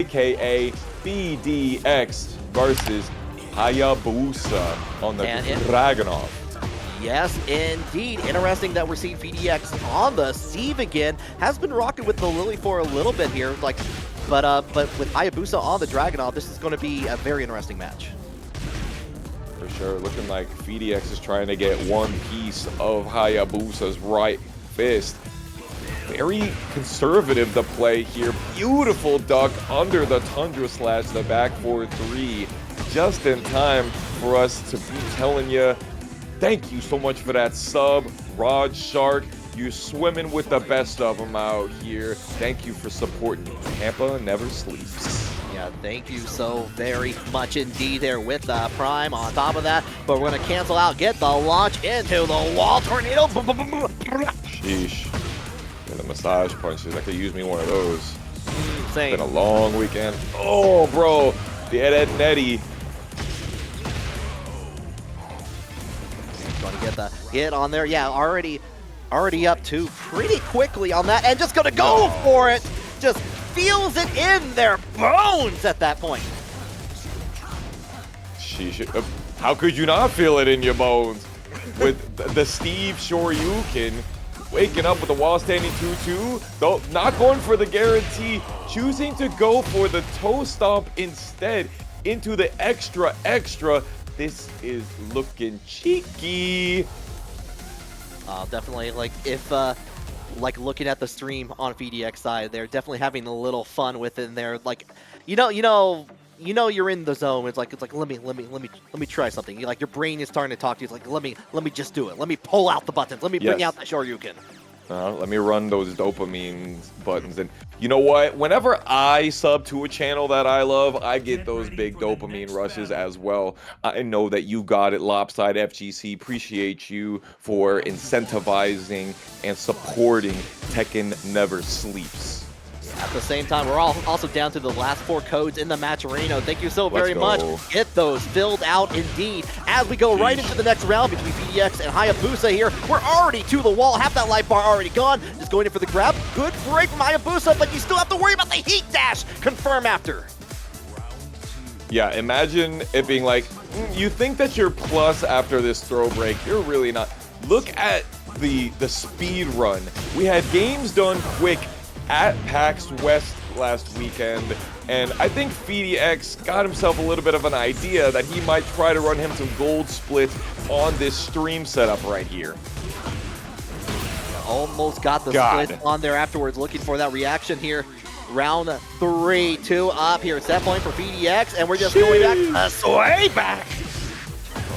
aka PhiDX versus Hwoarang on the Dragunov. Yes, indeed. Interesting that we're seeing PhiDX on the Steve again. Has been rocking with the Lili for a little bit here, but with Hwoarang on the Dragunov, this is going to be a very interesting match. For sure, looking like PhiDX is trying to get one piece of Hwoarang's right fist. Very conservative the play here. Beautiful duck under the Tundra slash, the back 4-3. Just in time for us to be telling you, thank you so much for that sub, Rod Shark. You're swimming with the best of them out here. Thank you for supporting TampaNeverSleeps. Yeah, thank you so very much indeed there with Prime on top of that. But we're going to cancel out, get the launch into the wall tornado. Sheesh. Yeah, the massage punches. I could use me one of those. Same. It's been a long weekend. Oh, bro. The Eddy. Going to get the hit on there. Yeah, already up two pretty quickly on that. And just going to go for it. Just feels it in their bones at that point. Sheesh. How could you not feel it in your bones? With the Steve Shoryuken waking up with a wall standing 2-2, though not going for the guarantee, choosing to go for the toe stomp instead into the extra. This is looking cheeky. Definitely, like if like looking at the stream on PhiDX side, they're definitely having a little fun with it. And they're like, you know, you're in the zone. It's like let me try something. Like your brain is starting to talk to you. It's like let me just do it. Let me pull out the buttons. Let me bring out the Shoryuken. Let me run those dopamine buttons. And you know what? Whenever I sub to a channel that I love, I get those big dopamine rushes as well. I know that you got it, Lopside FGC. Appreciate you for incentivizing and supporting Tekken Never Sleeps. At the same time, we're all also down to the last 4 codes in the match arena. Thank you so very much. Get those filled out indeed. As we go right into the next round between PhiDX and Hwoarang here, we're already to the wall. Half that life bar already gone. Just going in for the grab. Good break from Hwoarang, but you still have to worry about the heat dash. Confirm after. Yeah, imagine it being like, you think that you're plus after this throw break. You're really not. Look at the speed run. We had games done quick at PAX West last weekend, and I think PhiDX got himself a little bit of an idea that he might try to run him some gold split on this stream setup right here. Almost got the split on there afterwards, looking for that reaction here. Round 3, 2 up here. Set point for PhiDX, and we're just going back, way back.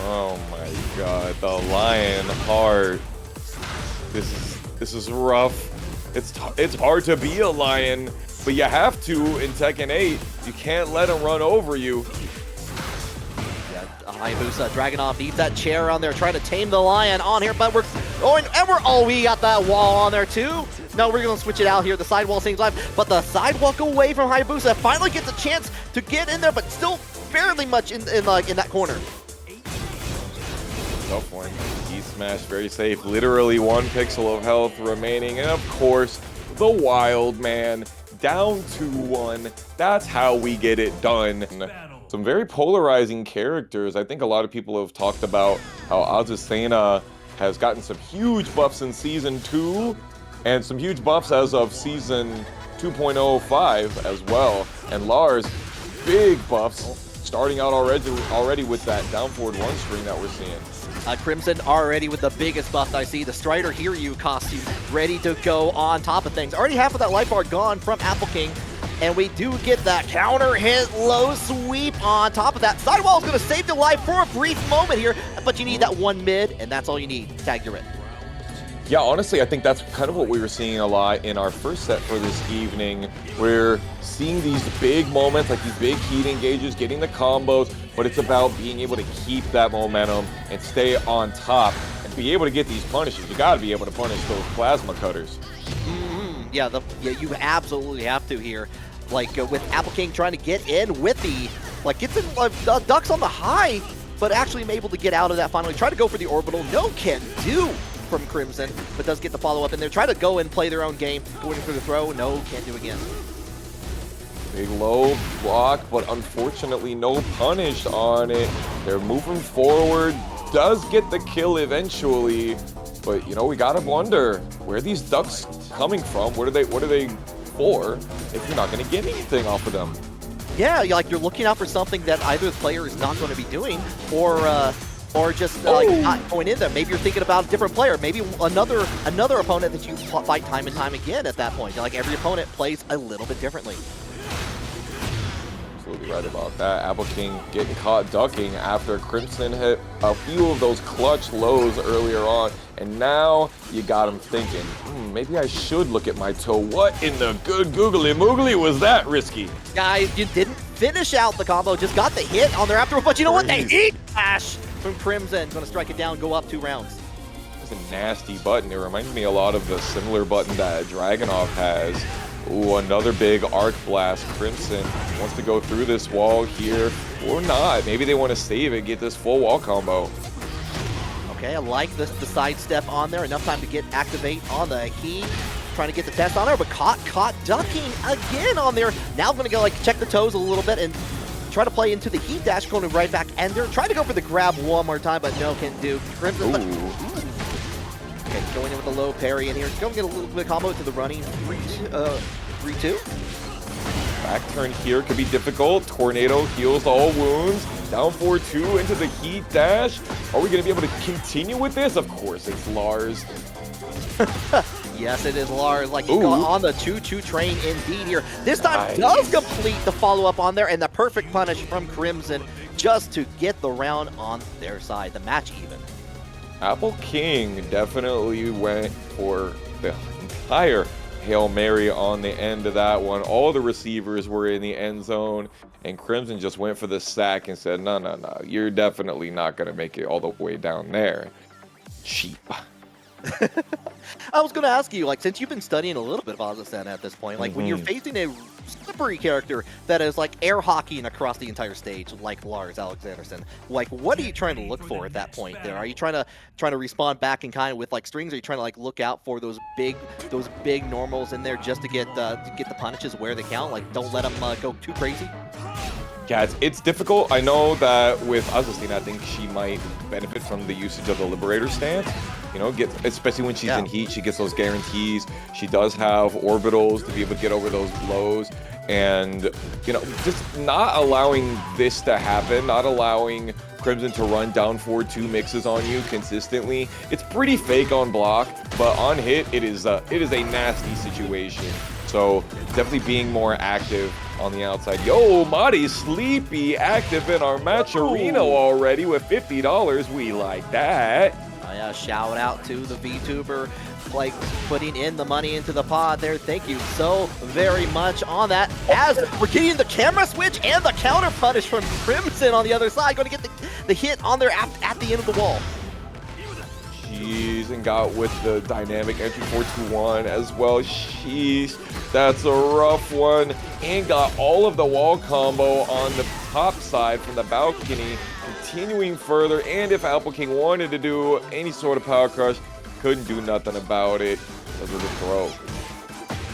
Oh my god, the Lion Heart. This is rough. It's hard to be a lion, but you have to in Tekken 8. You can't let him run over you. Yeah, Hwoarang, Dragunov needs that chair on there, trying to tame the lion on here, but we're going, and we got that wall on there too. No, we're gonna switch it out here. The sidewall seems live, but the sidewalk away from Hwoarang finally gets a chance to get in there, but still barely much in that corner. Tough one. Smash, very safe. Literally 1 pixel of health remaining. And of course, the Wild Man down 2-1. That's how we get it done. Some very polarizing characters. I think a lot of people have talked about how Azucena has gotten some huge buffs in Season 2 and some huge buffs as of Season 2.05 as well. And Lars, big buffs, starting out already with that down forward 1 string that we're seeing. Crimson already with the biggest buff I see. The Strider Hiryu costume ready to go on top of things. Already half of that life bar gone from Apple King. And we do get that counter hit low sweep on top of that. Sidewall is going to save the life for a brief moment here. But you need that 1 mid, and that's all you need. Tag your it. Yeah, honestly, I think that's kind of what we were seeing a lot in our first set for this evening. We're seeing these big moments, like these big heat engages, getting the combos, but it's about being able to keep that momentum and stay on top and be able to get these punishes. You got to be able to punish those plasma cutters. Yeah, you absolutely have to here. Like with Apple King trying to get in with the, gets in ducks on the high, but actually able to get out of that finally. Try to go for the orbital. No can do from Crimson, but does get the follow-up in there. Try to go and play their own game. Going for the throw. No, can't do again. Big low block, but unfortunately no punish on it. They're moving forward. Does get the kill eventually, but you know, we gotta wonder where are these ducks coming from? What are they for if you're not gonna get anything off of them? Yeah, like you're looking out for something that either the player is not going to be doing, or just like not going in there. Maybe you're thinking about a different player, maybe another opponent that you fight time and time again at that point. Like every opponent plays a little bit differently. Absolutely right about that. Apple King getting caught ducking after Crimson hit a few of those clutch lows earlier on, and now you got him thinking, maybe I should look at my toe. What in the good googly moogly was that risky? Guys, you didn't finish out the combo, just got the hit on there after, but you know what? They eat Ash from Crimson. Gonna strike it down, go up 2 rounds. It's a nasty button. It reminds me a lot of the similar button that Dragunov has. Ooh, another big arc blast. Crimson wants to go through this wall here or not. Maybe they want to save it, get this full wall combo. Okay, I like the sidestep on there. Enough time to get activate on the key. Trying to get the test on her, but caught ducking again on there. Now going to go like check the toes a little bit and try to play into the heat dash, going right back ender. Try to go for the grab one more time, but no can do. Crimson. Okay, going in with a low parry in here. Going to get a little bit of combo to the running 3-2. Back turn here could be difficult. Tornado heals all wounds. Down 4-2 into the heat dash. Are we going to be able to continue with this? Of course, it's Lars. Yes, it is Lars. Like he's going on the 2-2 train indeed here. This time does complete the follow-up on there, and the perfect punish from Crimson just to get the round on their side. The match even. Apple King definitely went for the entire Hail Mary on the end of that one. All the receivers were in the end zone, and Crimson just went for the sack and said, no, you're definitely not going to make it all the way down there. Cheap. I was going to ask you, like, since you've been studying a little bit of Azucena at this point, like when you're facing a slippery character that is like air hockeying across the entire stage, like Lars Alexanderson, like what are you trying to look for at that point there? Are you trying to respond back in kind with like strings? Or are you trying to like look out for those big normals in there just to get the punishes where they count? Like don't let them go too crazy. Yeah, it's difficult. I know that with Azucena, I think she might benefit from the usage of the Liberator stance. You know, especially when she's in heat, she gets those guarantees. She does have orbitals to be able to get over those blows. And, you know, just not allowing this to happen, not allowing Crimson to run down 4-2 mixes on you consistently. It's pretty fake on block, but on hit, it is a nasty situation. So definitely being more active on the outside. Yo, Marty's sleepy, active in our match arena already with $50. We like that. Yeah, shout out to the VTuber, like putting in the money into the pot there. Thank you so very much on that. As we're getting the camera switch and the counter punish from Crimson on the other side, going to get the hit on there at the end of the wall. Jeez, and got with the dynamic entry 4-2-1 as well. Jeez, that's a rough one. And got all of the wall combo on the top side from the balcony. Continuing further, and if Apple King wanted to do any sort of power crush, couldn't do nothing about it because of the throw.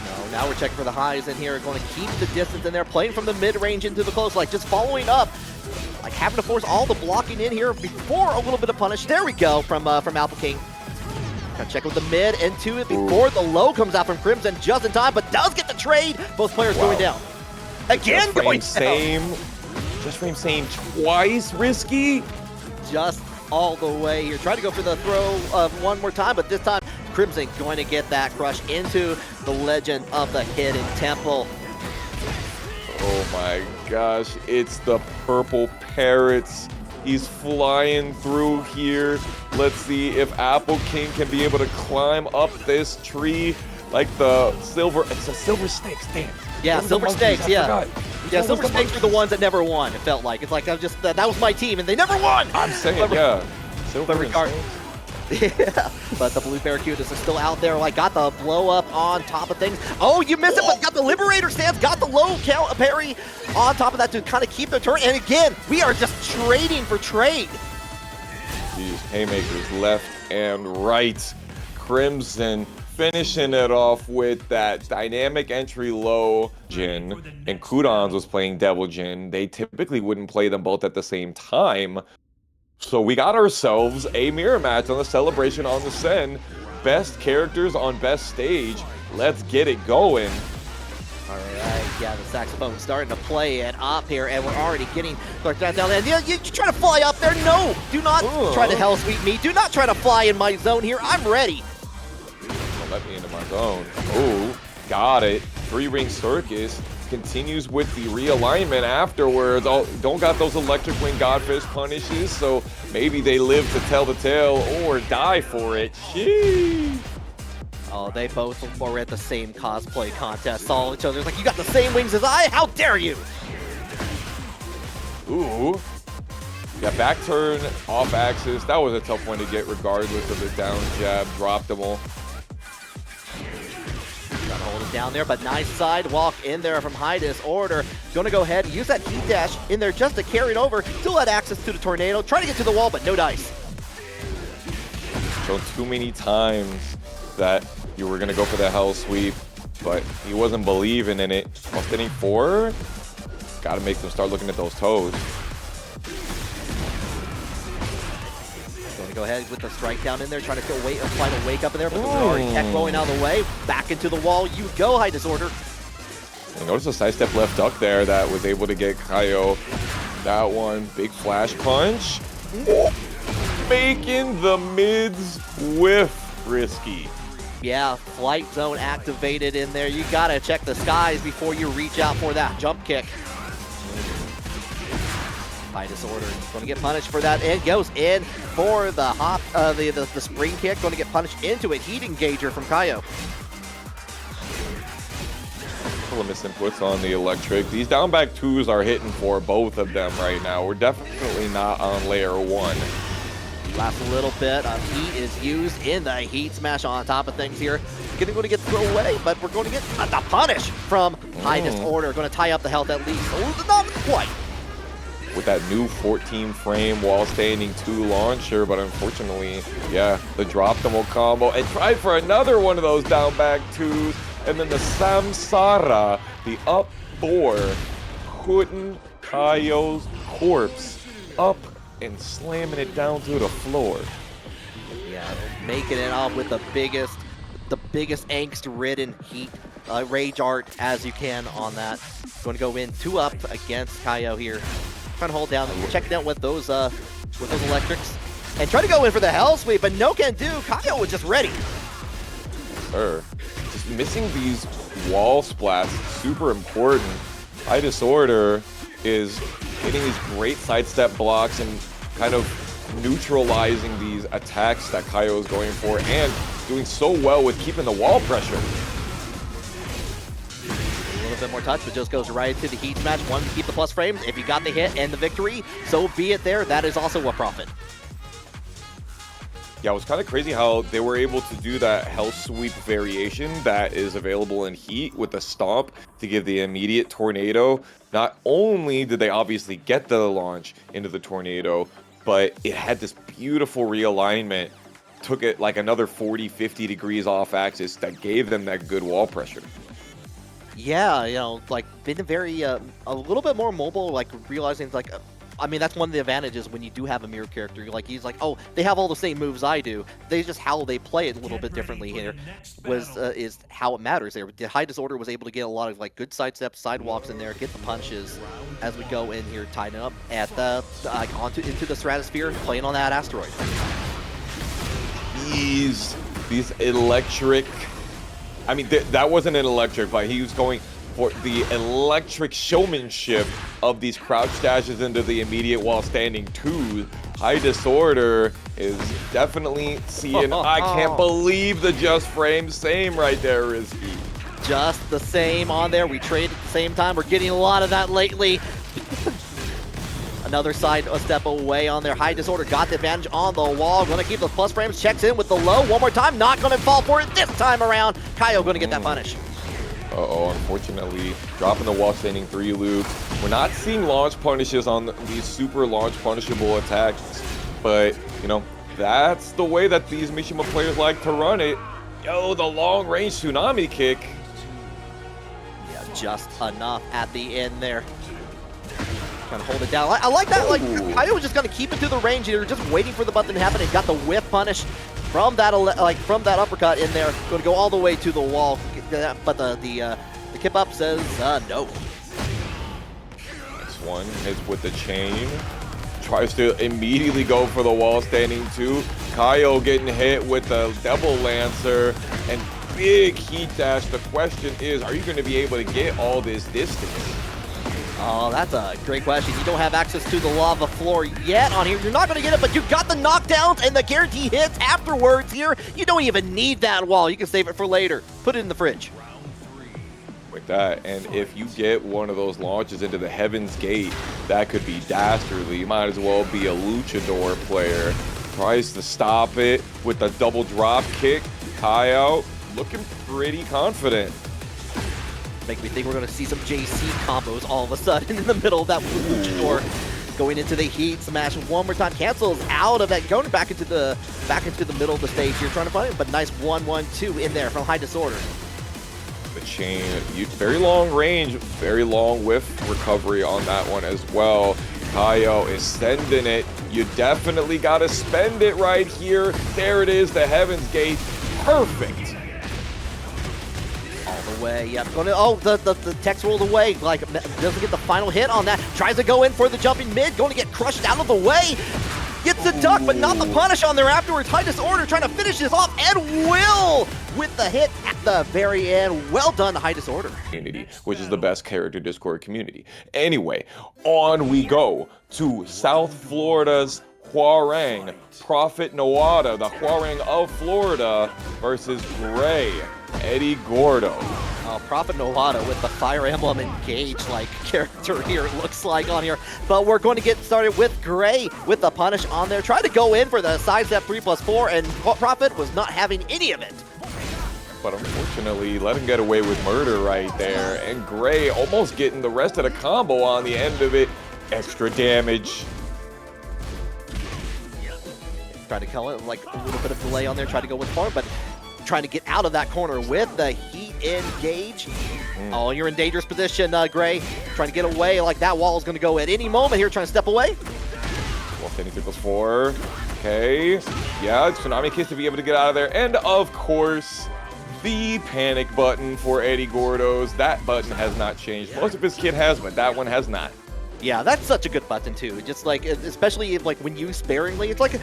No, now we're checking for the highs in here. Going to keep the distance in there, playing from the mid-range into the close, like just following up, like having to force all the blocking in here before a little bit of punish. There we go from Apple King. Gotta check with the mid into it before the low comes out from Crimson just in time, but does get the trade. Both players going down. Again going down. Just frame same twice, risky. Just all the way here. Trying to go for the throw one more time, but this time Crimson going to get that crush into the legend of the hidden temple. Oh my gosh, it's the purple parrots. He's flying through here. Let's see if Apple King can be able to climb up this tree like the silver. It's a silver snakes, damn. Yeah, silver snakes, yeah. Yeah, silver snakes snakes were the ones that never won, it felt like. It's like, that was my team, and they never won! I'm saying, yeah. Silver snakes. Yeah, but the blue Barracudas are still out there, like, got the blow up on top of things. Oh, you missed it, but got the Liberator stance, got the low count parry on top of that to kind of keep the turn. And again, we are just trading for trade. These haymakers left and right. Crimson finishing it off with that dynamic entry low Jin, and Kudons was playing Devil Jin. They typically wouldn't play them both at the same time. So we got ourselves a mirror match on the Celebration on the Sen. Best characters on best stage. Let's get it going. All right, yeah, the saxophone starting to play it up here, and we're already getting down there. You try to fly up there? No, do not try to hell sweep me. Do not try to fly in my zone here. I'm ready. Don't let me into my zone. Oh, got it. 3-ring circus continues with the realignment afterwards. Oh, don't got those electric wing godfish punishes, so maybe they live to tell the tale or die for it. Sheesh. Oh, they both were at the same cosplay contest. Saw each other like, you got the same wings as I? How dare you? Ooh. Yeah, back turn, off axis. That was a tough one to get regardless of the down jab. Dropped them all. Gotta hold it down there, but nice sidewalk in there from High Disorder. Gonna go ahead, use that heat dash in there just to carry it over. Still had access to the tornado. Try to get to the wall, but no dice. Shown too many times that you were gonna go for the hell sweep, but he wasn't believing in it. While spinning 4, gotta make them start looking at those toes. Gonna go ahead with the strike down in there, trying to go wait and find a wake up in there, but there's already tech going out of the way. Back into the wall you go, High Disorder. And notice the sidestep left duck there that was able to get Kaiyo. That one, big flash punch. Making the mids whiff risky. Yeah, flight zone activated in there. You gotta check the skies before you reach out for that jump kick. High Disorder going to get punished for that. It goes in for the hop, the spring kick. Going to get punished into it. Heat engager from Kaiyo. Couple of misinputs on the electric. These down back 2s are hitting for both of them right now. We're definitely not on layer 1. Last little bit of heat is used in the heat smash on top of things here. Going to get thrown away, but we're going to get the punish from High Disorder. Going to tie up the health at least. Not quite. With that new 14 frame wall standing 2 launcher, but unfortunately, yeah, the drop them will combo and try for another one of those down back 2s, and then the Samsara, the up 4, putting Kaiyo's corpse up and slamming it down to the floor. Yeah, making it off with the biggest angst-ridden heat rage art as you can on that. Going to go in 2 up against Kaiyo here. Trying to hold down, checking out with those electrics, and try to go in for the hell sweep, but no can do. Kaiyo was just ready. Sir, just missing these wall splats, super important. High Disorder is hitting these great sidestep blocks and kind of neutralizing these attacks that Kaiyo is going for, and doing so well with keeping the wall pressure. A little bit more touch, but just goes right into the heat smash. One to keep the plus frames. If you got the hit and the victory, so be it there. That is also a profit. Yeah, it was kind of crazy how they were able to do that hell sweep variation that is available in Heat with the stomp to give the immediate tornado. Not only did they obviously get the launch into the tornado, but it had this beautiful realignment. Took it like another 40-50 degrees off axis that gave them that good wall pressure. Yeah, you know, like been very a little bit more mobile, like realizing like I mean, that's one of the advantages when you do have a mirror character. Like, he's like, oh, they have all the same moves I do. They just how they play it a little bit differently here is how it matters there. The High Disorder was able to get a lot of like good sidesteps, sidewalks in there, get the punches as we go in here, tied up at the into the stratosphere, playing on that asteroid. These electric. I mean, that wasn't an electric, but he was going for the electric showmanship of these crouch dashes into the immediate while standing 2. High Disorder is definitely seeing. I can't believe the just frame. Same right there, Risky. Just the same on there. We trade at the same time. We're getting a lot of that lately. Another side a step away on there. High Disorder got the advantage on the wall. Going to keep those plus frames. Checks in with the low. One more time. Not going to fall for it this time around. Kaiyo going to get that punish. Uh-oh, unfortunately, dropping the wall standing 3 loop. We're not seeing launch punishes on these super launch punishable attacks, but, you know, that's the way that these Mishima players like to run it. Yo, the long-range tsunami kick. Yeah, just enough at the end there. Trying to hold it down. I like that. Like, Kaiyo was just going to keep it to the range. You're just waiting for the button to happen and got the whiff punish from that from that uppercut in there. Going to go all the way to the wall. But the kip up says no. This one hits with the chain. Tries to immediately go for the wall standing two. Kaiyo getting hit with the double lancer and big heat dash. The question is, are you going to be able to get all this distance? Oh, that's a great question. You don't have access to the lava floor yet on here. You're not going to get it, but you got the knockdowns and the guarantee hits afterwards here. You don't even need that wall. You can save it for later. Put it in the fridge. With that, and if you get one of those launches into the Heaven's Gate, that could be dastardly. You might as well be a luchador player. Tries to stop it with the double drop kick. Kaiyo looking pretty confident. Make me think we're going to see some JC combos all of a sudden in the middle of that luchador. Going into the heat smash one more time, cancels out of that, going back into the middle of the stage here, trying to find it, but nice 1-1-2 in there from High Disorder. The chain, very long range, very long whiff recovery on that one as well. Kaiyo is sending it. You definitely got to spend it right here. There it is, the Heaven's Gate. Perfect. All the way, yeah. Going to, oh, the text rolled away. Like, doesn't get the final hit on that. Tries to go in for the jumping mid. Going to get crushed out of the way. Gets the duck, but not the punish on there afterwards. High Disorder trying to finish this off, and will with the hit at the very end. Well done, the High Disorder. Community, which is the best character Discord community. Anyway, on we go to South Florida's Hwoarang, Prophetnoata, the Hwoarang of Florida versus Gray, Eddy Gordo. Prophetnoata with the Fire Emblem Engage-like character here, it looks like on here. But we're going to get started with Gray with the punish on there. Try to go in for the sidestep 3+4, and Prophet was not having any of it. But unfortunately, let him get away with murder right there. And Gray almost getting the rest of the combo on the end of it. Extra damage. Trying to kill it, like a little bit of delay on there, try to go with farm, but trying to get out of that corner with the heat engage. Oh, you're in dangerous position, Gray. Trying to get away, like that wall is going to go at any moment here, trying to step away. Well, 4. Okay. Yeah, Tsunami Kiss to be able to get out of there. And of course, the panic button for Eddy Gordo's. That button has not changed. Most of his kit has, but that one has not. Yeah, that's such a good button too. Just like, especially if, like when used sparingly, it's like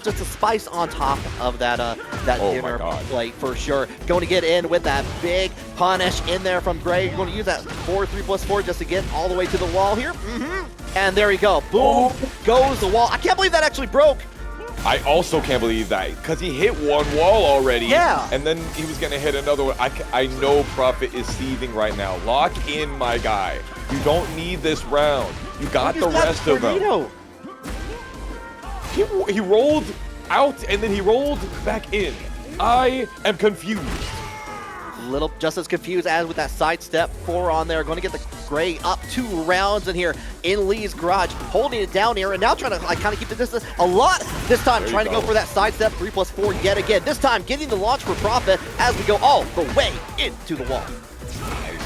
just a spice on top of that dinner plate for sure. Going to get in with that big punish in there from Gray. You're going to use that 3+4 just to get all the way to the wall here. And there you go. Boom goes the wall. I can't believe that actually broke. I also can't believe that, because he hit one wall already. Yeah. And then he was going to hit another one. I know Prophet is seething right now. Lock in, my guy. You don't need this round. You got the rest of them. He rolled out, and then he rolled back in. I am confused. Little just as confused as with that sidestep 4 on there. Going to get the Gray up 2 rounds in here in Lee's garage, holding it down here, and now trying to like kind of keep the distance a lot. This time trying to go for that sidestep 3+4 yet again. This time getting the launch for Prophet as we go all the way into the wall.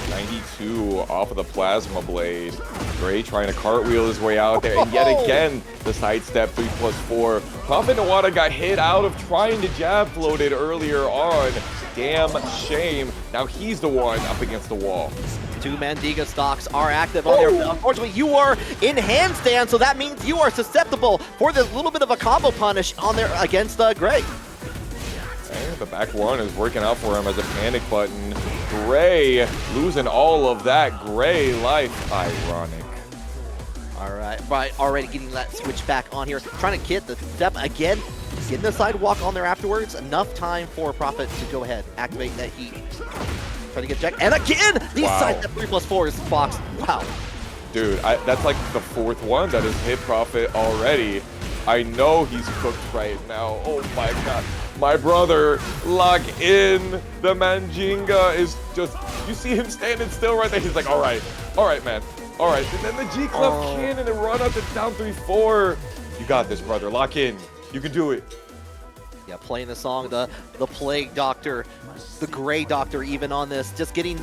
92 off of the plasma blade. Gray trying to cartwheel his way out there, and yet again the sidestep 3+4. Prophetnoata got hit out of trying to jab floated earlier on. Damn shame. Now he's the one up against the wall. 2 Mandiga stocks are active on there. Unfortunately, you are in handstand, so that means you are susceptible for this little bit of a combo punish on there against Gray. And the back one is working out for him as a panic button. Gray losing all of that Gray life. Ironic. All right, already getting that switch back on here. Trying to get the step again. Getting the sidewalk on there afterwards. Enough time for Prophet to go ahead, activate that heat. Trying to get checked. And again, these sidestep 3+4s, Fox. Wow. Dude, that's like the 4th one that has hit Prophet already. I know he's cooked right now. Oh my god. My brother, lock in. The Manjinga is just, you see him standing still right there. He's like, all right, man. All right, and then the G-Clef cannon and run up to down 3-4. You got this, brother. Lock in. You can do it. Yeah, playing the song, the Plague Doctor, the Gray Doctor, even on this, just getting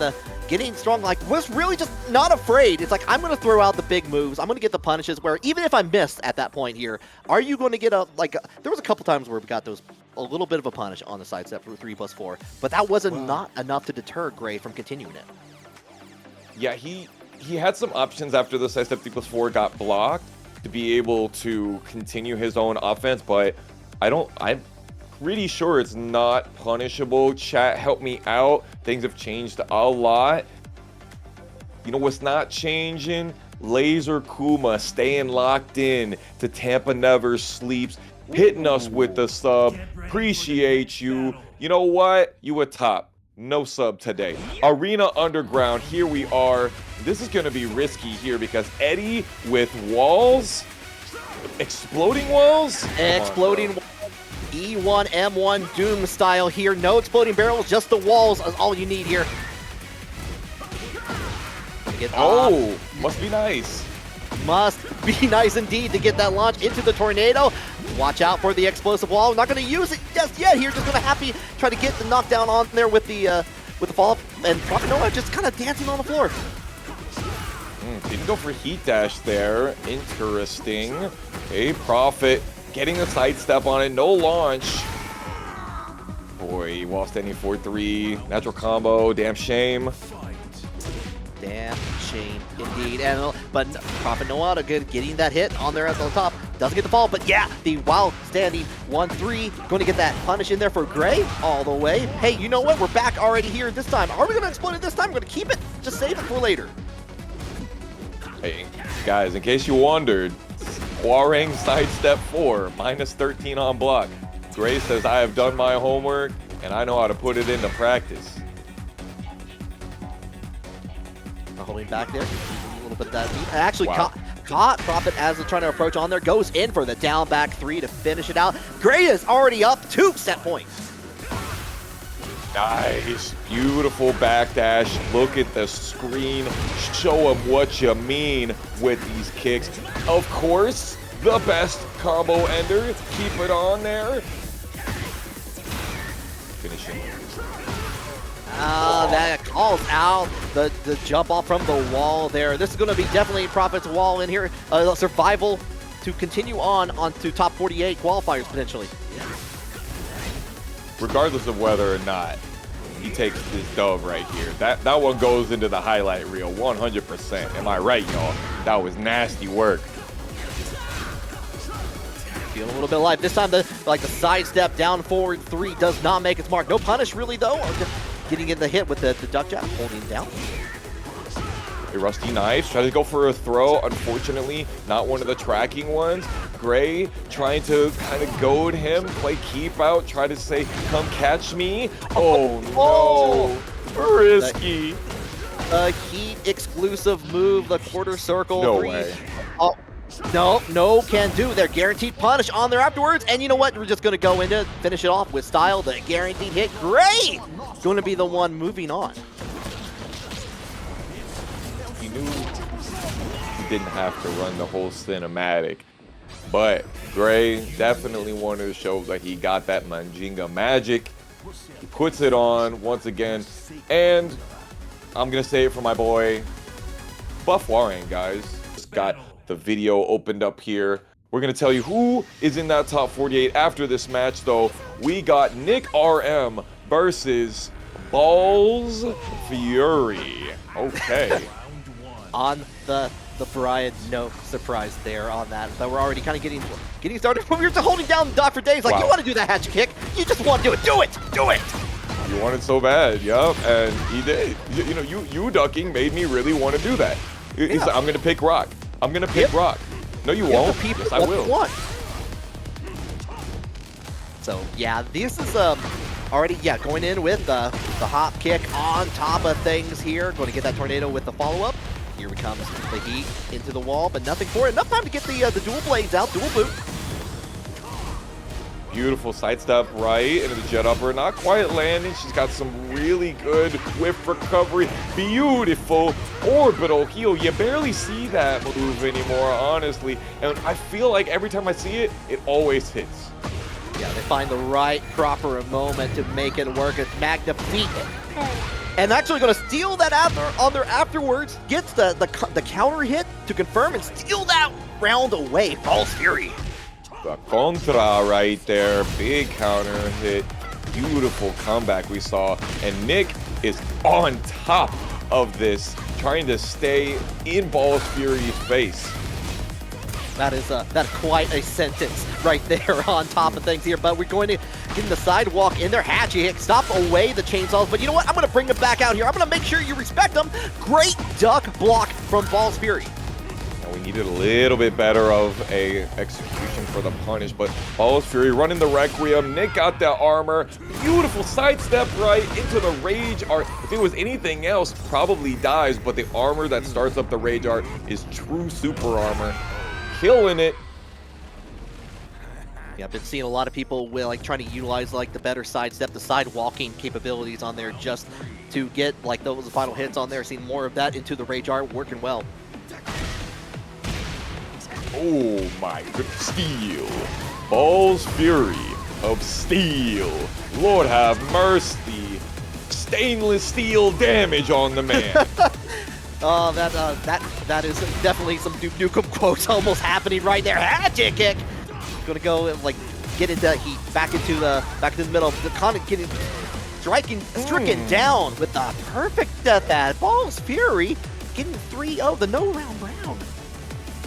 strong. Like, was really just not afraid. It's like, I'm gonna throw out the big moves. I'm gonna get the punishes. Where even if I missed at that point here, are you going to get a there was a couple times where we got those a little bit of a punish on the sidestep for 3+4, but that wasn't not enough to deter Gray from continuing it. Yeah, he had some options after the sidestep 3+4 got blocked to be able to continue his own offense, but I'm pretty sure it's not punishable. Chat, help me out. Things have changed a lot. You know what's not changing? Laser Kuma staying locked in to TampaNeverSleeps, hitting us with the sub. Appreciate you. You know what? You a top. No sub today. Arena Underground, here we are. This is going to be risky here because Eddy with walls, exploding walls? Exploding walls. E1, M1, Doom style here. No exploding barrels, just the walls is all you need here. Oh, must be nice. Must be nice indeed to get that launch into the tornado. Watch out for the explosive wall. I'm not going to use it just yet here. Just going to try to get the knockdown on there with the follow-up. And Prophetnoata just kind of dancing on the floor. Didn't go for heat dash there. Interesting. Okay, Prophet getting the sidestep on it. No launch. Boy, while standing 4-3. Natural combo. Damn shame. Damn shame indeed. But Prophetnoata good getting that hit on there at the top. Doesn't get the fall, but yeah, the while standing 1-3. Going to get that punish in there for Gray all the way. Hey, you know what? We're back already here this time. Are we going to explode it this time? We're going to keep it. Just save it for later. Hey, guys, in case you wondered, Hwoarang sidestep 4, -13 on block. Gray says, I have done my homework, and I know how to put it into practice. Holding back there, a little bit of that beat. Actually caught Prophet as they're trying to approach on there. Goes in for the down back 3 to finish it out. Gray is already up 2 set points. Nice, beautiful backdash. Look at the screen. Show them what you mean with these kicks. Of course, the best combo ender. Keep it on there. Finishing. That calls out the jump off from the wall there. This is going to be definitely Prophet's wall in here. Survival to continue on to top 48 qualifiers potentially. Regardless of whether or not he takes this dub right here, that one goes into the highlight reel 100%. Am I right, y'all? That was nasty work. Feeling a little bit alive. This time the sidestep down forward 3 does not make its mark. No punish really though. Getting in the hit with the duck jab, holding down. A rusty knife, try to go for a throw. Unfortunately, not one of the tracking ones. Gray trying to kind of goad him, play keep out, try to say, come catch me. Oh no, risky. The heat exclusive move, the quarter circle. No 3. way. Oh, no can do. They're guaranteed punish on there afterwards. And you know what? We're just going to go into finish it off with style. The guaranteed hit. Gray going to be the one moving on. He knew he didn't have to run the whole cinematic, but Gray definitely wanted to show that he got that Manjinga magic. He puts it on once again, and I'm gonna say it for my boy, Buff Hwoarang, guys. Just got the video opened up here. We're gonna tell you who is in that top 48 after this match, though. We got Nick RM versus Ballsfury. Okay. On the Bryan, no surprise there on that. So we're already kind of getting started. We were just holding down the dock for days. Like, you want to do that hatchet kick? You just want to do it. Do it. Do it. You wanted so bad, yup, and he did. You know, you ducking made me really want to do that. He's like, I'm gonna pick rock. I'm gonna pick rock. No, you won't. Yes, I will. So yeah, this is already going in with the hop kick on top of things here. Going to get that tornado with the follow-up. Here comes the heat into the wall, but nothing for it. Enough time to get the dual blades out, dual boot. Beautiful sidestep right into the jet upper. Not quite landing. She's got some really good whiff recovery. Beautiful orbital heal. You barely see that move anymore, honestly. And I feel like every time I see it, it always hits. Yeah, they find the right proper moment to make it work. It's Magnifique. And actually going to steal that on there afterwards. Gets the counter hit to confirm and steal that round away. Ballsfury. The contra right there. Big counter hit. Beautiful comeback we saw. And Nick is on top of this, trying to stay in Ballsfury's face. That's quite a sentence right there on top of things here, but we're going to get the sidewalk in there. Hatchet, stop away the chainsaws, but you know what? I'm going to bring them back out here. I'm going to make sure you respect them. Great duck block from Ballsfury. We needed a little bit better of a execution for the punish, but Ballsfury running the Requiem. Nick got that armor. Beautiful sidestep right into the Rage Art. If it was anything else, probably dies, but the armor that starts up the Rage Art is true super armor. Killing it. Yeah, I've been seeing a lot of people like trying to utilize like the better sidestep, the side walking capabilities on there just to get like those final hits on there. Seeing more of that into the Rage Art, working well. Oh my good steel. Ballsfury of steel. Lord have mercy. Stainless steel damage on the man. Oh, that is definitely some Duke Nukem quotes almost happening right there. Hatchet kick. Gonna go and like get into heat back into the middle. The Conic getting stricken down with the perfect death at Ballsfury getting 3-0 the no round.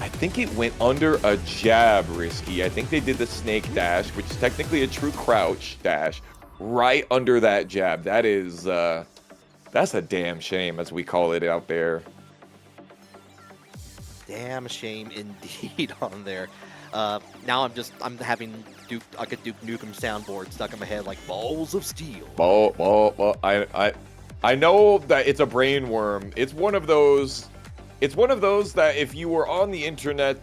I think it went under a jab, Risky. I think they did the snake dash, which is technically a true crouch dash, right under that jab. That is, that's a damn shame, as we call it out there. Damn shame indeed on there. Now I'm having a Duke Nukem soundboard stuck in my head like balls of steel. I know that it's a brain worm. It's one of those that if you were on the internet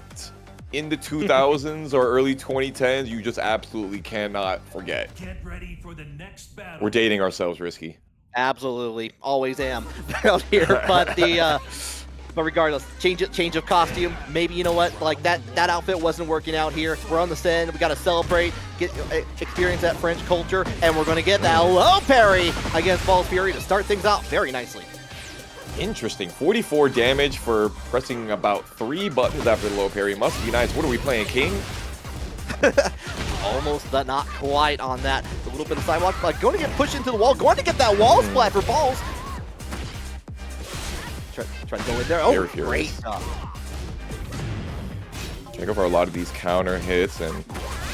in the 2000s or early 2010s, you just absolutely cannot forget. Get ready for the next battle. We're dating ourselves, Risky. Absolutely, always am out here. But regardless, change of costume. Maybe you know what, like that outfit wasn't working out here. We're on the stand. We got to celebrate, experience that French culture, and we're going to get that low parry against Ballsfury to start things out very nicely. Interesting. 44 damage for pressing about 3 buttons after the low parry. Must be nice. What are we playing, King? Almost, but not quite on that. A little bit of sidewalk, like going to get pushed into the wall, going to get that wall splat for Balls. Try to go in there. Oh, great stuff. Check out for a lot of these counter hits, and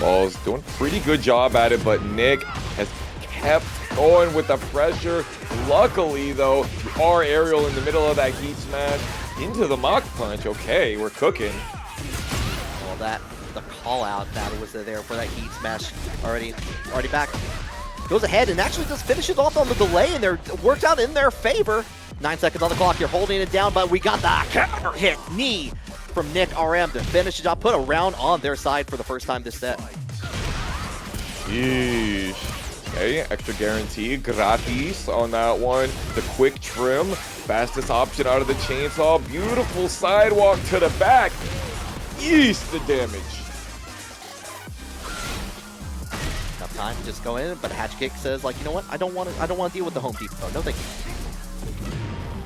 Balls doing a pretty good job at it, but Nick has kept going with the pressure. Luckily, though, our aerial in the middle of that heat smash into the mock punch. Okay, we're cooking. Well, the call out that was there for that heat smash already back. Goes ahead and actually just finishes off on the delay, and it works out in their favor. 9 seconds on the clock. You're holding it down, but we got the counter hit knee from Nick RM to finish the job. Put a round on their side for the first time this set. Yeesh. Okay, extra guarantee, gratis on that one. The quick trim, fastest option out of the chainsaw. Beautiful sidewalk to the back. Yeesh, the damage. Enough time to just go in, but Hatch Kick says, like, you know what? I don't want to deal with the Home Depot. No, thank you.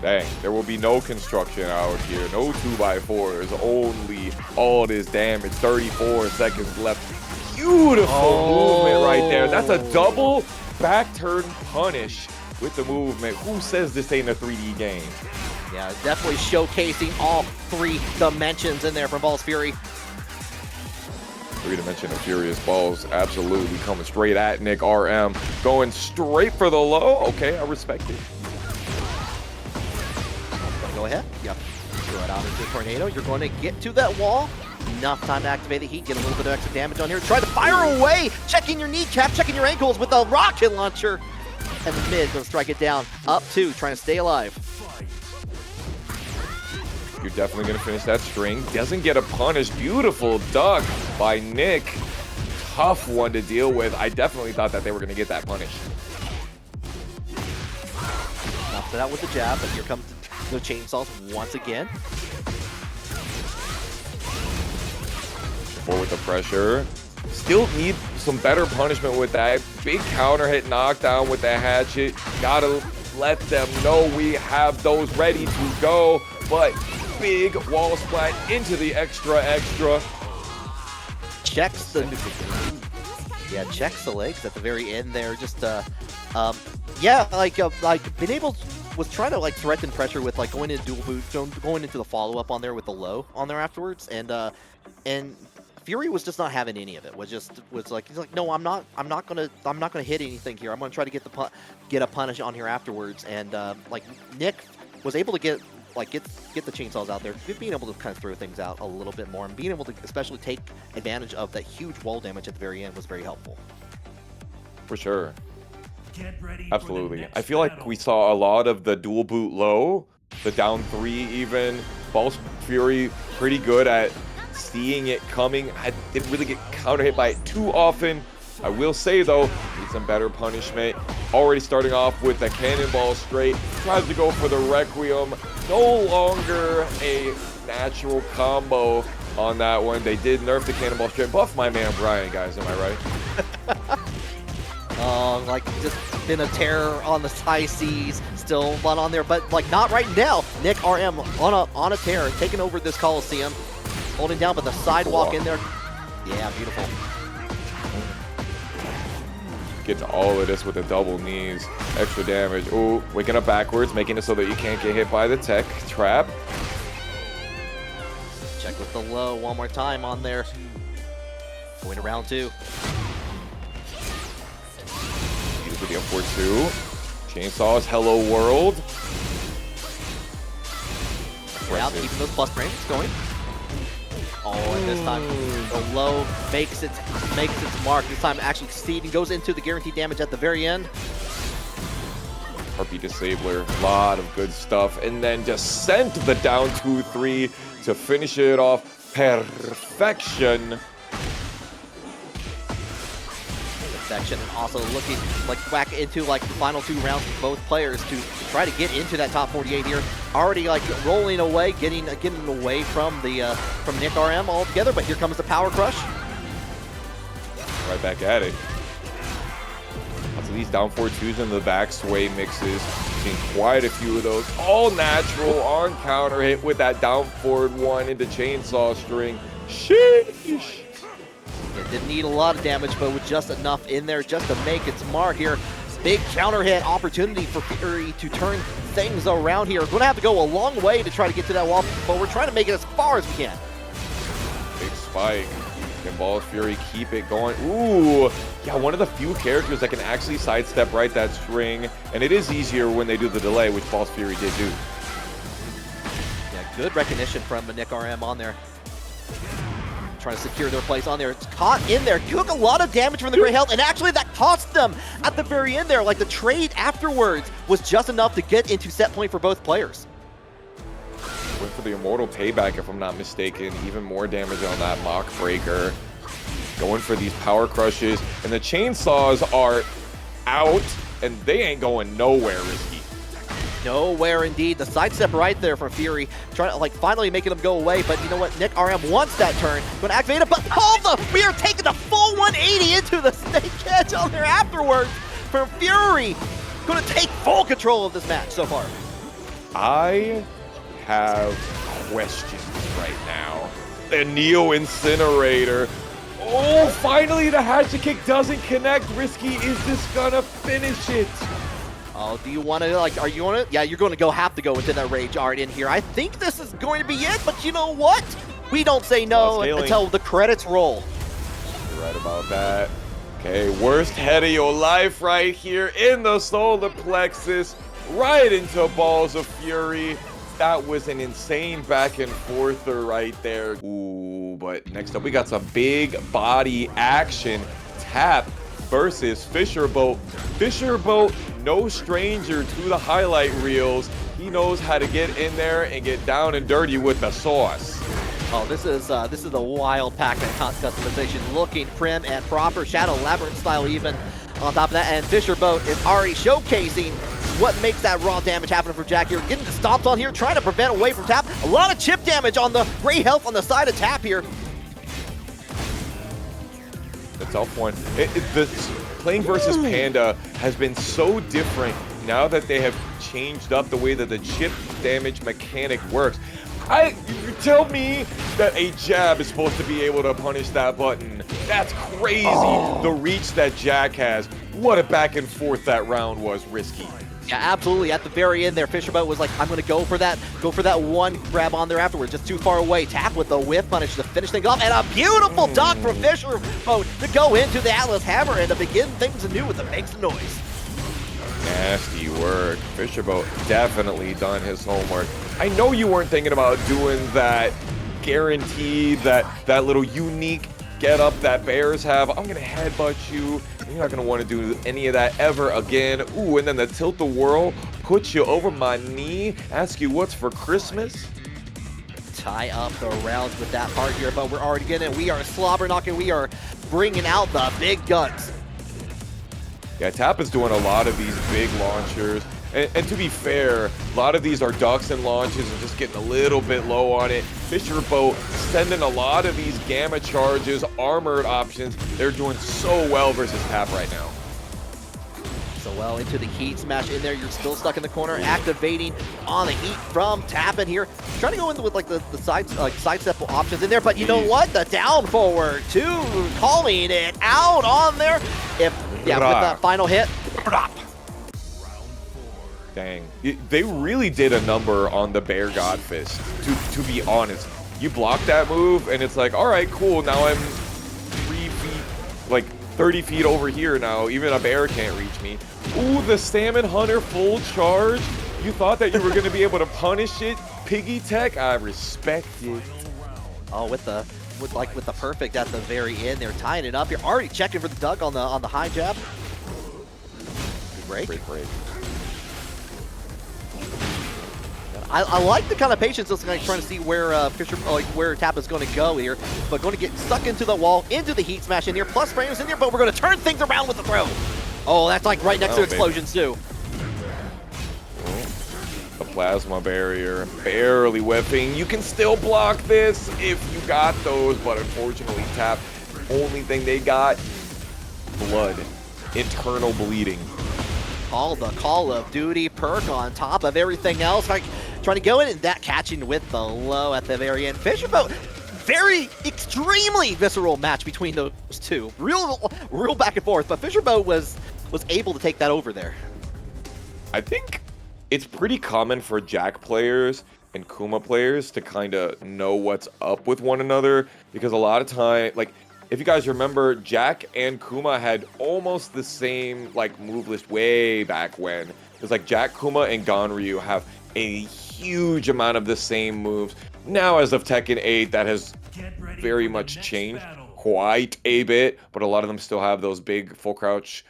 Dang, there will be no construction out here. No 2x4s. Only all this damage. 34 seconds left. Beautiful movement right there. That's a double back turn punish with the movement. Who says this ain't a 3D game? Yeah, definitely showcasing all 3 dimensions in there from Ballsfury. 3-dimension of Furious Balls absolutely coming straight at Nick RM. Going straight for the low. Okay, I respect it. Go ahead. Yep. Throw it out into a tornado. You're going to get to that wall. Enough time to activate the heat, get a little bit of extra damage on here. Try to fire away, checking your kneecap, checking your ankles with a rocket launcher. And the mid going to strike it down. Up 2, trying to stay alive. You're definitely going to finish that string. Doesn't get a punish. Beautiful duck by Nick. Tough one to deal with. I definitely thought that they were going to get that punish. Knocked it out with the jab, but here comes the chainsaws once again. With the pressure. Still need some better punishment with that. Big counter hit knockdown with the hatchet. Gotta let them know we have those ready to go. But big wall splat into the extra. Checks the checks the legs at the very end there. Just yeah, like been able was trying to like threaten pressure with like going into dual boot, going into the follow up on there with the low on there afterwards, and Fury was just not having any of it. Was like he's like, no, I'm not gonna hit anything here. I'm gonna try to get a punish on here afterwards, and like Nick was able to get the chainsaws out there, being able to kind of throw things out a little bit more, and being able to especially take advantage of that huge wall damage at the very end was very helpful. For sure. Get ready. Absolutely. I feel like we saw a lot of the dual boot low, the down 3 even. Ballsfury pretty good at seeing it coming. I didn't really get counter hit by it too often. I will say though, need some better punishment. Already starting off with the cannonball straight. Tries to go for the Requiem. No longer a natural combo on that one. They did nerf the cannonball straight. Buff my man Bryan, guys, am I right? Like just been a terror on the high seas, still one on there, but like not right now. Nick RM on a tear, taking over this Coliseum, holding down, but the sidewalk in there. Yeah, beautiful. Get to all of this with the double knees. Extra damage. Ooh, waking up backwards, making it so that you can't get hit by the tech trap. Check with the low one more time on there. Going to round 2. With the up 4-2. Chainsaws, hello world. Now keeping those plus frames going. Oh, and this time the low makes its mark. This time actually succeeding, goes into the guaranteed damage at the very end. Harpy Disabler, a lot of good stuff, and then just sent the down 2-3 to finish it off. Perfection. And also looking like back into like the final 2 rounds for both players to try to get into that top 48 here. Already like rolling away, getting away from the from Nick RM altogether. But here comes the power crush. Right back at it. Lots of these down 4-2s and the back sway mixes. Seen quite a few of those. All natural on counter hit with that down forward 1 into chainsaw string. Sheesh. It didn't need a lot of damage, but with just enough in there just to make its mark here. Big counter hit opportunity for Fury to turn things around here. Going to have to go a long way to try to get to that wall, but we're trying to make it as far as we can. Big spike. Can Ballsfury keep it going? Ooh, yeah, one of the few characters that can actually sidestep right that string, and it is easier when they do the delay, which Ballsfury did do. Yeah, good recognition from Nick RM on there. Trying to secure their place on there. It's caught in there. Took a lot of damage from the great health, and actually that cost them at the very end there. Like the trade afterwards was just enough to get into set point for both players. Went for the immortal payback, if I'm not mistaken. Even more damage on that mock breaker. Going for these power crushes, and the chainsaws are out, and they ain't going nowhere, Risky. Nowhere indeed. The sidestep right there from Fury, trying to like finally making them go away. But you know what? Nick RM wants that turn. Going to activate it, but we are taking the full 180 into the snake edge on there afterwards from Fury. Going to take full control of this match so far. I have questions right now. The Neo Incinerator. Oh, finally the hatchet kick doesn't connect. Risky, is this gonna finish it? Oh, do you want to, like, are you on it? Yeah, you're going to have to go into that rage art in here. I think this is going to be it, but you know what? We don't say no until the credits roll. You're right about that. Okay, worst head of your life right here in the solar plexus, right into Balls of Fury. That was an insane back and forther right there. Ooh, but next up we got some big body action. Tapp versus Fisherboat. Fisherboat, no stranger to the highlight reels. He knows how to get in there and get down and dirty with the sauce. Oh, this is a wild pack-man customization, looking prim and proper, Shadow Labyrinth style even on top of that. And Fisherboat is already showcasing what makes that raw damage happen for Jack here. Getting the stomps on here, trying to prevent away from Tapp. A lot of chip damage on the gray health on the side of Tapp here. tough one. Playing versus Panda has been so different now that they have changed up the way that the chip damage mechanic works. You tell me that a jab is supposed to be able to punish that button. That's crazy. The reach that Jack has. What a back and forth that round was. Risky. Yeah, absolutely. At the very end there, Fisherboat was like, I'm going to go for that one grab on there afterwards, just too far away. Tapp with the whiff managed to finish things off, and a beautiful duck from Fisherboat to go into the Atlas Hammer and to begin things anew with the makes noise. Nasty work. Fisherboat definitely done his homework. I know you weren't thinking about doing that guaranteed, that little unique get up that bears have. I'm going to headbutt you. You're not going to want to do any of that ever again. Ooh, and then the tilt-a-whirl puts you over my knee, ask you what's for Christmas. Tie up the rounds with that part here, but we're already getting it. We are slobber knocking. We are bringing out the big guns. Yeah, Tapp is doing a lot of these big launchers. And to be fair, a lot of these are ducks and launches and just getting a little bit low on it. Fisherboat sending a lot of these gamma charges, armored options. They're doing so well versus Tapp right now. So well into the heat smash in there. You're still stuck in the corner, activating on the heat from Tapp in here. Trying to go in with like the sidestep options in there, but you know what? The down forward too, calling it out on there. With that final hit. Dang. They really did a number on the Bear God Fist, to be honest. You block that move, and it's like, all right, cool, now I'm 3 feet, like 30 feet over here now. Even a bear can't reach me. Ooh, the Salmon Hunter full charge. You thought that you were going to be able to punish it? Piggy Tech, I respect it. Oh, with the perfect at the very end, they're tying it up. You're already checking for the duck on the high jab. Good break. I like the kind of patience that's like trying to see where where Tapp is going to go here, but going to get stuck into the wall, into the heat smash in here, plus frames in here, but we're going to turn things around with the throw. Oh, that's like right next to explosions too. The plasma barrier barely whipping. You can still block this if you got those, but unfortunately Tapp, only thing they got, blood, internal bleeding. All the Call of Duty perk on top of everything else. Like trying to go in and that catching with the low at the very end. Fisherboat, very extremely visceral match between those two. Real back and forth, but Fisherboat was able to take that over there. I think it's pretty common for Jack players and Kuma players to kind of know what's up with one another, because a lot of time, like, if you guys remember, Jack and Kuma had almost the same like move list way back when. It's like Jack, Kuma, and Ganryu have a huge amount of the same moves. Now, as of Tekken 8, that has very much changed quite a bit, but a lot of them still have those big full crouch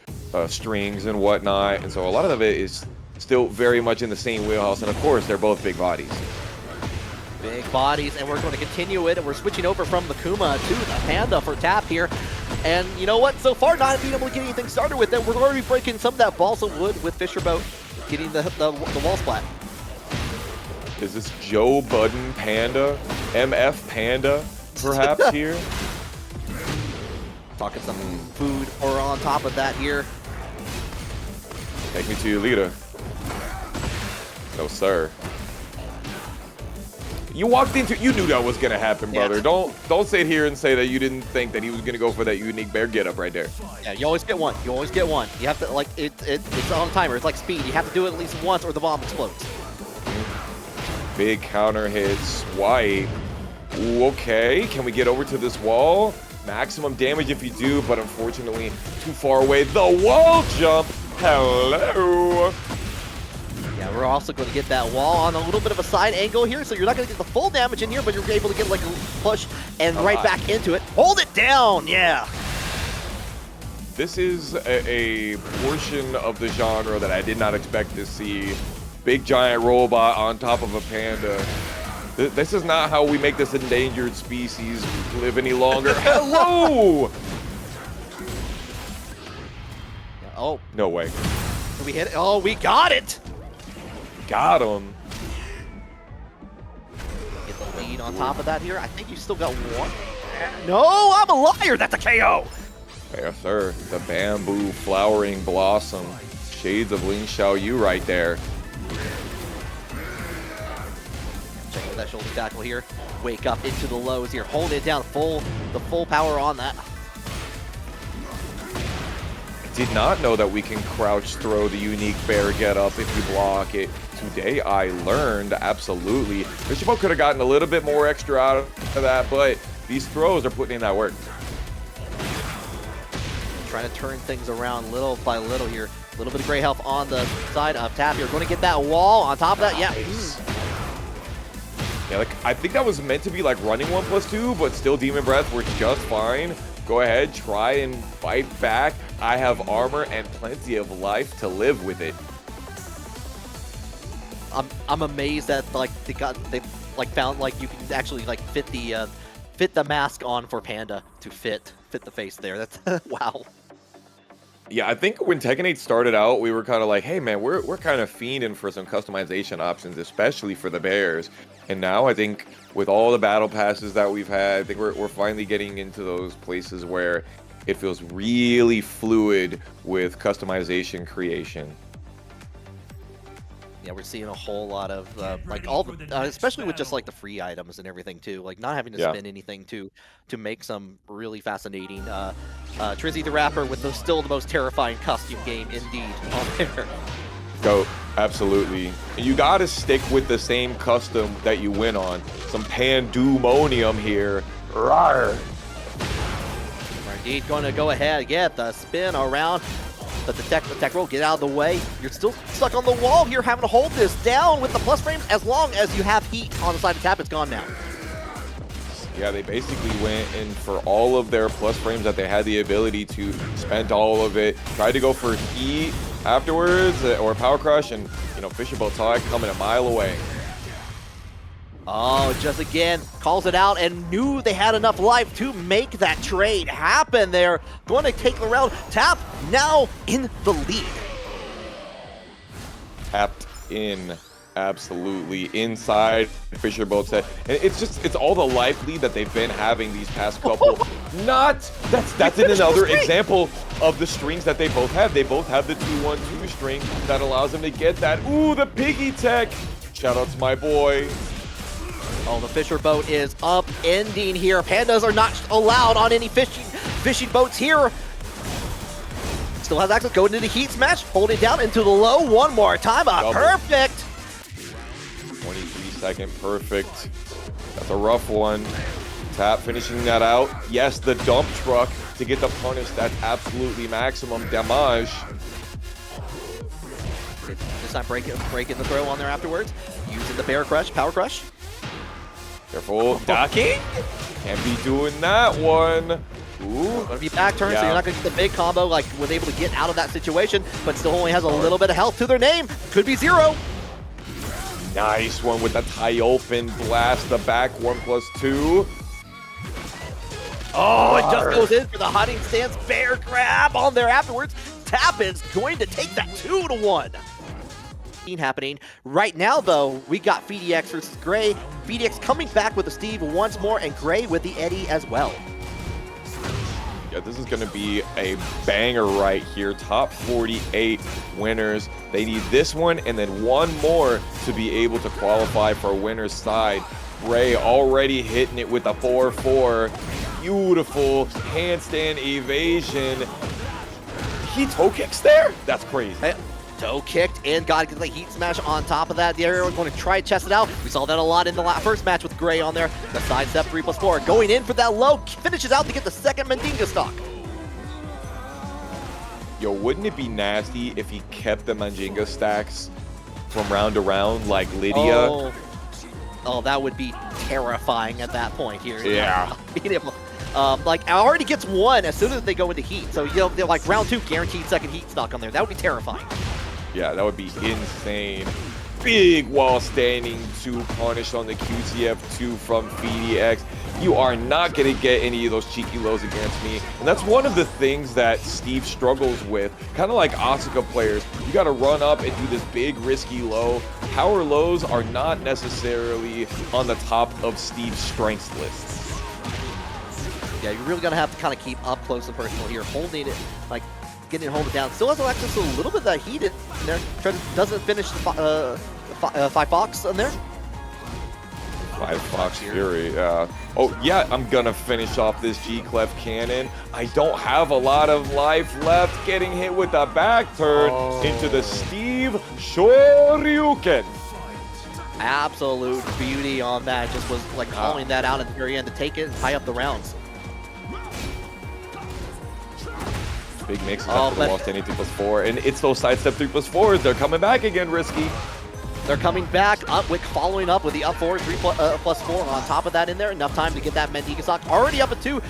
strings and whatnot, and so a lot of it is still very much in the same wheelhouse, and of course, they're both big bodies. Big bodies, and we're going to continue it, and we're switching over from the Kuma to the Panda for Tapp here. And you know what? So far, not being able to get anything started with it. We're already breaking some of that balsa wood with Fisherboat, getting the wall splat. Is this Joe Budden Panda? MF Panda, perhaps, here? Talking some food or on top of that here. Take me to your leader. No, sir. You walked into, you knew that was gonna happen, brother. Yeah. Don't sit here and say that you didn't think that he was gonna go for that unique bear getup right there. Yeah, you always get one. You always get one. You have to, like, it's on timer. It's like speed. You have to do it at least once or the bomb explodes. Big counter hit, swipe. Ooh, okay, can we get over to this wall? Maximum damage if you do, but unfortunately too far away. The wall jump. Hello. Yeah, we're also going to get that wall on a little bit of a side angle here, so you're not going to get the full damage in here, but you're able to get like a push and right back into it. Hold it down, yeah. This is a portion of the genre that I did not expect to see. Big giant robot on top of a panda. This is not how we make this endangered species live any longer. Hello! Oh. No way. Did we hit it? Oh, we got it! Got him. Get the lead on top of that here. I think you still got one. No, I'm a liar. That's a KO. Yes, sir. The bamboo flowering blossom. Shades of Ling Xiaoyu right there. Check out that shoulder tackle here. Wake up into the lows here. Hold it down. The full power on that. Did not know that we can crouch throw the unique bear get up if you block it. Today I learned, absolutely. Fisherboat could have gotten a little bit more extra out of that, but these throws are putting in that work. Trying to turn things around little by little here. A little bit of gray health on the side of Tapp here. Going to get that wall on top of that. Yeah. Nice. Yeah, like I think that was meant to be like running 1+2, but still Demon Breath works just fine. Go ahead, try and fight back. I have armor and plenty of life to live with it. I'm amazed that like they found like you can actually like fit the mask on for Panda to fit the face there. That's wow. Yeah, I think when Tekken 8 started out, we were kind of like, hey man, we're kind of fiending for some customization options, especially for the bears. And now I think with all the battle passes that we've had, I think we're finally getting into those places where it feels really fluid with customization creation. Yeah, we're seeing a whole lot of like all the, especially with just like the free items and everything too, like not having to spend anything to make some really fascinating Trizzy the Rapper with still the most terrifying costume game indeed on there. Go, absolutely. You gotta stick with the same custom that you win on. Some pandemonium here. Rawr. Indeed, going to go ahead, get the spin around. But the tech roll, get out of the way. You're still stuck on the wall here, having to hold this down with the plus frames. As long as you have heat on the side of Tapp, it's gone now. Yeah, they basically went in for all of their plus frames that they had the ability to, spent all of it, tried to go for heat afterwards or power crush, and you know, Fisherboat saw it coming a mile away. Oh, just again, calls it out and knew they had enough life to make that trade happen there. Going to take the round. Tapp now in the lead. Tapped in, absolutely, inside Fisherboat's head. And it's all the life lead that they've been having these past couple. That's in another example of the strings that they both have. They both have the 2-1-2 string that allows them to get that. Ooh, the piggy tech. Shout out to my boy. Oh, the Fisherboat is upending here. Pandas are not allowed on any fishing boats here. Still has access, going into the heat smash, hold it down into the low one more time. Perfect. 23-second perfect. That's a rough one. Tapp finishing that out. Yes, the dump truck to get the punish. That's absolutely maximum damage. This time breaking the throw on there afterwards. Using the bear crush, power crush. Careful, docking. Can't be doing that one. Ooh. Gonna be back turn, so you're not gonna get the big combo, like was able to get out of that situation, but still only has a little bit of health to their name. Could be 0. Nice one with the Tyolfin blast, the back 1+2. Oh, it just goes in for the hiding stance bear grab on there afterwards. Tapp is going to take that 2-1. Happening right now though, we got PhiDX versus Gray. PhiDX coming back with the Steve once more, and Gray with the Eddy as well. Yeah, this is going to be a banger right here. Top 48 winners. They need this one and then one more to be able to qualify for winner's side. Gray already hitting it with a 4-4. Beautiful handstand evasion. He toe kicks there? That's crazy. Toe kicked and got the heat smash on top of that. The area going to try to chest it out. We saw that a lot in the first match with Gray on there. The side step 3+4 going in for that low, finishes out to get the second Mandinga stock. Yo, wouldn't it be nasty if he kept the Mandinga stacks from round to round like Lydia? Oh, that would be terrifying at that point here. Yeah. Being able, like, already gets one as soon as they go into heat. So, you know, they're like round 2 guaranteed second heat stock on there. That would be terrifying. Yeah, that would be insane. Big wall standing 2 punish on the QTF2 from PhiDX. You are not going to get any of those cheeky lows against me. And that's one of the things that Steve struggles with. Kind of like Asuka players. You got to run up and do this big risky low. Power lows are not necessarily on the top of Steve's strengths lists. Yeah, you're really gonna have to kind of keep up close and personal here, holding it, like getting it hold it down. Still has access to a little bit of that heat in there. Doesn't finish the 5 Fox in there. 5 Fox Fury, oh yeah, I'm gonna finish off this G-Clef cannon. I don't have a lot of life left. Getting hit with a back turn into the Steve Shoryuken. Absolute beauty on that. Just was like calling that out at the very end to take it and tie up the rounds. Big mix after the lost any 3+4, and it's those sidestep 3+4s. They're coming back again, Risky. They're coming back up with following up with the up 4, 3+4 on top of that in there. Enough time to get that Mendiga stock. Already up at 2,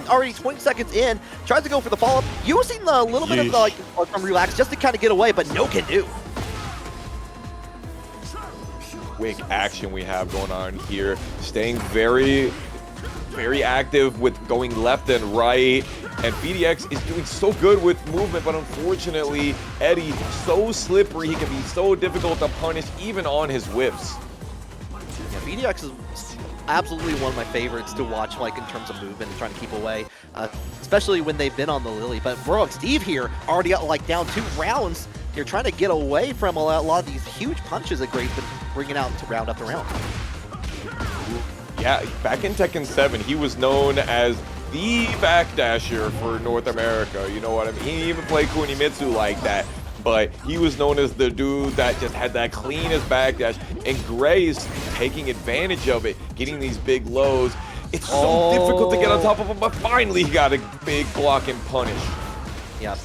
already 20 seconds in. Tries to go for the follow-up, using a little bit of the, like, from relax just to kind of get away, but no can do. Quick action we have going on here. Staying very active with going left and right. And PhiDX is doing so good with movement, but unfortunately, Eddy, so slippery, he can be so difficult to punish even on his whiffs. Yeah, PhiDX is absolutely one of my favorites to watch, like in terms of movement and trying to keep away, especially when they've been on the Lili. But bro, Steve here already got like down 2 rounds. You're trying to get away from a lot of these huge punches that Gray's been bringing out to round after round. Yeah, back in Tekken 7, he was known as the backdasher for North America. You know what I mean? He didn't even play Kunimitsu like that, but he was known as the dude that just had that cleanest backdash. And Gray's taking advantage of it, getting these big lows. It's so difficult to get on top of him, but finally he got a big block and punish. Yep.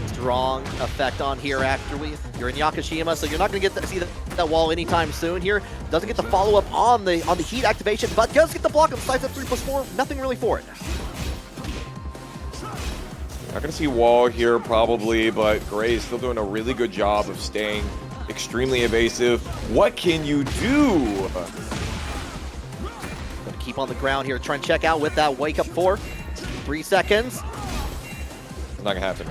Strong effect on here after you're in Yakushima, so you're not going to get to see that wall anytime soon here. Doesn't get the follow-up on the heat activation, but does get the block of sidestep 3+4. Nothing really for it. Not going to see wall here probably, but Gray is still doing a really good job of staying extremely evasive. What can you do? Gonna keep on the ground here, try and check out with that wake up 4. 3 seconds. It's not going to happen.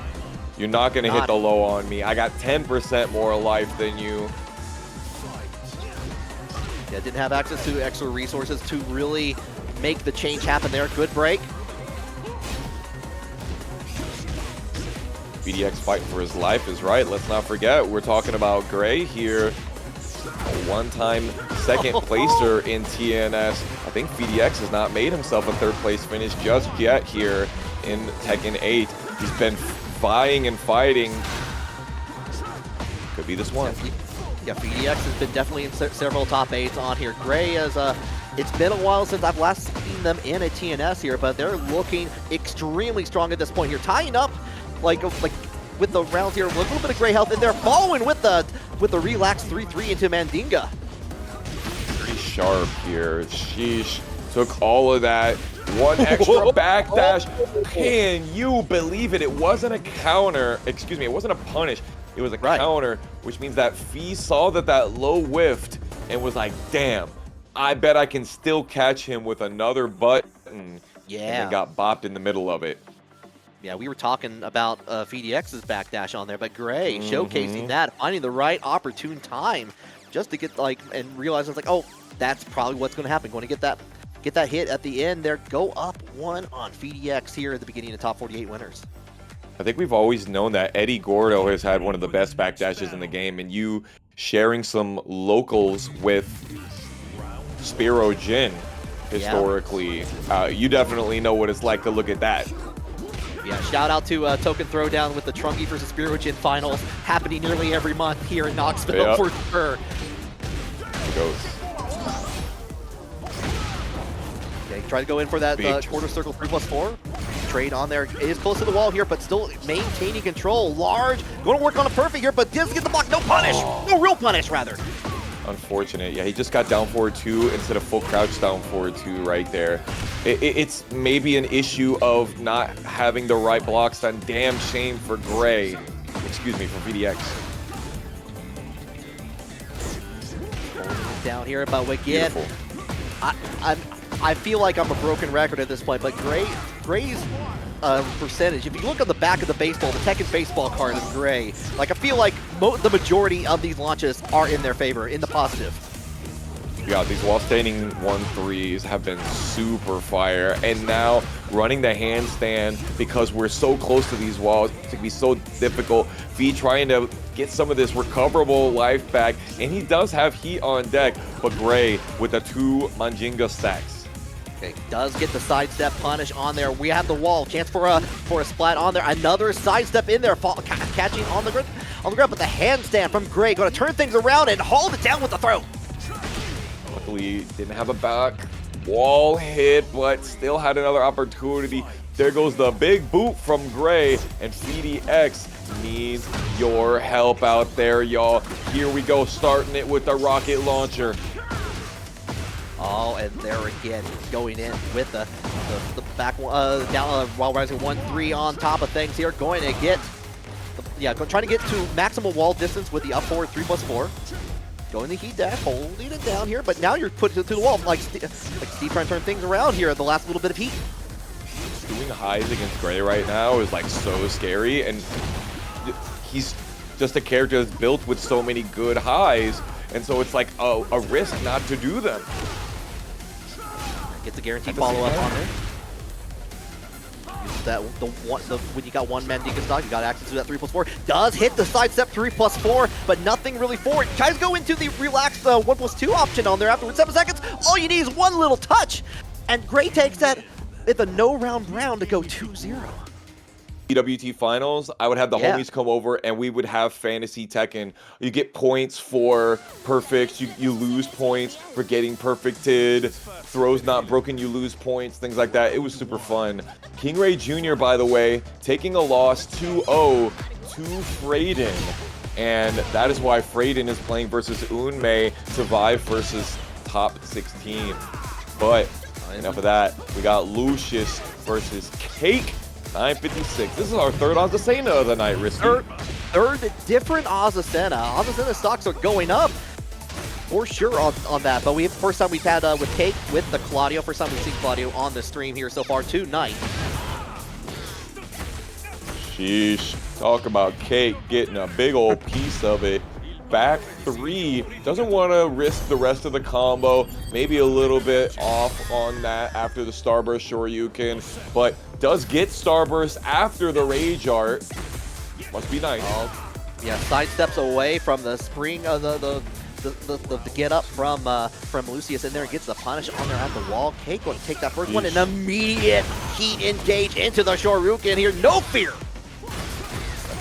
You're not going to hit the low on me. I got 10% more life than you. Yeah, didn't have access to extra resources to really make the change happen there. Good break. PhiDX fighting for his life is right. Let's not forget, we're talking about Gray here. A one-time second placer in TNS. I think PhiDX has not made himself a 3rd place finish just yet here in Tekken 8. He's been vying and fighting. Could be this one. Yeah, PhiDX has been definitely in several top 8s on here. Gray is it's been a while since I've last seen them in a TNS here, but they're looking extremely strong at this point here, tying up like with the rounds here, with a little bit of Gray health, and they're following with the relax 3-3 into Mandinga. Pretty sharp here. Sheesh. Took all of that. One extra backdash. Can you believe it? It wasn't a counter. Excuse me, it wasn't a punish. It was a counter, which means that Phi saw that low whiffed and was like, damn, I bet I can still catch him with another button. Yeah. And then got bopped in the middle of it. Yeah, we were talking about PhiDX's backdash on there, but Gray showcasing that, finding the right opportune time just to get and realize it's like, oh, that's probably what's going to happen. Going to get that hit at the end there. Go up 1 on PhiDX here at the beginning of top 48 winners. I think we've always known that Eddy Gordo has had one of the best backdashes in the game, and you sharing some locals with Spiro Jin historically, you definitely know what it's like to look at that. Yeah, shout out to Token Throwdown with the Trunky versus Spiro Jin finals happening nearly every month here in Knoxville for sure. Here goes. Okay, try to go in for that quarter circle 3+4. Trade on there. It is close to the wall here, but still maintaining control. Large, going to work on a perfect here, but doesn't get the block. No punish. No real punish, rather. Unfortunate. Yeah, he just got down forward 2 instead of full crouch down forward 2 right there. It's maybe an issue of not having the right blocks. That damn shame for Gray. Excuse me, for PhiDX. Down here about again. I feel like I'm a broken record at this point, but Gray's percentage, if you look on the back of the baseball, the Tekken baseball card of Gray, like I feel like the majority of these launches are in their favor, in the positive. Yeah, these wall standing 1-3s have been super fire, and now running the handstand because we're so close to these walls, it can be so difficult. Fee trying to get some of this recoverable life back, and he does have heat on deck, but Gray with the 2 Manjinga stacks. Okay, does get the sidestep punish on there. We have the wall, chance for a splat on there. Another sidestep in there, catching on the ground, but the handstand from Gray going to turn things around and hold it down with the throw. Luckily, didn't have a back wall hit, but still had another opportunity. There goes the big boot from Gray, and PhiDX needs your help out there, y'all. Here we go, starting it with the rocket launcher. Oh, and there again, going in with the back down while rising 1-3 on top of things here. Going to get, trying to get to maximum wall distance with the up forward 3+4. Going the heat dash, holding it down here, but now you're putting it to the wall. Like Steve trying to turn things around here at the last little bit of heat. Doing highs against Gray right now is like so scary, and he's just a character that's built with so many good highs, and so it's like a risk not to do them. Gets a guaranteed follow-up on there. That when you got one Mandinga stock, you got access to that 3+4. Does hit the sidestep 3+4, but nothing really forward. Tries to go into the relaxed 1+2 option on there afterwards. 7 seconds. All you need is one little touch, and Gray takes that with a no round to go 2-0. EWT finals, I would have the homies come over and we would have fantasy Tekken. You get points for perfects, you lose points for getting perfected, throws not broken, you lose points, things like that. It was super fun. King Ray Jr., by the way, taking a loss 2-0 to Fradin. And that is why Fradin is playing versus Unmei Survive versus top 16. But enough of that. We got Lucius versus Cake. 956. This is our third Azucena of the night, Risky. Third different Azucena. Azucena stocks are going up for sure on that. But first time we've had with Cake with the Claudio. First time we've seen Claudio on the stream here so far tonight. Sheesh. Talk about Cake getting a big old piece of it. Back 3. Doesn't want to risk the rest of the combo. Maybe a little bit off on that after the Starburst Shoryuken. But does get Starburst after the Rage Art. Must be nice. Yeah, sidesteps away from the spring of the get up from Lucius in there and gets the punish on there at the wall. Cake going to take that first one, and immediate heat engage into the Shoryuken here. No fear.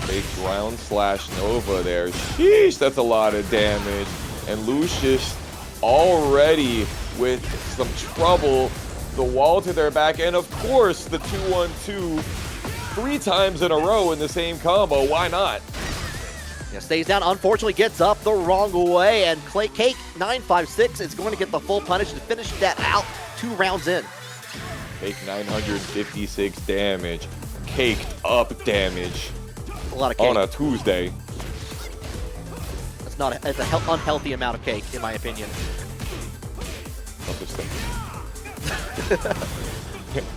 Big ground slash Nova there. Sheesh, that's a lot of damage. And Lucius already with some trouble. The wall to their back, and of course the 2-1-2 3 times in a row in the same combo. Why not? Yeah, stays down, unfortunately gets up the wrong way, and Cake 956 is going to get the full punish to finish that out 2 rounds in. Cake 956 damage. Caked up damage. A lot of cake. On a Tuesday. It's not. It's an unhealthy amount of cake, in my opinion.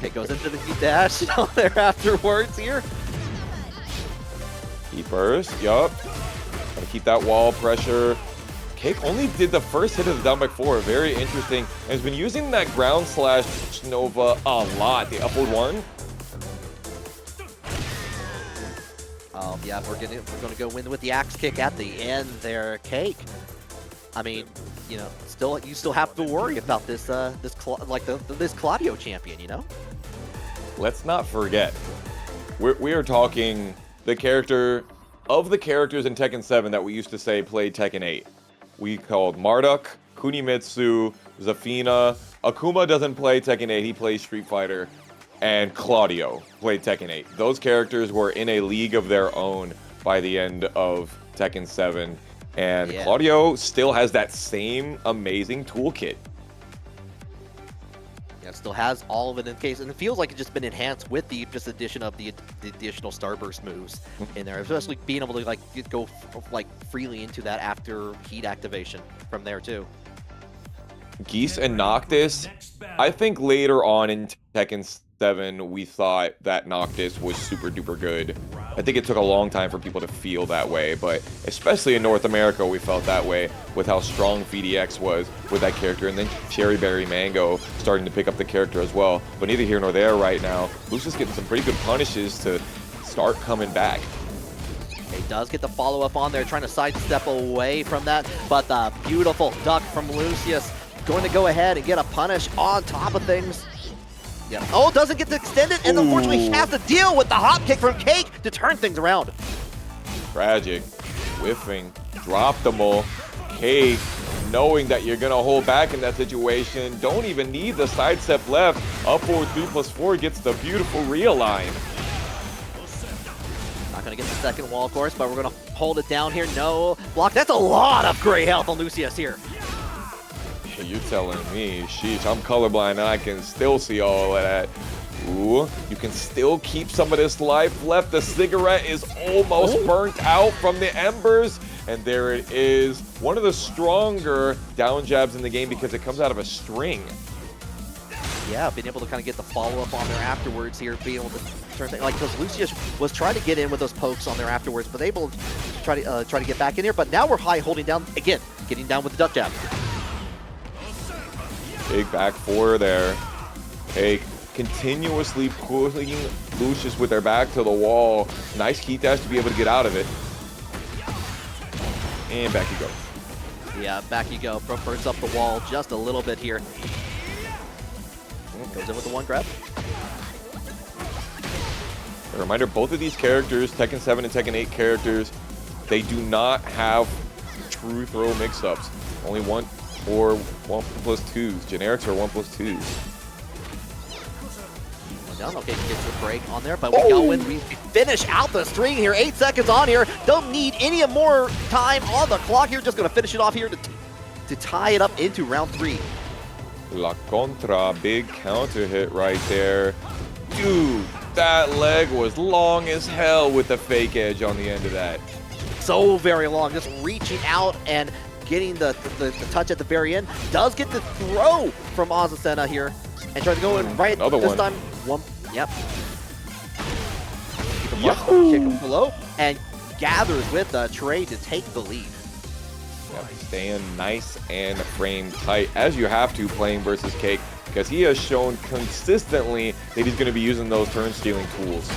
It goes into the heat dash on there afterwards here. Heat burst, yup. Gotta keep that wall pressure. Cake only did the first hit of the down back 4. Very interesting. And has been using that ground slash Nova a lot. The upward one. Yeah, we're gonna go win with the axe kick at the end there, Cake. I mean, you know, you still have to worry about this this Claudio champion, you know. Let's not forget, we are talking the character of the characters in Tekken 7 that we used to say played Tekken 8. We called Marduk, Kunimitsu, Zafina. Akuma doesn't play Tekken 8; he plays Street Fighter. And Claudio played Tekken 8. Those characters were in a league of their own by the end of Tekken 7. And Claudio still has that same amazing toolkit. Yeah, still has all of it in case, and it feels like it's just been enhanced with the addition of the additional Starburst moves in there, especially being able to go freely into that after heat activation from there too. Geese and Noctis, I think later on in Tekken 7 we thought that Noctis was super duper good. I think it took a long time for people to feel that way, but especially in North America, we felt that way with how strong PhiDX was with that character, and then Cherry Berry Mango starting to pick up the character as well. But neither here nor there right now. Lucius getting some pretty good punishes to start coming back. He does get the follow-up on there, trying to sidestep away from that, but the beautiful duck from Lucius going to go ahead and get a punish on top of things. Yeah. Oh, doesn't get to extend it, and unfortunately he has to deal with the hop kick from Cake to turn things around. Tragic. Whiffing. Drop them all. Cake, knowing that you're going to hold back in that situation, don't even need the sidestep left. Up forward 3+4 gets the beautiful realign. Not going to get the second wall, of course, but we're going to hold it down here. No block. That's a lot of gray health on Lucius here. You're telling me, sheesh, I'm colorblind and I can still see all of that. Ooh, you can still keep some of this life left. The cigarette is almost burnt out from the embers. And there it is. One of the stronger down jabs in the game because it comes out of a string. Yeah, being able to kind of get the follow-up on there afterwards here, being able to turn things, like, because Lucius was trying to get in with those pokes on there afterwards, but able to try to get back in here. But now we're high holding down, again, getting down with the duck jab. Big back four there. Cake continuously pulling Lucius with their back to the wall. Nice heat dash to be able to get out of it. And back you go. Yeah, back you go. Burns up the wall just a little bit here. Goes in with the one grab. A reminder, both of these characters, Tekken 7 and Tekken 8 characters, they do not have true throw mix-ups. Only one or 1+2s. Generics are 1+2s. Down. Okay, gets the break on there, but we go in. We finish out the string here. 8 seconds on here. Don't need any more time on the clock here. Just going to finish it off here to tie it up into round 3. La Contra, big counter hit right there. Dude, that leg was long as hell with the fake edge on the end of that. So very long, just reaching out and getting the touch at the very end. Does get the throw from Azucena here. And tries to go in right this time. Yep. Kick him below and gathers with the trade to take the lead. Yep, staying nice and frame tight as you have to playing versus Cake, because he has shown consistently that he's going to be using those turn stealing tools.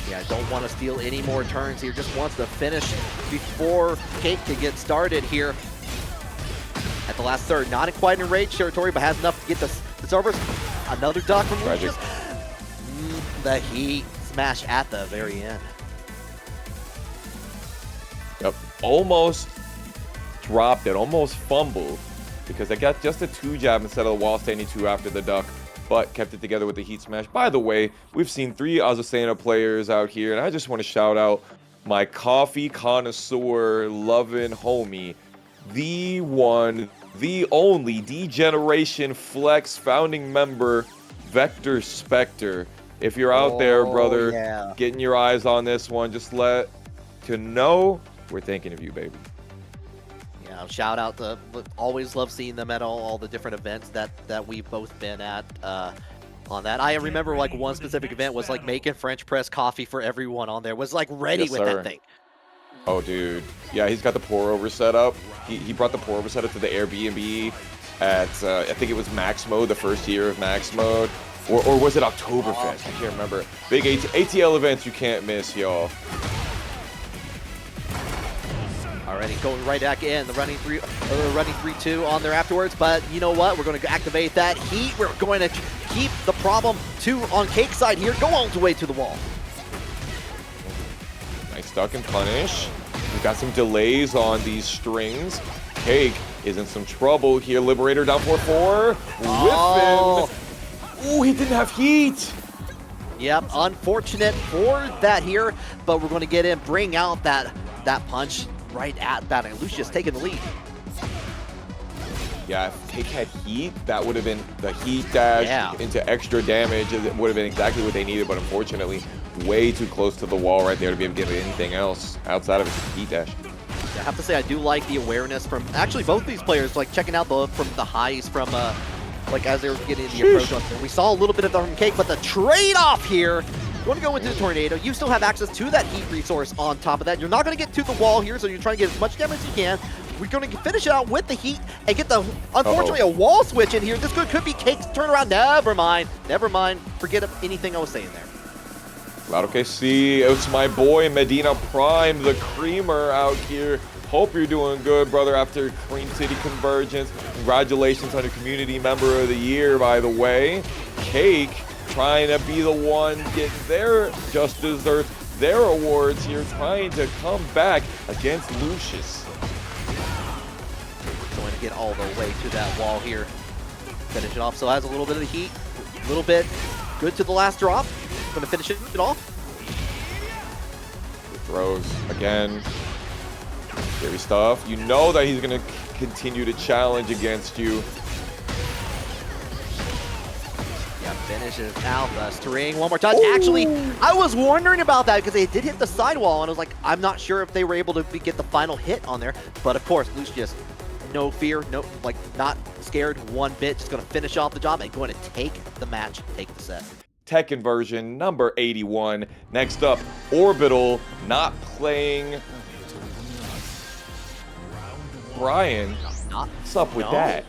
Yeah, don't want to steal any more turns here. Just wants to finish before Cake to get started here. At the last third, not quite in rage territory, but has enough to get this over. Another duck from Lucius. The heat smash at the very end. Yep, almost dropped it, almost fumbled, because they got just a 2 jab instead of the wall standing 2 after the duck, but kept it together with the heat smash. By the way, we've seen 3 Azucena players out here, and I just want to shout out my coffee connoisseur loving homie, the one, the only D-Generation Flex founding member, Vector Spectre. If you're out there, brother, getting your eyes on this one, just let to know we're thinking of you, baby. Yeah, shout out to, always love seeing them at all the different events that we've both been at on that. I remember like one specific event was like making French press coffee for everyone on there, was like ready with that thing. Oh, dude. Yeah, he's got the pour-over setup. He brought the pour-over setup to the Airbnb at, I think it was Max Mode, the first year of Max Mode. Or was it Oktoberfest? I can't remember. Big ATL events you can't miss, y'all. Already going right back in. The running 3-2 on there afterwards. But you know what? We're going to activate that heat. We're going to keep the problem 2 on Cake side here. Go all the way to the wall. Nice duck and punish. We've got some delays on these strings. Cake is in some trouble here. Liberator down 4-4. Whiffin. Ooh, he didn't have heat. Yep, unfortunate for that here, but we're going to get in, bring out that punch right at that. And Lucius taking the lead. Yeah, if Cake had heat, that would have been the heat dash into extra damage. It would have been exactly what they needed, but unfortunately, way too close to the wall right there to be able to get anything else outside of his heat dash. I have to say, I do like the awareness from actually both these players, like checking out the highs from like as they were getting the approach on there. We saw a little bit of that from Cake, but the trade-off here going to go into the Tornado. You still have access to that heat resource on top of that. You're not going to get to the wall here, so you're trying to get as much damage as you can. We're going to finish it out with the heat and get the, unfortunately, a wall switch in here. This could be Cake's turnaround. Never mind. Never mind. Forget anything I was saying there. Loud OKC, it's my boy Medina Prime, the creamer out here. Hope you're doing good, brother, after Cream City Convergence. Congratulations on your Community Member of the Year, by the way. Cake trying to be the one getting their just deserved their awards here, trying to come back against Lucius. Going to get all the way to that wall here. Finish it off, so has a little bit of the heat, a little bit good to the last drop. Going to finish it off. He throws again. Scary stuff. You know that he's going to continue to challenge against you. Yeah, finishes out the string one more time. Ooh. Actually, I was wondering about that because they did hit the sidewall, and I was like, I'm not sure if they were able to get the final hit on there. But of course, Lucius, no fear, no, like, not scared one bit. Just going to finish off the job and going to take the match, take the set. Tekken version number 81. Next up, Orbital not playing Bryan. What's up with that?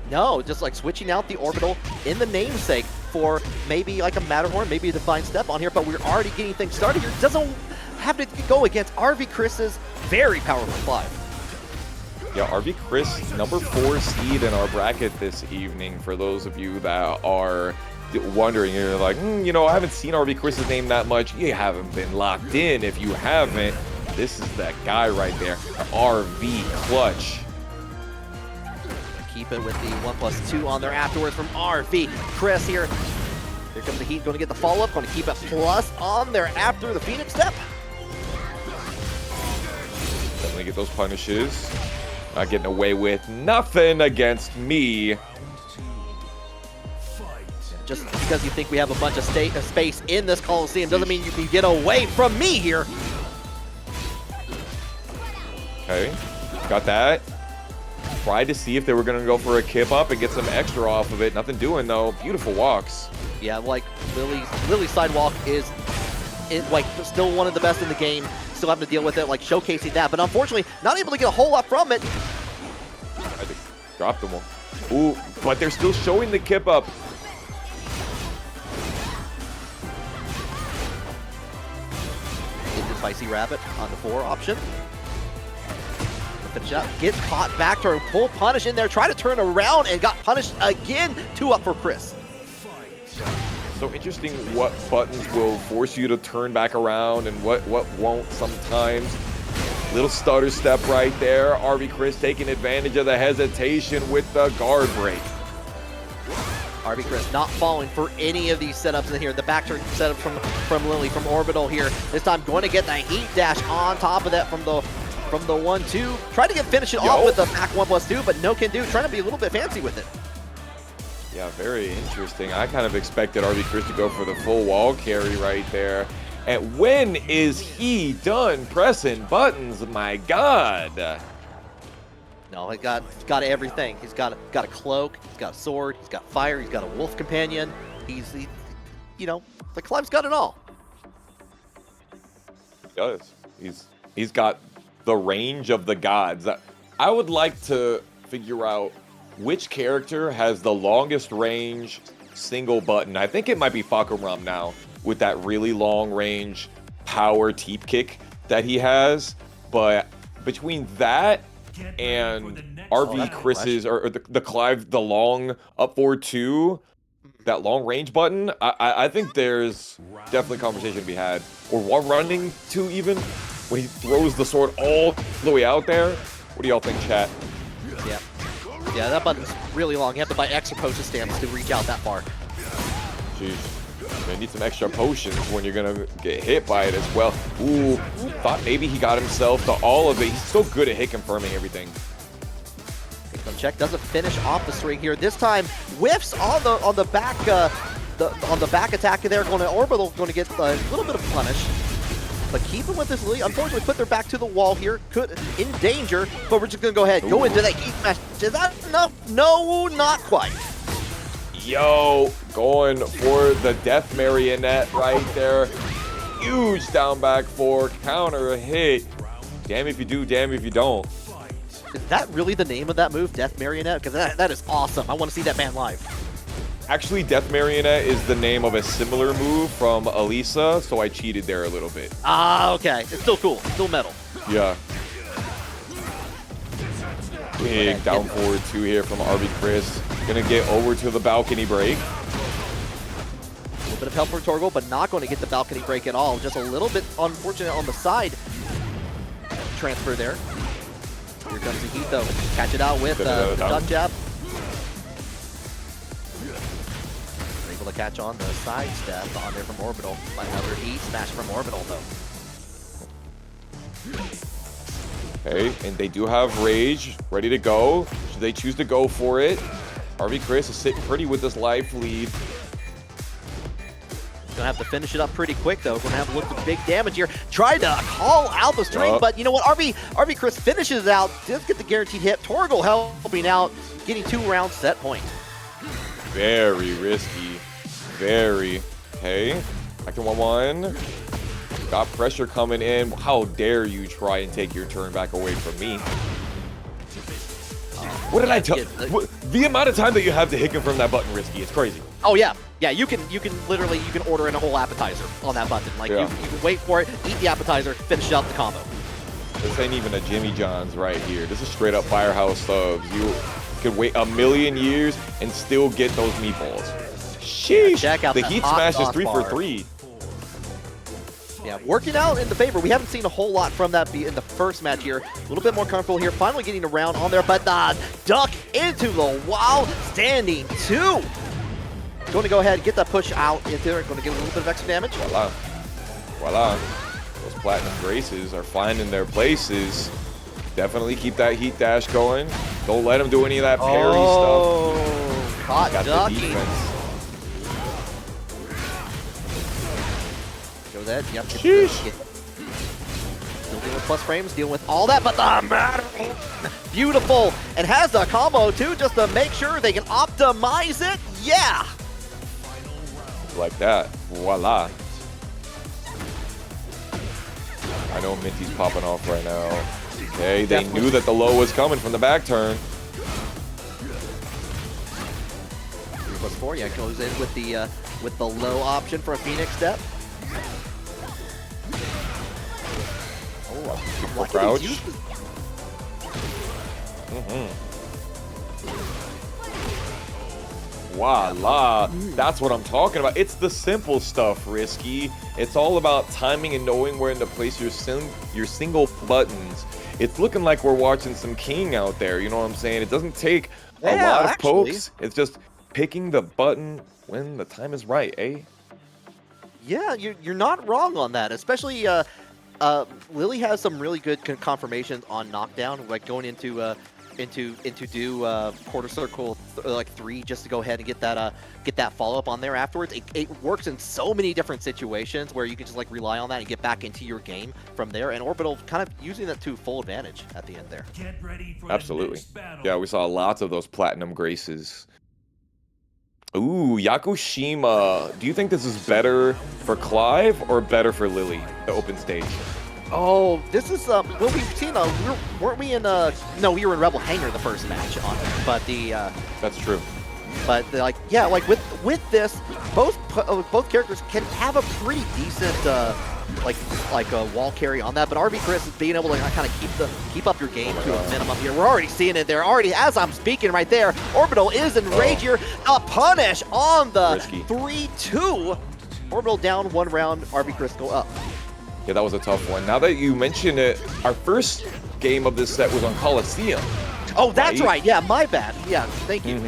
No, just like switching out the Orbital in the namesake for maybe like a Matterhorn, maybe a Divine Step on here, but we're already getting things started here. Doesn't have to go against RV Chris's very powerful Clive. Yeah, RV Cris, number 4 seed in our bracket this evening. For those of you that are wondering, you're like, you know, I haven't seen RV Chris's name that much. You haven't been locked in. If you haven't, this is that guy right there, RV Clutch. Keep it with the 1+2 on there afterwards from RV Cris here. Here comes the heat, going to get the follow-up, going to keep it plus on there after the Phoenix Step. Definitely get those punishes. Not getting away with nothing against me. Just because you think we have a bunch of space in this Coliseum doesn't mean you can get away from me here. Okay, got that. Tried to see if they were going to go for a kip up and get some extra off of it. Nothing doing, though. Beautiful walks. Yeah, like Lili's sidewalk is like still one of the best in the game. Still having to deal with it, like showcasing that. But unfortunately, not able to get a whole lot from it. I think dropped them all. Ooh, but they're still showing the kip up. Into Spicy Rabbit on the 4 option. Finish out, gets caught back to her full punish in there, try to turn around and got punished again. 2 up for Cris. So interesting what buttons will force you to turn back around and what won't sometimes. Little stutter step right there. RV Cris taking advantage of the hesitation with the guard break. RV Cris not falling for any of these setups in here. The back turn setup from Lili, from Orbital here. This time going to get the heat dash on top of that from the 1-2. Try to finish it off with the back 1+2, but no can do. Trying to be a little bit fancy with it. Yeah, very interesting. I kind of expected RV Cris to go for the full wall carry right there. And when is he done pressing buttons? My God. No, he got everything. He's got a cloak, he's got a sword, he's got fire, he's got a wolf companion. You know, the Clive's got it all. He does. He's got the range of the gods. I would like to figure out which character has the longest range single button. I think it might be Hwoarang now with that really long range power teep kick that he has. But between that and RV Chris's or the Clive, the long up forward 2, that long range button, I think there's definitely conversation to be had. Or running 2 even, when he throws the sword all the way out there. What do y'all think, chat? Yeah, that button's really long. You have to buy extra potion stamps to reach out that far. Jeez. You're gonna need some extra potions when you're gonna get hit by it as well. Ooh, thought maybe he got himself to all of it. He's so good at hit confirming everything. Check doesn't finish off the string here. This time whiffs on the back on the back attack there. Going to Orbital, going to get a little bit of punish. But keeping with this lead, unfortunately put their back to the wall here. In danger, but we're just gonna go ahead, go into that heat smash. Is that enough? No, not quite. Yo, going for the death marionette right there. Huge down back four, counter hit. Damn if you do, damn if you don't. Is that really the name of that move, Death Marionette? Because that is awesome. I want to see that man live. Actually, Death Marionette is the name of a similar move from Alisa, so I cheated there a little bit. Ah, okay. It's still cool. Still metal. Yeah. Big down forward two here from RB Cris. Gonna get over to the balcony break. A little bit of help for Torgal, but not going to get the balcony break at all. Just a little bit unfortunate on the side transfer there. Here comes the heat though. Catch it out with the duck jab. Able to catch on the side step on there from Orbital. Another heat smash from Orbital though. Okay, and they do have Rage ready to go. Should they choose to go for it? RB Cris is sitting pretty with this life lead. Gonna have to finish it up pretty quick though. Gonna have to look for big damage here. Tried to call out the string, but you know what? RB Cris finishes it out. Does get the guaranteed hit. Torgal helping out, getting 2 rounds set point. Very risky. Very. Okay. Back to 1-1. Got pressure coming in. How dare you try and take your turn back away from me? What did I tell you? The amount of time that you have to hit him from that button risky. It's crazy. Oh yeah. Yeah, you can literally order in a whole appetizer on that button. Like you can wait for it, eat the appetizer, finish out the combo. This ain't even a Jimmy John's right here. This is straight up firehouse subs. You could wait a million years and still get those meatballs. Sheesh. Yeah, check out the heat smash is 3 for 3. Yeah, working out in the favor. We haven't seen a whole lot from that in the first match here. A little bit more comfortable here. Finally getting around on there, but duck into the wall. Standing 2. Going to go ahead and get that push out into there. Going to get a little bit of extra damage. Voila. Voila. Those Platinum Graces are finding their places. Definitely keep that heat dash going. Don't let him do any of that parry stuff. Caught Got ducking. the defense. Show that. Yep. Sheesh. Still dealing with plus frames, dealing with all that, but the matter. Beautiful. And has the combo too, just to make sure they can optimize it. Yeah. Like that. Voila. I know Minty's popping off right now. Okay, they knew that the low was coming from the back turn. 3+4, yeah, goes in with the low option for a Phoenix step. Oh, a crouch. Voila. That's what I'm talking about. It's the simple stuff, Risky. It's all about timing and knowing where to place your single buttons. It's looking like we're watching some King out there, you know what I'm saying? It doesn't take a lot of pokes. It's just picking the button when the time is right, eh? Yeah, you're not wrong on that, especially Lili has some really good confirmations on knockdown, like going into do quarter circle like 3 just to go ahead and get that follow up on there afterwards. It works in so many different situations where you can just like rely on that and get back into your game from there. And Orbital kind of using that to full advantage at the end there. Get ready for Absolutely. The next battle. Yeah, we saw lots of those Platinum Graces. Ooh, Yakushima. Do you think this is better for Clive or better for Lili, the open stage? Oh, this is well, we've seen weren't we in no, we were in Rebel Hangar the first match on there, but That's true. But like yeah, like with this, both characters can have a pretty decent like a wall carry on that. But RB Cris is being able to kind of keep up your game to a minimum here. We're already seeing it there. Already as I'm speaking right there, Orbital is in rage here. A punish on the 3-2. Orbital down 1 round. RB Cris go up. Yeah, that was a tough one. Now that you mention it, our first game of this set was on Coliseum. Oh, that's right. Yeah, my bad. Yeah, thank you.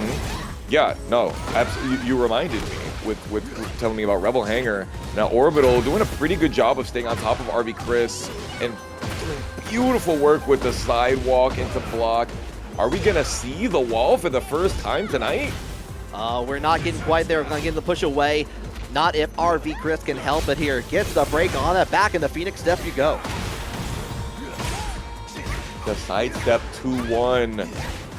Yeah, no, absolutely. You reminded me with telling me about Rebel Hangar. Now Orbital doing a pretty good job of staying on top of RB Cris and doing beautiful work with the sidewalk into block. Are we gonna see the wall for the first time tonight? We're not getting quite there. We're gonna get the push away. Not if RB Cris can help it here. Gets the break on that. Back in the Phoenix step you go. The sidestep 2-1.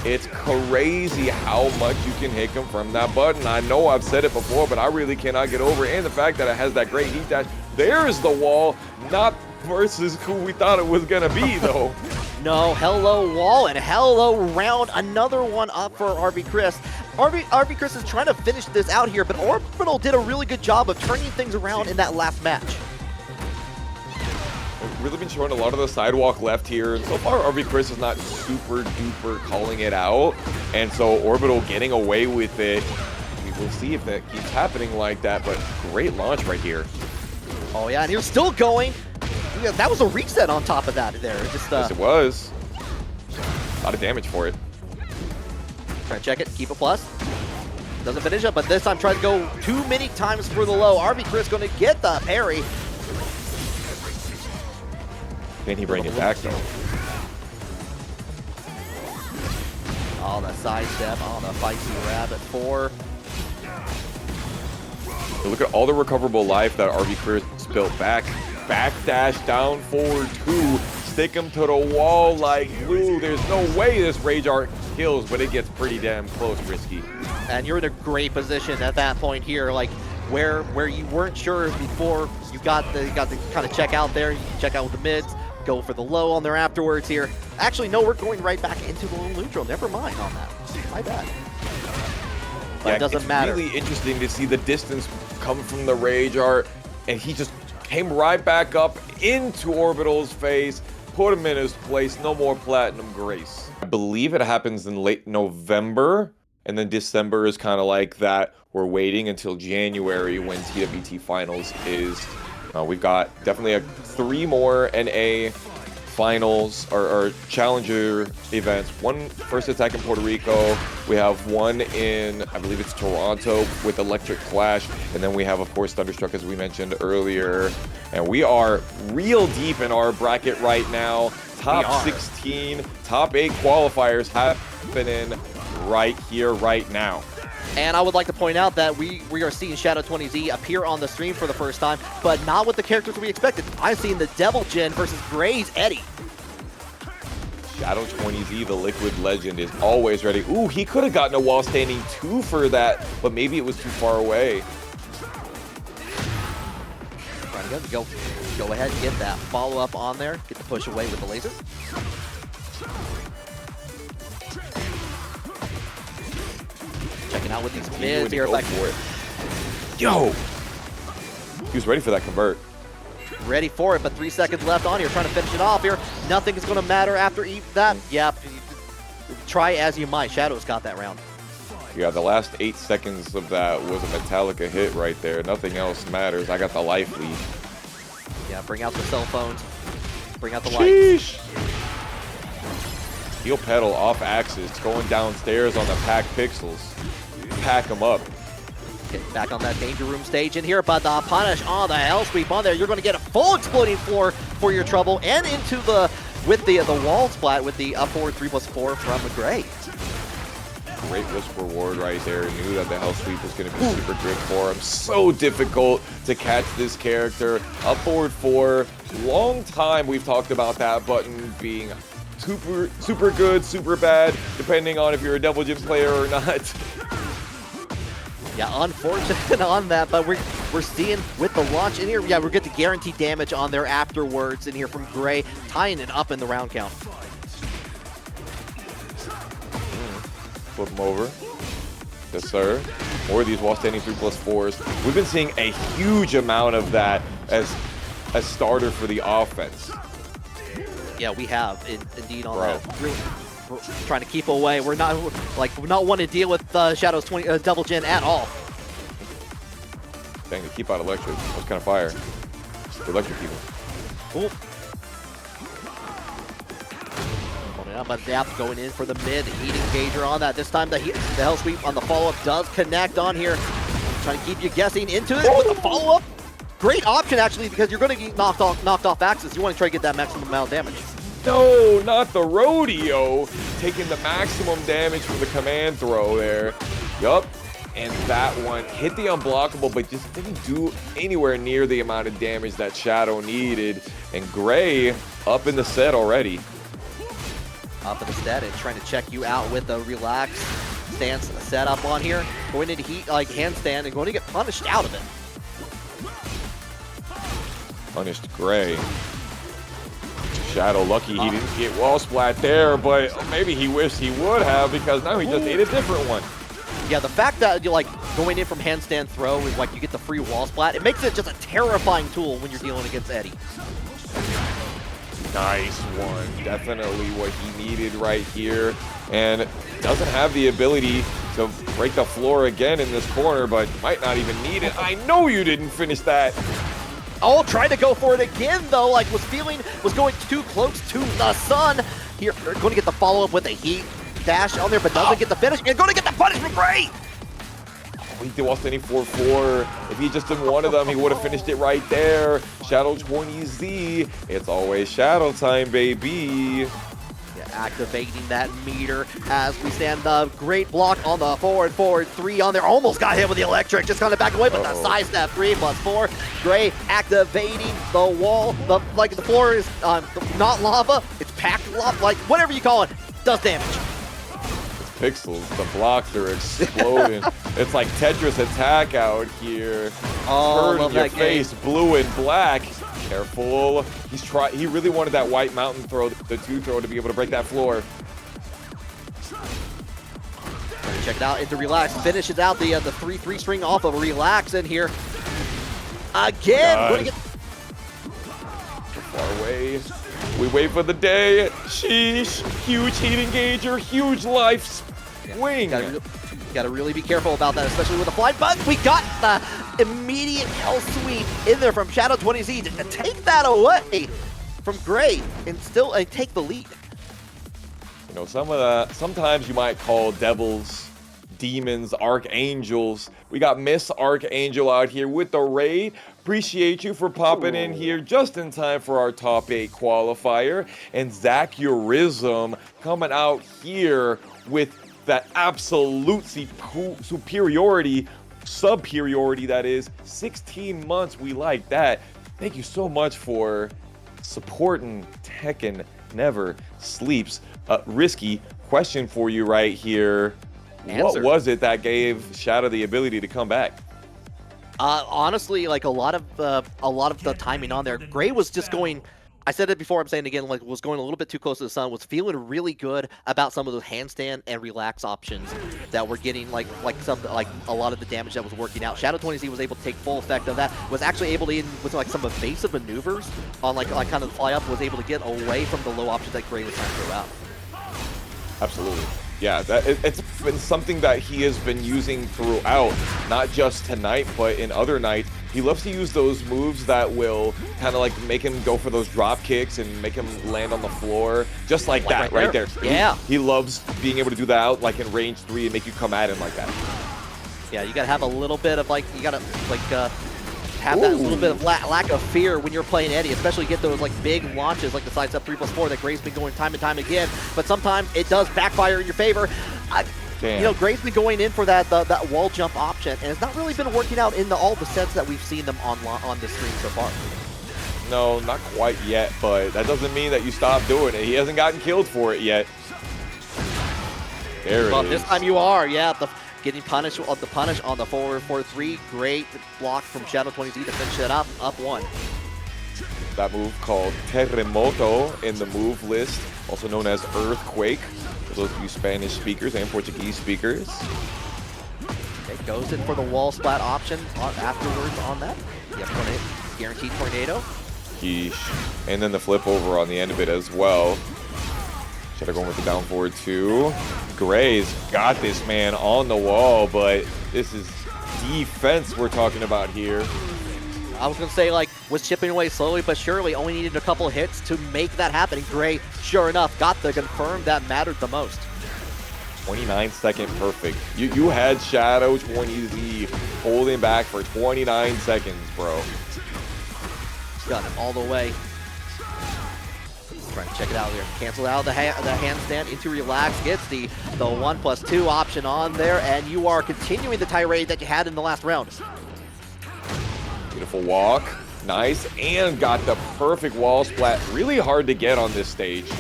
It's crazy how much you can hit him from that button. I know I've said it before, but I really cannot get over it. And the fact that it has that great heat dash. There's the wall, not versus who we thought it was gonna be though. No, hello wall and hello round. Another one up for RB Cris. RB Cris is trying to finish this out here, but Orbital did a really good job of turning things around in that last match. We've really been showing a lot of the sidewalk left here, and so far RB Cris is not super duper calling it out, and so Orbital getting away with it. We will see if that keeps happening like that, but great launch right here. Oh yeah, and you're still going. Yeah, that was a reset on top of that there. Just, yes, it was. A lot of damage for it. Try to check it, keep a plus. Doesn't finish up, but this time tries to go too many times for the low. RB Cris going to get the parry. Can he bring it back though? Oh, the sidestep on the feisty rabbit 4. Look at all the recoverable life that RB Cris built back. Backdash down forward 2. Stick him to the wall like glue. There's no way this Rage Art kills, but it gets pretty damn close, Risky. And you're in a great position at that point here, like where you weren't sure before. You got the kind of check out there. You check out with the mids, go for the low on there afterwards here. Actually, no, we're going right back into the little neutral. Never mind on that. My bad. But yeah, it doesn't matter. It's really interesting to see the distance come from the Rage Art, and he just came right back up into Orbital's face, put him in his place. No more Platinum Grace. I believe it happens in late November, and then December is kind of like that. We're waiting until January when TWT Finals is. We've got definitely 3 more NA finals or challenger events. One first attack in Puerto Rico. We have one in, I believe it's Toronto with Electric Clash. And then we have, of course, Thunderstruck, as we mentioned earlier. And we are real deep in our bracket right now. Top 16, top 8 qualifiers happening right here, right now. And I would like to point out that we are seeing Shadow20Z appear on the stream for the first time, but not with the characters we expected. I've seen the Devil Jin versus Gray's Eddy. Shadow20Z, the Liquid Legend, is always ready. Ooh, he could have gotten a wall standing 2 for that, but maybe it was too far away. Trying to go ahead and get that follow-up on there. Get the push away with the laser. Checking out with these mids here. Yo! He was ready for that convert. Ready for it, but 3 seconds left on here. Trying to finish it off here. Nothing is going to matter after that. Yep. Try as you might. Shadow's got that round. Yeah, the last 8 seconds of that was a Metallica hit right there. Nothing else matters. I got the life lead. Yeah, bring out the cell phones. Bring out the lights. Heel pedal off axis, going downstairs on the pack pixels. Pack them up. Get back on that danger room stage in here, but the punish on the hell sweep on there. You're going to get a full exploding floor for your trouble, and into the with the wall splat with the up forward 3+4 from Gray. Great risk reward right there. Knew that the hell sweep was going to be super good for him. So difficult to catch this character. Up forward 4. Long time we've talked about that button being super good, super bad, depending on if you're a Devil Jin player or not. Yeah, unfortunate on that, but we're seeing with the launch in here, yeah, we're getting guaranteed damage on there afterwards in here from Gray, tying it up in the round count. Flip him over. Yes, sir. More of these wall standing 3+4s. We've been seeing a huge amount of that as a starter for the offense. Yeah, we have indeed on that. Really, we're trying to keep away. We're not wanting to deal with Shadow's Devil Jin at all. Dang, they keep out electric. What kind of fire? Electric people. Ooh. But Tapp going in for the mid, heating gager on that. This time the hell sweep on the follow-up does connect on here. Trying to keep you guessing into it with the follow-up. Great option actually, because you're going to get knocked off axis. You want to try to get that maximum amount of damage. No, not the rodeo. Taking the maximum damage from the command throw there. Yup. And that one hit the unblockable, but just didn't do anywhere near the amount of damage that Shadow needed. And Gray up in the set already. Up instead and trying to check you out with a relaxed stance setup on here. Going into heat like handstand and going to get punished out of it. Punished Gray. Shadow lucky he didn't get wall splat there, but maybe he wished he would have because now he just ate a different one. Yeah, the fact that you're like going in from handstand throw is like you get the free wall splat. It makes it just a terrifying tool when you're dealing against Eddy. Nice one. Definitely what he needed right here. And doesn't have the ability to break the floor again in this corner, but might not even need it. I know you didn't finish that. Oh, tried to go for it again though, like was going too close to the sun. Here, going to get the follow-up with a heat dash on there, but doesn't get the finish. And going to get the punish from Gray. He lost any 4-4. If he just did one of them, he would have finished it right there. Shadow 20Z. It's always shadow time, baby. Yeah, activating that meter as we stand the great block on the forward 3 on there. Almost got hit with the electric. Just kind of back away, but the side step 3+4. Gray activating the wall. The floor is not lava. It's packed lava, like whatever you call it. Does damage. Pixels, the blocks are exploding. It's like Tetris attack out here. Oh, turn love your that face game. blue and black. Careful. He really wanted that white mountain throw, the 2 throw, to be able to break that floor. Check it out into relax. Finishes out the 3-3 string off of relax in here. Again, going to get far away. We wait for the day. Sheesh. Huge heat engager. Huge life swing. Gotta really be careful about that, especially with the fly. But we got the immediate hell sweep in there from Shadow 20Z to take that away from Gray and still take the lead. You know, sometimes you might call devils, demons, archangels. We got Miss Archangel out here with the raid. Appreciate you for popping in here just in time for our top 8 qualifier. And Zachurism coming out here with that absolute superiority that is. 16 months, we like that. Thank you so much for supporting Tekken Never Sleeps. Risky question for you right here. Answer. What was it that gave Shadow the ability to come back? Honestly, like a lot of the timing on there, Gray was just going. I said it before, I'm saying it again, like was going a little bit too close to the sun, was feeling really good about some of those handstand and relax options that were getting like a lot of the damage that was working out. Shadow 20Z was able to take full effect of that, was actually able to, with like some evasive maneuvers on like kind of the fly up, was able to get away from the low options that Gray was trying to throw out. Absolutely. Yeah, it's been something that he has been using throughout, not just tonight, but in other nights. He loves to use those moves that will kind of like make him go for those drop kicks and make him land on the floor, just like that right there. Yeah. He loves being able to do that out like in range 3 and make you come at him like that. Yeah, you gotta have a little bit of like, you gotta like have that little bit of lack of fear when you're playing Eddy, especially get those like big launches like the sidestep 3+4 that Gray's been going time and time again, but sometimes it does backfire in your favor. You know, Gray's been going in for that wall jump option, and it's not really been working out in all the sets that we've seen them on the stream so far. No, not quite yet, but that doesn't mean that you stop doing it. He hasn't gotten killed for it yet. There it is. This time you are, yeah. Getting punished on the punish on the forward 4-3. Great block from Shadow 20Z to finish it up 1. That move called Terremoto in the move list, also known as Earthquake, for those of you Spanish speakers and Portuguese speakers. It goes in for the wall splat option afterwards on that. Yep, guaranteed tornado. Yeesh. And then the flip over on the end of it as well. Shadow going with the down forward 2. Gray's got this man on the wall, but this is defense we're talking about here. I was going to say, like, was chipping away slowly but surely, only needed a couple hits to make that happen. Gray, sure enough, got the confirm that mattered the most. 29-second perfect. You had Shadow 20Z holding back for 29 seconds, bro. Got him all the way. Trying to check it out here. Cancel out the handstand into relax. Gets the 1+2 option on there, and you are continuing the tirade that you had in the last round. Beautiful walk. Nice. And got the perfect wall splat. Really hard to get on this stage.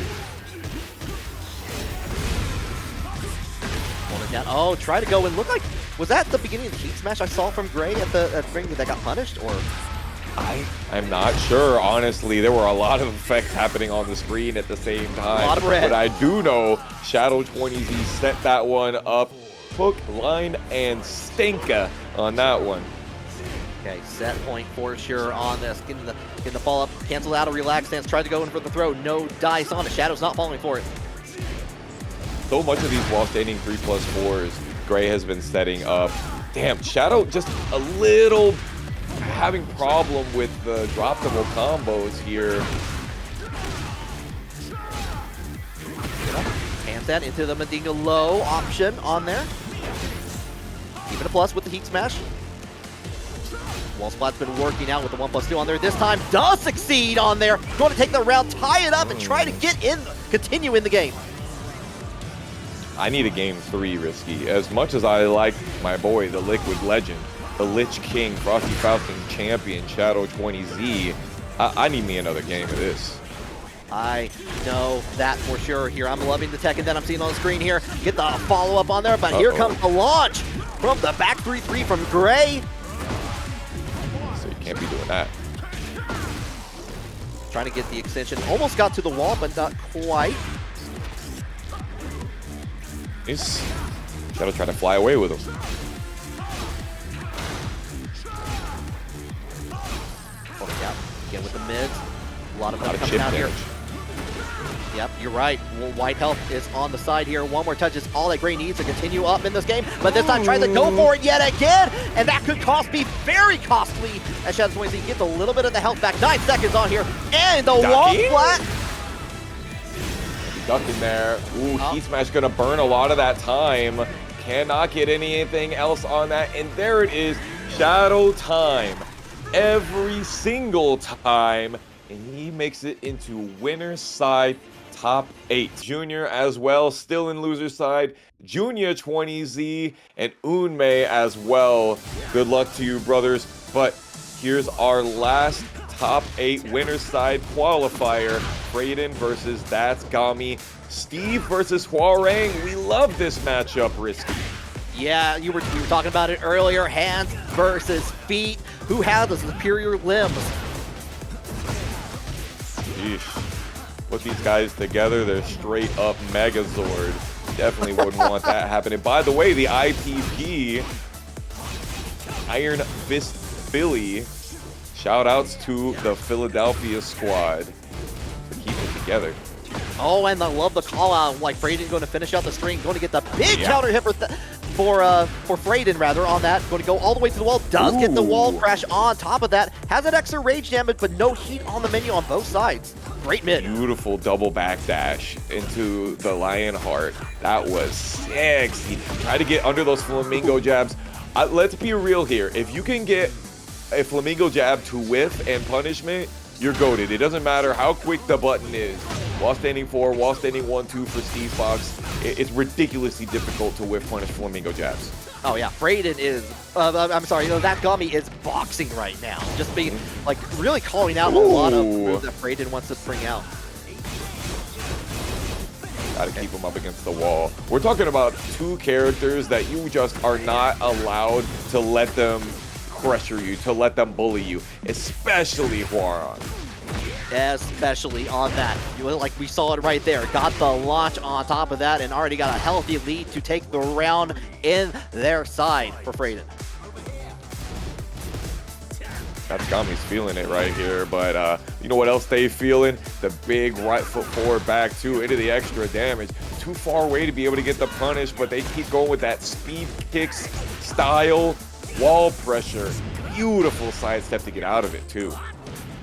down. Oh, try to go and look like, was that the beginning of the heat smash I saw from Gray at the ring that got punished, or? I'm not sure, honestly. There were a lot of effects happening on the screen at the same time. A lot of red. But I do know Shadow 20Z set that one up. Hook, line, and stinker on that one. Okay, set point for sure on this. Getting the follow-up, cancel out a relax stance, tried to go in for the throw. No dice on it. Shadow's not falling for it. So much of these while standing 3+4s, Gray has been setting up. Damn, Shadow just a little having problem with the drop double combos here. Hands that into the Medina low option on there. Even a plus with the heat smash. Wall Splat's been working out with the 1+2 on there. This time does succeed on there. Going to take the round, tie it up, and try to get in, continue in the game. I need a game 3, Risky. As much as I like my boy, the Liquid Legend, the Lich King, Frosty Falcon Champion, Shadow 20Z, I need me another game of this. I know that for sure here. I'm loving the Tekken that I'm seeing on the screen here. Get the follow-up on there, but here comes the launch from the back 3-3 from Gray. So you can't be doing that. Trying to get the extension. Almost got to the wall, but not quite. He's Shadow trying to fly away with him. Oh, yeah. Again with the mids. A lot of them coming out here. Yep, you're right. Well, white health is on the side here. One more touch is all that Gray needs to continue up in this game. But this time tries to go for it yet again. And that could cost me very costly as Shadow 20Z gets a little bit of the health back. 9 seconds on here. And the wall flat. Ducking there. Ooh, Heat Smash gonna burn a lot of that time. Cannot get anything else on that. And there it is. Shadow time. Every single time. And he makes it into winner's side top 8. Joonya as well, still in loser's side. Joonya 20Z and Unmei as well. Good luck to you, brothers. But here's our last top 8 winner's side qualifier. Fradin versus ThatsGami. Steve versus Hwoarang. We love this matchup, Risky. Yeah, you were talking about it earlier. Hands versus feet. Who has the superior limbs? Sheesh. Put these guys together, they're straight up Megazord. Definitely wouldn't want that happening. By the way, the IPP, Iron Fist Philly, shout outs to the Philadelphia squad for keeping it together. Oh, and I love the call out. Like Fradin going to finish out the string, going to get the big counter hit for Fradin rather on that. Going to go all the way to the wall. Does get the wall crash on top of that. Has an extra rage damage, but no heat on the menu on both sides. Great mid. Beautiful double backdash into the Lionheart. That was sexy. Try to get under those flamingo jabs. Let's be real here. If you can get a flamingo jab to whiff and punishment, you're goated. It doesn't matter how quick the button is. While standing 4, while standing 1-2 for Steve Fox, it's ridiculously difficult to whiff punish flamingo jabs. Oh yeah, Fradin is, I'm sorry, ThatsGami is boxing right now. Just being, like, really calling out a lot of moves that Fradin wants to bring out. Gotta keep him up against the wall. We're talking about 2 characters that you just are not allowed to let them pressure you, to let them bully you, especially Hwoarang. Especially on that. Like we saw it right there. Got the launch on top of that and already got a healthy lead to take the round in their side for Fradin. ThatsGami's feeling it right here, but you know what else they feeling? The big right foot forward back 2 into the extra damage. Too far away to be able to get the punish, but they keep going with that speed kicks style wall pressure. Beautiful sidestep to get out of it too.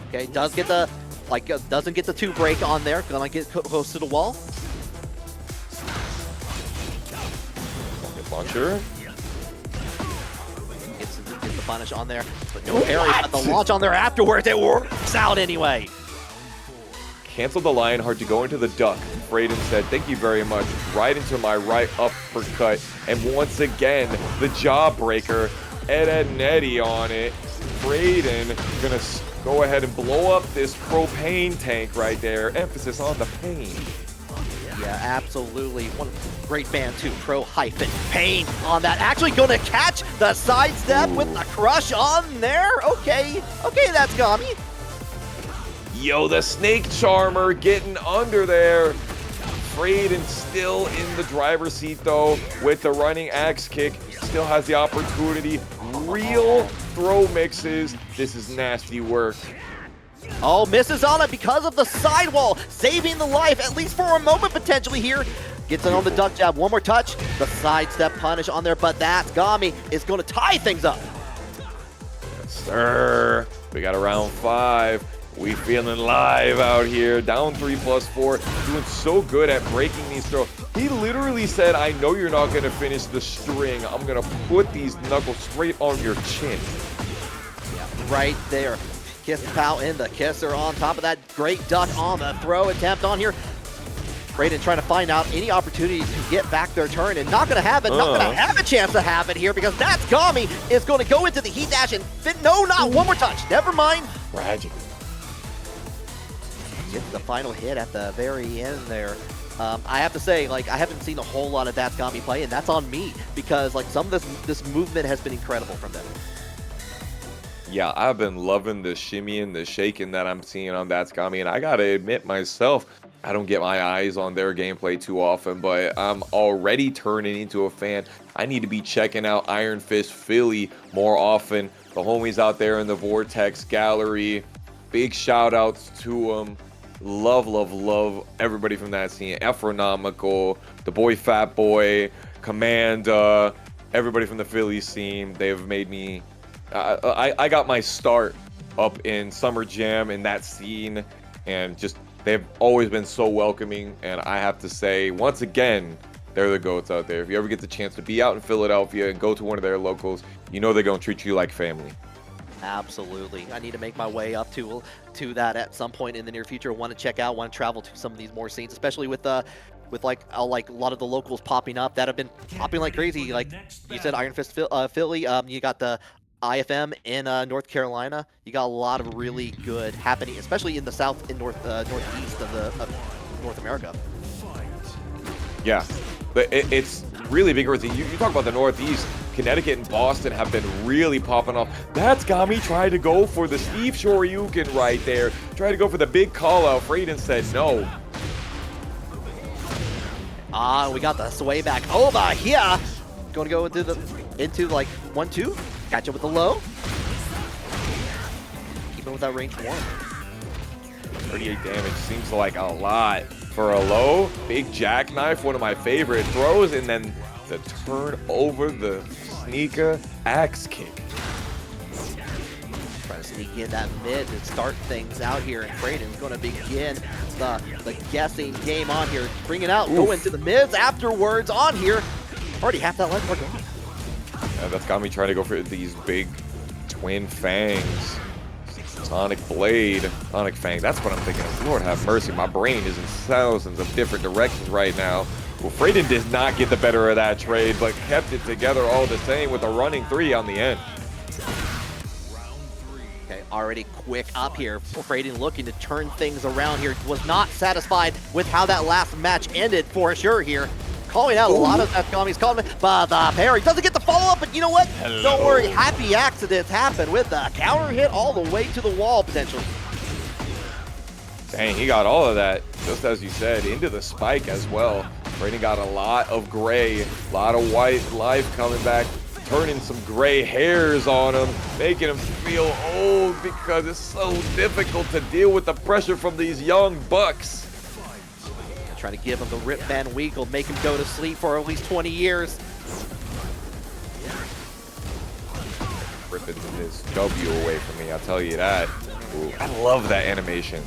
Okay, does get the, doesn't get the 2 break on there. Gonna get close to the wall. Rocket launcher. Gets the punish on there. But no parry, but the launch on there afterwards. It works out anyway. Cancel the Lionheart to go into the duck. Fradin said, thank you very much. Right into my right uppercut. And once again, the jawbreaker. Eddy on it. Fradin gonna go ahead and blow up this propane tank right there. Emphasis on the pain. Yeah, absolutely. One great band too. Pro-Pain on that. Actually going to catch the sidestep with the crush on there. Okay, that's Gami. Yo, the Snake Charmer getting under there. Fradin still in the driver's seat though with the running axe kick. Still has the opportunity. Real throw mixes. This is nasty work. Oh, misses on it because of the sidewall, saving the life, at least for a moment potentially here. Gets it on the duck jab, one more touch. The sidestep punish on there, but ThatsGami is going to tie things up. Yes, sir. We got a round 5. We feeling live out here. Down 3+4. Doing so good at breaking these throws. He literally said, I know you're not going to finish the string. I'm going to put these knuckles straight on your chin. Yeah, right there. Kiss Pow in the kisser on top of that. Great duck on the throw attempt on here. Fradin trying to find out any opportunities to get back their turn and not going to have it. Not going to have a chance to have it here because ThatsGami is going to go into the heat dash and fit. No, not one more touch. Never mind. Tragic. Gets the final hit at the very end there. I have to say, like, I haven't seen a whole lot of ThatsGami play, and that's on me because, like, some of this movement has been incredible from them. Yeah, I've been loving the shimmying, the shaking that I'm seeing on ThatsGami, and I gotta admit myself, I don't get my eyes on their gameplay too often, but I'm already turning into a fan. I need to be checking out Iron Fist Philly more often. The homies out there in the Vortex Gallery, big shout outs to them. Love everybody from that scene. Efronomical, the boy Fat Boy, Commanda, everybody from the Philly scene. They've made me I got my start up in Summer Jam in that scene, and just they've always been so welcoming. And I have to say, once again, they're the GOATs out there. If you ever get the chance to be out in Philadelphia and go to one of their locals, you know they're gonna treat you like family. Absolutely. I need to make my way up to that at some point in the near future. Want to check out, want to travel to some of these more scenes, especially with like a lot of the locals popping up that have been popping like crazy. Like you said, Iron Fist Philly. You got the IFM in North Carolina. You got a lot of really good happening, especially in the south and northeast of North America. Yeah, but it's really big. You talk about the Northeast. Connecticut and Boston have been really popping off. ThatsGami tried to go for the Steve Shoryuken right there. Tried to go for the big call out. Fradin said no. We got the sway back over here. Going to go into like 1-2. Catch up with the low. Keeping with that range 1. 38 damage seems like a lot for a low. Big jackknife, one of my favorite throws, and then the turn over the sneaker axe kick. Trying to sneak in that mid to start things out here, and Fradin's going to begin the guessing game on here. Bring it out, go into the mids afterwards on here. Already half that life bar gone. Yeah, that's got me trying to go for these big twin fangs. Sonic Blade, Sonic Fang, that's what I'm thinking of. Lord have mercy, my brain is in thousands of different directions right now. Well, Fradin did not get the better of that trade, but kept it together all the same with a running 3 on the end. Okay, already quick up here. Fradin looking to turn things around here. Was not satisfied with how that last match ended for sure here. Calling out a lot of ThatsGami's comment, but the parry doesn't get the follow-up, but you know what? Hello. Don't worry, happy accidents happen with the counter hit all the way to the wall, potentially. Dang, he got all of that, just as you said, into the spike as well. Fradin got a lot of gray, a lot of white life coming back, turning some gray hairs on him, making him feel old because it's so difficult to deal with the pressure from these young bucks. Trying to give him the Rip Van Winkle, make him go to sleep for at least 20 years. Ripping this W away from me, I'll tell you that. Ooh, I love that animation.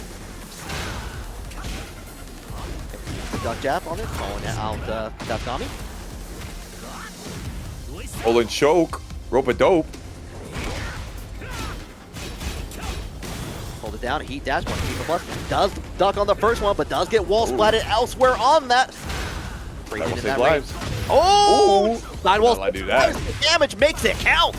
Duck jab on it, calling it out ThatsGami. Pull and choke, rope-a-dope. Hold it down, heat dash, one keep the plus. Does duck on the first one, but does get wall splatted elsewhere on that. Bringing in that range. Oh! Sidewall. I do that. Damage makes it count.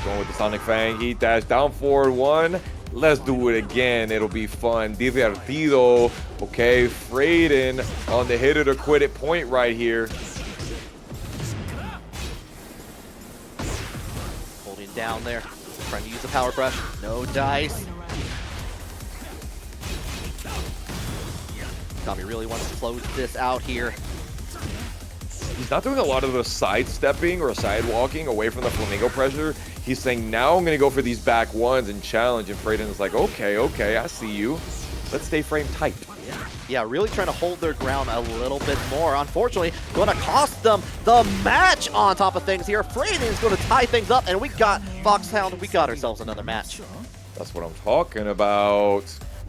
Going with the Sonic Fang, heat dash, down forward 1. Let's do it again, it'll be fun. Divertido. Okay, Fradin on the hit it or quit it point right here. Holding down there, trying to use the power crush. No dice. Tommy really wants to close this out here. He's not doing a lot of the sidestepping or sidewalking away from the flamingo pressure. He's saying, now I'm going to go for these back ones and challenge. And Fradin's like, okay, I see you. Let's stay frame tight. Yeah, really trying to hold their ground a little bit more. Unfortunately, going to cost them the match on top of things here. Fradin is going to tie things up, and we got Foxhound. We got ourselves another match. That's what I'm talking about.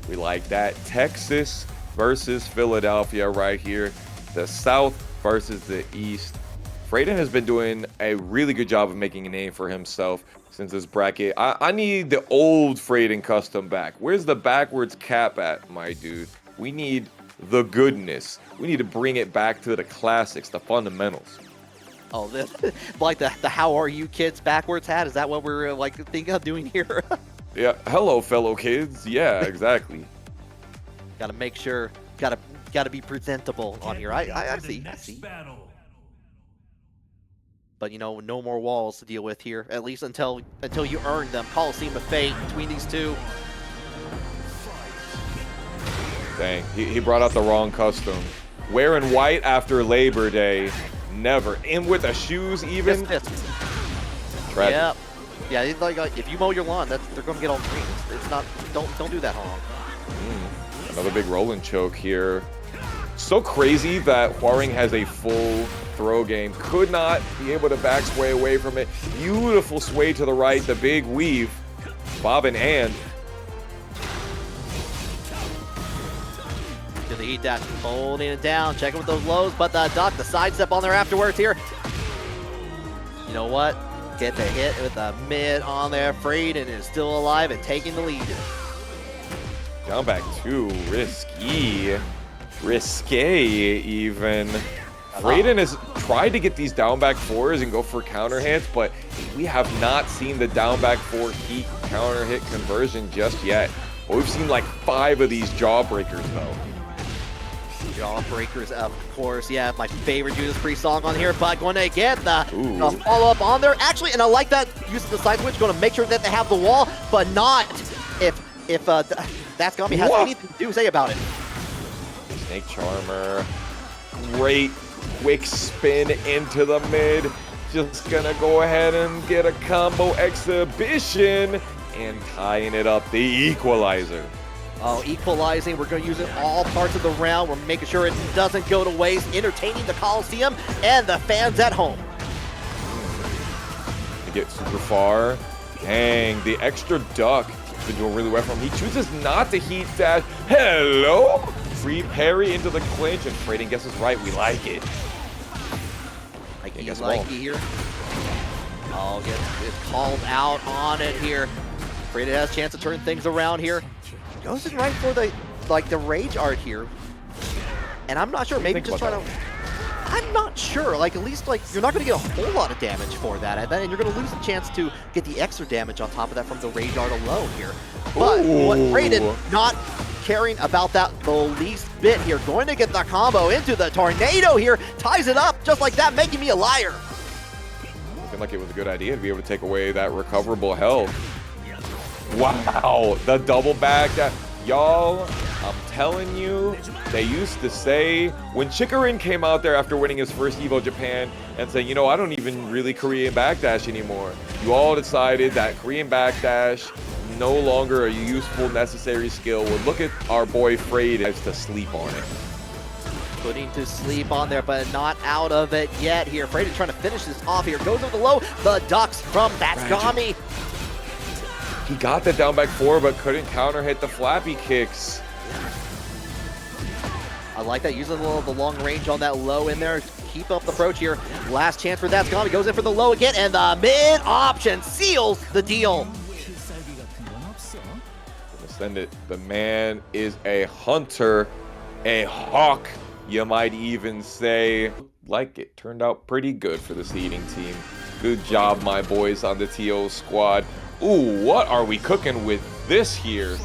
We like that. Texas versus Philadelphia right here. The South versus the East. Fradin has been doing a really good job of making a name for himself since this bracket. I need the old Fradin custom back. Where's the backwards cap at, my dude? We need the goodness. We need to bring it back to the classics, the fundamentals. Oh, this like the how are you kids backwards hat? Is that what we're like thinking of doing here? Yeah, hello fellow kids. Yeah, exactly. Gotta make sure, gotta be presentable on here. I see. But you know, no more walls to deal with here, at least until you earn them. Coliseum of Fate between these two. Dang, he brought out the wrong custom. Wearing white after Labor Day, never. In with the shoes even. Tragic. Yep. Yeah, it's like if you mow your lawn, they're gonna get all green. It's not. Don't do that wrong. Another big rolling choke here. So crazy that Hwoarang has a full throw game. Could not be able to back sway away from it. Beautiful sway to the right. The big weave. Bobbin and. To the heat dash, holding it down, checking with those lows, but the duck, the sidestep on there afterwards here. You know what? Get the hit with the mid on there. Fradin is still alive and taking the lead. Down back two, risque even. Fradin has tried to get these down back fours and go for counter hits, but we have not seen the down back four heat counter hit conversion just yet. But we've seen like 5 of these jawbreakers though. Jawbreakers, of course. Yeah, my favorite Judas Priest song on here, but going to get the follow-up on there. Actually, and I like that use of the side switch, going to make sure that they have the wall, but not if ThatsGami has anything to say about it. Snake Charmer. Great quick spin into the mid. Just gonna go ahead and get a combo exhibition and tying it up. The equalizer. Oh, equalizing. We're going to use it all parts of the round. We're making sure it doesn't go to waste. Entertaining the Coliseum and the fans at home. To get super far. Dang, the extra duck has been doing really well for him. He chooses not to heat dash. Hello? Free parry into the clinch, and Fradin guesses right. We like it. Like it here. Oh, gets called out on it here. Fradin has a chance to turn things around here. Goes in right for the rage art here, and I'm not sure. Maybe just trying to. I'm not sure. Like at least you're not going to get a whole lot of damage for that, and you're going to lose the chance to get the extra damage on top of that from the rage art alone here. But what Fradin not caring about that the least bit here, going to get the combo into the tornado here, ties it up just like that, making me a liar. Looking like it was a good idea to be able to take away that recoverable health. Wow, the double back. Y'all, I'm telling you, they used to say, when Chikarin came out there after winning his first EVO Japan and saying, you know, I don't even really Korean backdash anymore. You all decided that Korean backdash no longer a useful, necessary skill. Well, look at our boy Fradin has to sleep on it. Putting to sleep on there, but not out of it yet here. Fradin trying to finish this off here. Goes over the low. The ducks from ThatsGami. He got the down back four, but couldn't counter hit the flappy kicks. I like that, using the long range on that low in there. Keep up the approach here. Last chance for ThatsGami. Goes in for the low again, and the mid option seals the deal. Send it. The man is a hunter, a hawk, you might even say. Like it turned out pretty good for the seeding team. Good job, my boys on the TO squad. Ooh, what are we cooking with this here?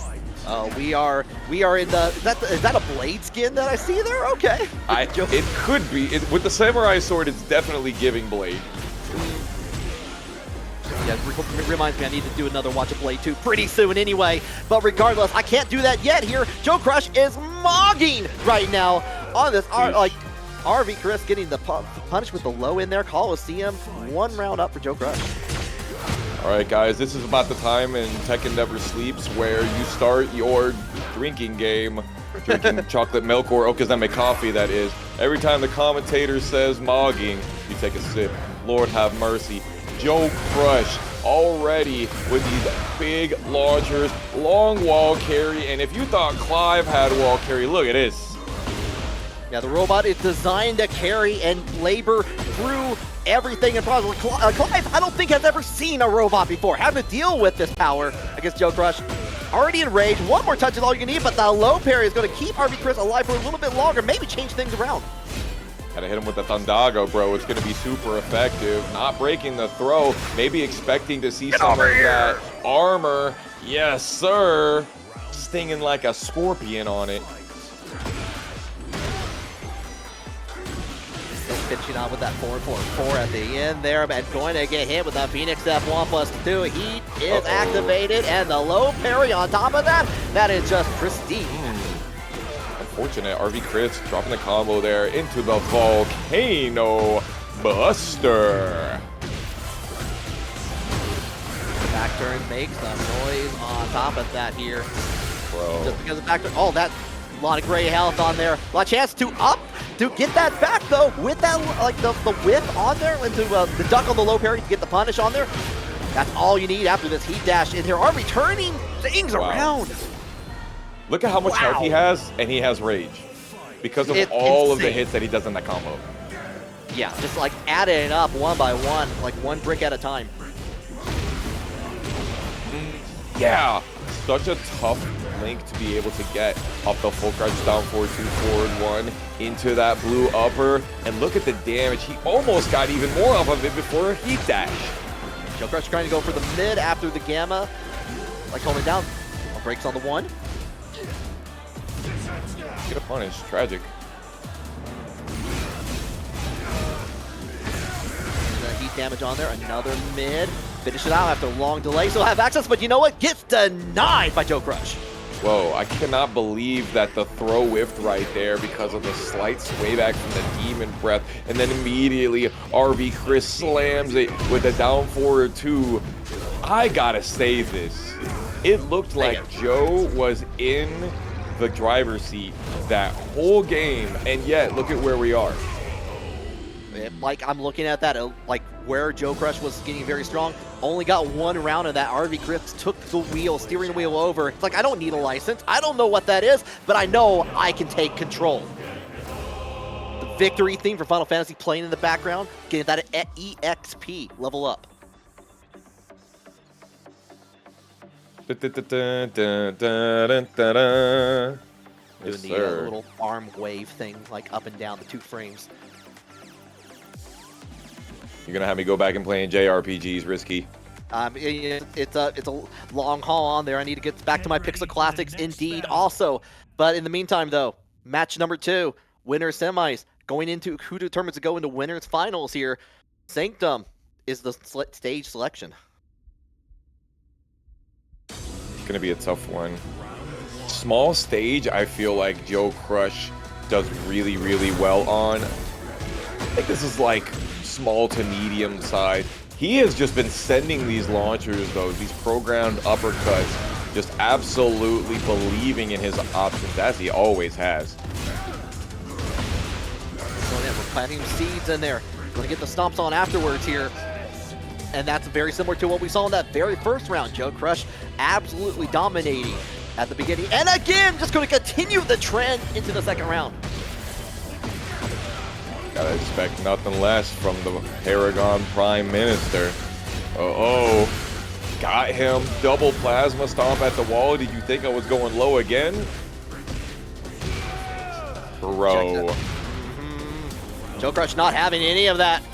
We are in the, is that a blade skin that I see there? Okay. It could be. With the samurai sword, it's definitely giving blade. Yeah, it reminds me I need to do another Watch of Blade 2 pretty soon anyway. But regardless, I can't do that yet here. JoeCrush is mogging right now on this. RV Cris getting the punish with the low in there. Coliseum, 1 round up for JoeCrush. All right, guys, this is about the time in Tekken Never Sleeps where you start your drinking game, drinking chocolate milk or Okazeme coffee, that is. Every time the commentator says mogging, you take a sip. Lord have mercy. JoeCrush already with these big launchers, long wall carry, and if you thought Clive had wall carry, look at this. Yeah, the robot is designed to carry and labor through everything in front of Clive, I don't think has ever seen a robot before. Having to deal with this power against JoeCrush. Already enraged. 1 more touch is all you can need, but the low parry is going to keep RV Cris alive for a little bit longer, maybe change things around. Gotta hit him with the Thundago, bro. It's gonna be super effective. Not breaking the throw. Maybe expecting to see some of that armor. Yes, sir. Stinging like a scorpion on it. Finishing off with that 4-4-4 at the end there, and going to get hit with that Phoenix F1+2. Heat is activated, and the low parry on top of that. That is just pristine. Unfortunate, RV Cris dropping the combo there into the Volcano Buster. Back turn makes some noise on top of that here. Bro. Just because of back turn. Oh, that a lot of gray health on there. A lot of chance to get that back though with that like the whip on there into the duck on the low parry to get the punish on there. That's all you need after this heat dash in here. Are returning things around. Look at how much health he has, and he has rage because of all of the hits that he does in that combo. Yeah, just like adding it up 1 by 1, like 1 brick at a time. Yeah, such a tough link to be able to get up the full crouch down forward 2 forward 1 into that blue upper, and look at the damage. He almost got even more off of it before a heat dash. JoeCrush trying to go for the mid after the gamma, like holding down. Breaks on the 1. Get a punish, tragic. Heat damage on there, another mid. Finish it out after a long delay, so have access, but you know what? Gets denied by JoeCrush. Whoa, I cannot believe that the throw whiffed right there because of the slight sway back from the Demon Breath, and then immediately RV Cris slams it with a down forward 2. I gotta say this. It looked like Joe was in the driver's seat that whole game, and yet look at where we are. Like, I'm looking at that, like where JoeCrush was getting very strong, only got 1 round of that. RV Cris took the wheel, steering wheel over. It's like, I don't need a license. I don't know what that is, but I know I can take control. The victory theme for Final Fantasy playing in the background, getting that EXP level up. Yes, Doing the little arm wave thing, like up and down the 2 frames. You're gonna have me go back and play in JRPGs, risky. It's a long haul on there. I need to get back to my Pixel Classics indeed also. But in the meantime though, match number 2, winners semis, going into who determines to go into winners finals here. Sanctum is the stage selection. It's gonna be a tough one. Small stage, I feel like JoeCrush does really, really well on. I think this is like small to medium side. He has just been sending these launchers though, these programmed uppercuts, just absolutely believing in his options as he always has. So yeah, we're planting seeds in there. Gonna get the stomps on afterwards here. And that's very similar to what we saw in that very first round. JoeCrush absolutely dominating at the beginning. And again, just going to continue the trend into the second round. Gotta expect nothing less from the Paragon Prime Minister. Uh-oh. Got him. Double plasma stomp at the wall. Did you think I was going low again? Bro. JoeCrush not having any of that.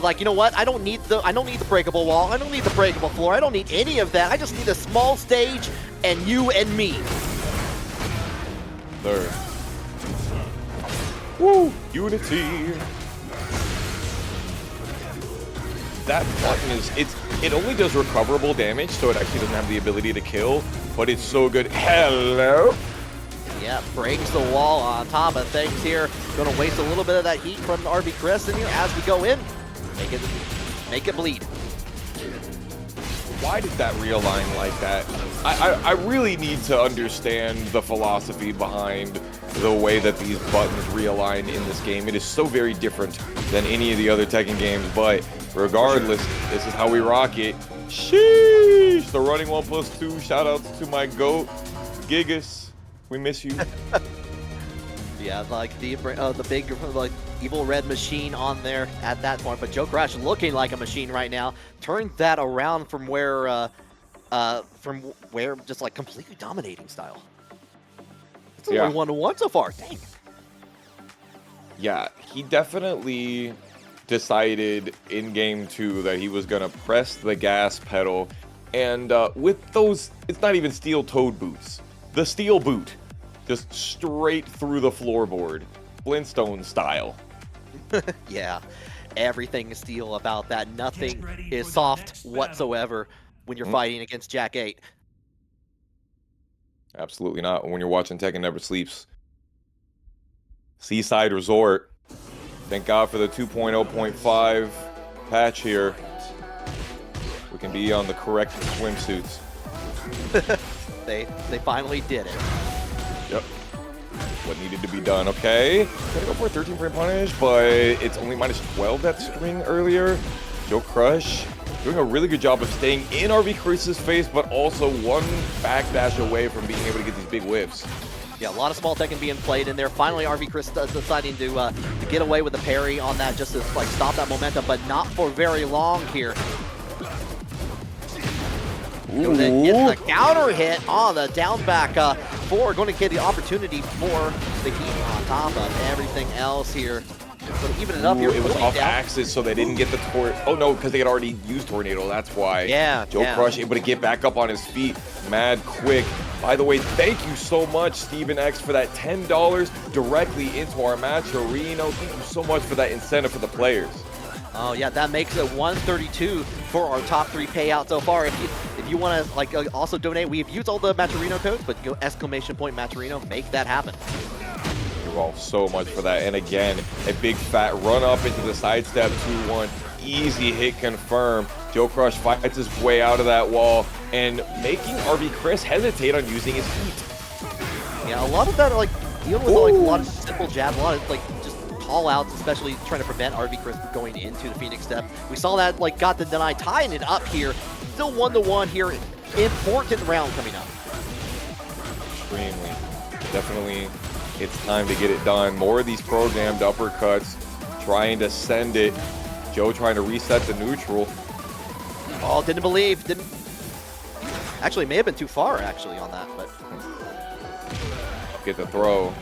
Like, you know what? I don't need the breakable wall. I don't need the breakable floor. I don't need any of that. I just need a small stage and you and me. There. Woo! Unity! That button is, it only does recoverable damage, so it actually doesn't have the ability to kill, but it's so good. Hello? Yeah, breaks the wall on top of things here. Gonna waste a little bit of that heat from RB Chris in here as we go in. Make it bleed. Why did that realign like that? I really need to understand the philosophy behind the way that these buttons realign in this game. It is so very different than any of the other Tekken games, but regardless, this is how we rock it. Sheesh! The running 1+2. Shout outs to my GOAT, Gigas. We miss you. Yeah, like the big like evil red machine on there at that point, but JoeCrush looking like a machine right now. Turned that around from where just like completely dominating style. It's only 1-1 so far. Dang. Yeah, he definitely decided in game 2 that he was gonna press the gas pedal, and with those, it's not even steel-toed boots. The steel boot, just straight through the floorboard, Flintstone style. Yeah, everything is steel about that. Nothing is soft whatsoever when you're fighting against Jack 8. Absolutely not. When you're watching Tekken Never Sleeps. Seaside Resort. Thank God for the 2.0.5 patch here. We can be on the correct swimsuits. They finally did it. Yep. What needed to be done. Okay. Gonna go for a 13 frame punish, but it's only -12 that string earlier. JoeCrush doing a really good job of staying in RB Chris's face, but also one backdash away from being able to get these big whiffs. Yeah, a lot of small Tekken being played in there. Finally, RB Chris deciding to get away with the parry on that, just to like stop that momentum, but not for very long here. Ooh. Then gets the counter hit on the down back four, going to get the opportunity for the heat on top of everything else here. So to even it up here, it was off axis, so they didn't get the oh no, because they had already used Tornado. That's why. Yeah. JoeCrush able to get back up on his feet, mad quick. By the way, thank you so much, Steven X, for that $10 directly into our match arena. Thank you so much for that incentive for the players. Oh yeah, that makes it 132 for our top 3 payout so far. If you want to like also donate, we've used all the Matcherino codes, but go ! Matcherino, make that happen. Thank you all so much for that. And again, a big fat run up into the sidestep 2-1. Easy hit confirm. JoeCrush fights his way out of that wall and making RB Chris hesitate on using his feet. Yeah, a lot of that, like, dealing with like a lot of simple jabs, a lot of like just call outs, especially trying to prevent RB Chris from going into the Phoenix step. We saw that, like, got the deny, tying it up here. Still 1-1 here. Important round coming up. Extremely. Definitely, it's time to get it done. More of these programmed uppercuts, trying to send it. Joe trying to reset the neutral. Oh, didn't actually may have been too far actually on that, but get the throw.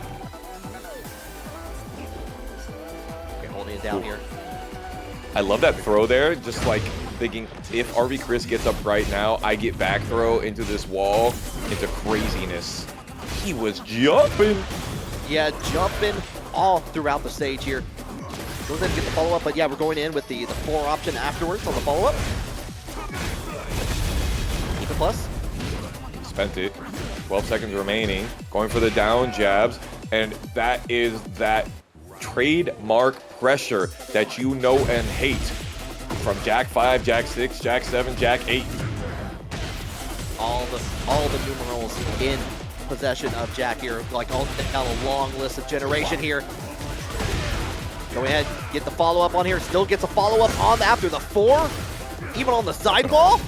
Okay, holding it down here. I love that throw there, just like thinking if RB Chris gets up right now, I get back throw into this wall into craziness. He was jumping. Yeah, jumping all throughout the stage here. Goes in to get the follow-up, but yeah, we're going in with the 4 option afterwards on the follow-up. Keep it plus. Spent it. 12 seconds remaining. Going for the down jabs, and that is that trademark pressure that you know and hate from Jack 5, Jack 6, Jack 7, Jack 8. All the numerals in possession of Jack here, like all down a long list of generation here. Go ahead, get the follow-up on here. Still gets a follow-up on after the 4, even on the sidewall.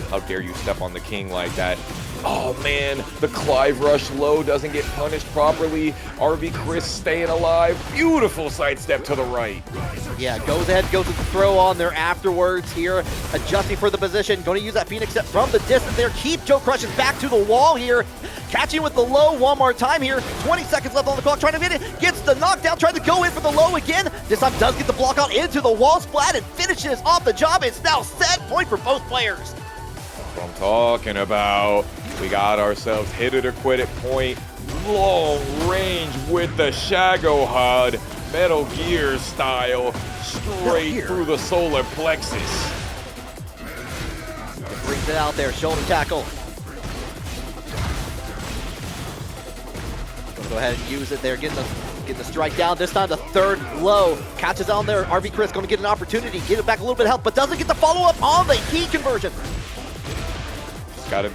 How dare you step on the king like that? Oh man, the Clive rush low doesn't get punished properly. RB Chris staying alive. Beautiful sidestep to the right. Yeah, goes ahead, goes with the throw on there afterwards here. Adjusting for the position. Going to use that Phoenix step from the distance there. Keep JoeCrush back to the wall here. Catching with the low one more time here. 20 seconds left on the clock. Trying to get it. Gets the knockdown. Trying to go in for the low again. This time does get the block out into the wall splat and finishes off the job. It's now set point for both players. That's what I'm talking about. We got ourselves hit it or quit it point. Long range with the Shagohod, Metal Gear style, straight through the solar plexus. Brings it out there, shoulder tackle. Gonna go ahead and use it there, getting the strike down. This time the third low. Catches on there. RV Cris gonna get an opportunity, get it back a little bit of health, but doesn't get the follow-up on the heat conversion. Just got him.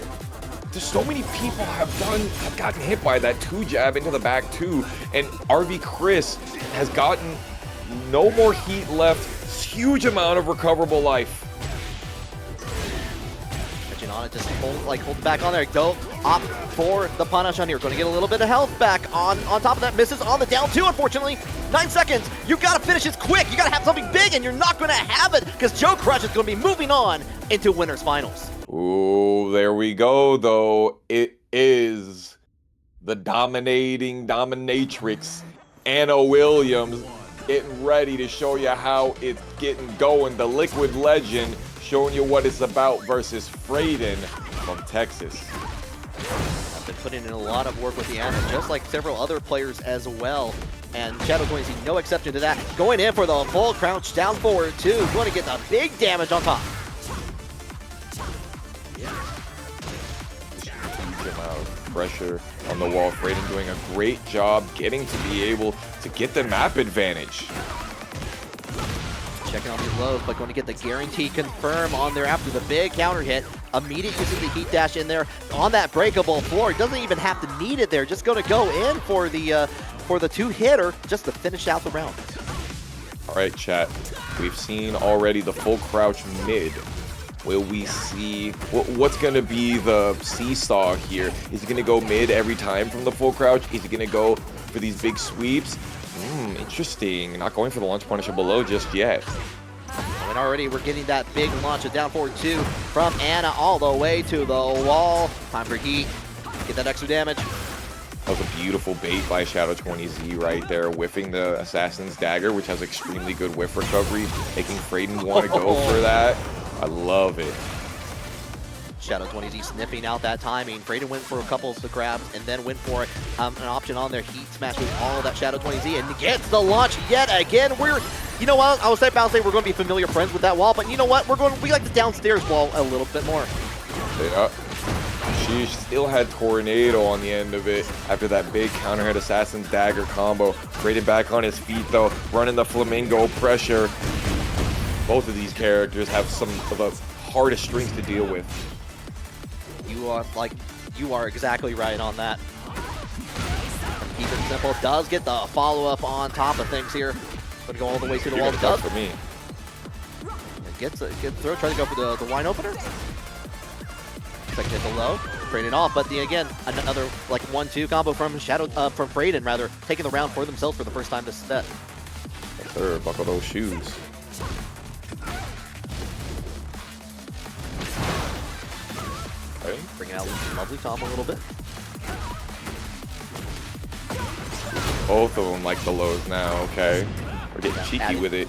There's so many people have gotten hit by that 2 jab into the back too, and RV Cris has gotten no more heat left. Huge amount of recoverable life. Catching on it, just hold back on there. Go opt for the punish on here. Going to get a little bit of health back on top of that. Misses on the down 2, unfortunately. 9 seconds. You got to finish this quick. You got to have something big, and you're not going to have it because JoeCrush is going to be moving on into winners finals. Ooh, there we go, though. It is the dominating dominatrix, Anna Williams, getting ready to show you how it's getting going. The Liquid Legend showing you what it's about versus Fradin from Texas. I've been putting in a lot of work with the Anna, just like several other players as well. And Shadow20Z, no exception to that. Going in for the full crouch down forward, too. Going to get the big damage on top. Amount of pressure on the wall. Fradin doing a great job getting to be able to get the map advantage. Checking on these lows, but going to get the guarantee confirm on there after the big counter hit. Immediate using the heat dash in there on that breakable floor. Doesn't even have to need it there. Just going to go in for the 2-hitter just to finish out the round. All right, chat. We've seen already the full crouch mid. Will we see what's going to be the seesaw here? Is he going to go mid every time from the full crouch? Is he going to go for these big sweeps? Interesting. Not going for the launch punisher below just yet. And already we're getting that big launch of down forward 2 from Anna all the way to the wall. Time for heat. Get that extra damage. That was a beautiful bait by Shadow20Z right there, whiffing the Assassin's Dagger, which has extremely good whiff recovery, making Fradin want to go for that. I love it. Shadow20Z sniffing out that timing. Fradin went for a couple of the grabs and then went for an option on their heat smash with all of that Shadow20Z and gets the launch yet again. You know what? I was about to say we're going to be familiar friends with that wall, but you know what? We like the downstairs wall a little bit more. Yeah. She still had Tornado on the end of it after that big counter hit Assassin's Dagger combo. Fradin back on his feet though, running the Flamingo pressure. Both of these characters have some of the hardest strings to deal with. You are exactly right on that. Keep it simple. Does get the follow-up on top of things here. Gonna go all the way to the wall. Does for me. Gets throw. Try to go for the wine opener. Second hit the low. Fradin off, but again another 1-2 combo from Fradin rather, taking the round for themselves for the first time this set. Yes, sir. Buckle those shoes. Okay. Bringing out lovely combo a little bit. Both of them like the lows now. Okay. We're getting cheeky with it.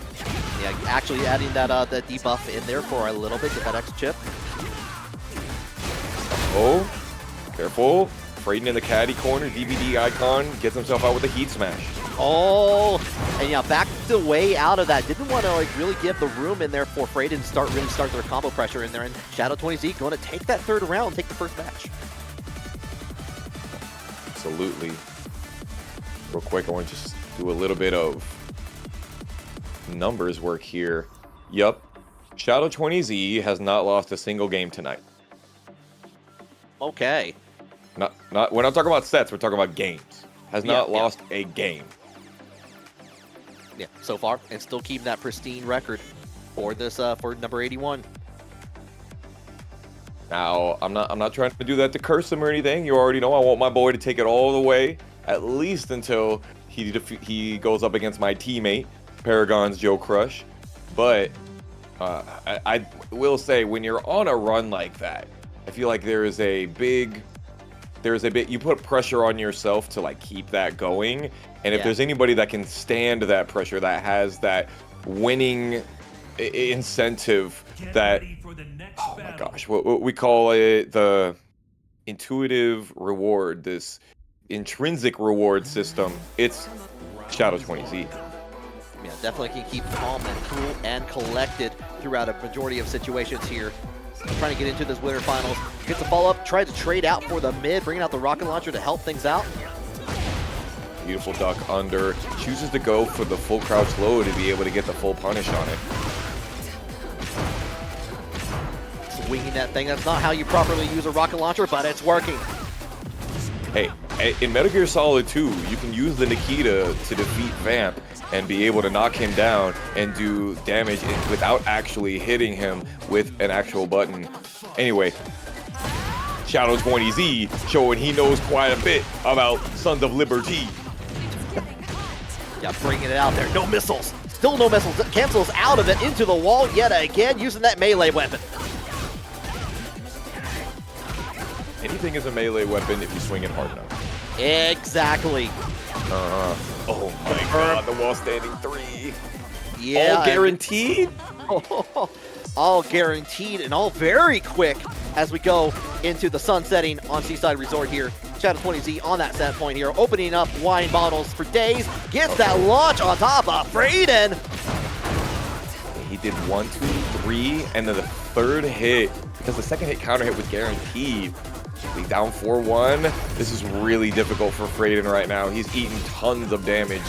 Yeah, actually adding that debuff in there for a little bit, get that extra chip. Oh, careful. Fradin in the caddy corner, DVD icon, gets himself out with a heat smash. Oh, and yeah, back the way out of that. Didn't want to really give the room in there for Fradin to really start their combo pressure in there. And Shadow20Z going to take that third round, take the first match. Absolutely. Real quick, I want to just do a little bit of numbers work here. Yup. Shadow20Z has not lost a single game tonight. Okay. We're not talking about sets, we're talking about games. Has not lost a game. Yeah, so far, and still keeping that pristine record for this for number 81. Now, I'm not trying to do that to curse him or anything. You already know I want my boy to take it all the way, at least until he goes up against my teammate, Paragon's JoeCrush. But I will say, when you're on a run like that, I feel like there is a bit you put pressure on yourself to keep that going, and if there's anybody that can stand that pressure, that has that winning incentive, that my gosh, what we call it, the intuitive reward, this intrinsic reward system, it's Shadow 20Z. Yeah, definitely can keep calm and cool and collected throughout a majority of situations here. Trying to get into this winter finals. Gets a follow-up, tries to trade out for the mid, bringing out the rocket launcher to help things out. Beautiful duck under. Chooses to go for the full crouch low to be able to get the full punish on it. Swinging that thing. That's not how you properly use a rocket launcher, but it's working. Hey, in Metal Gear Solid 2, you can use the Nikita to defeat Vamp and be able to knock him down and do damage without actually hitting him with an actual button. Anyway, Shadow 20Z showing he knows quite a bit about Sons of Liberty. Yeah, bringing it out there. No missiles. Still no missiles. Cancels out of it into the wall yet again, using that melee weapon. Anything is a melee weapon if you swing it hard enough. Exactly. Oh my god, the wall standing 3. Yeah. All guaranteed? All guaranteed and all very quick as we go into the sun setting on Seaside Resort here. Shadow 20Z on that set point here, opening up wine bottles for days. Gets that launch on top of Fradin. He did 1, 2, 3, and then the third hit, because the second hit counter hit was guaranteed. He's down 4-1. This is really difficult for Fradin right now. He's eating tons of damage.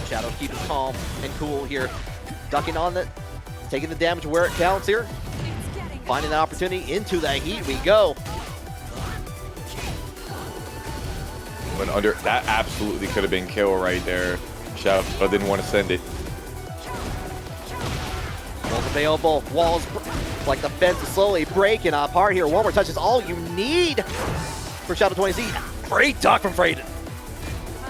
Shadow keeping calm and cool here. Ducking on it, taking the damage where it counts here. Finding the opportunity, into the heat we go. But under that absolutely could have been kill right there. Shadow, but didn't want to send it. Walls available, walls like the fence is slowly breaking apart here. One more touch is all you need for Shadow 20Z. Great duck from Fradin.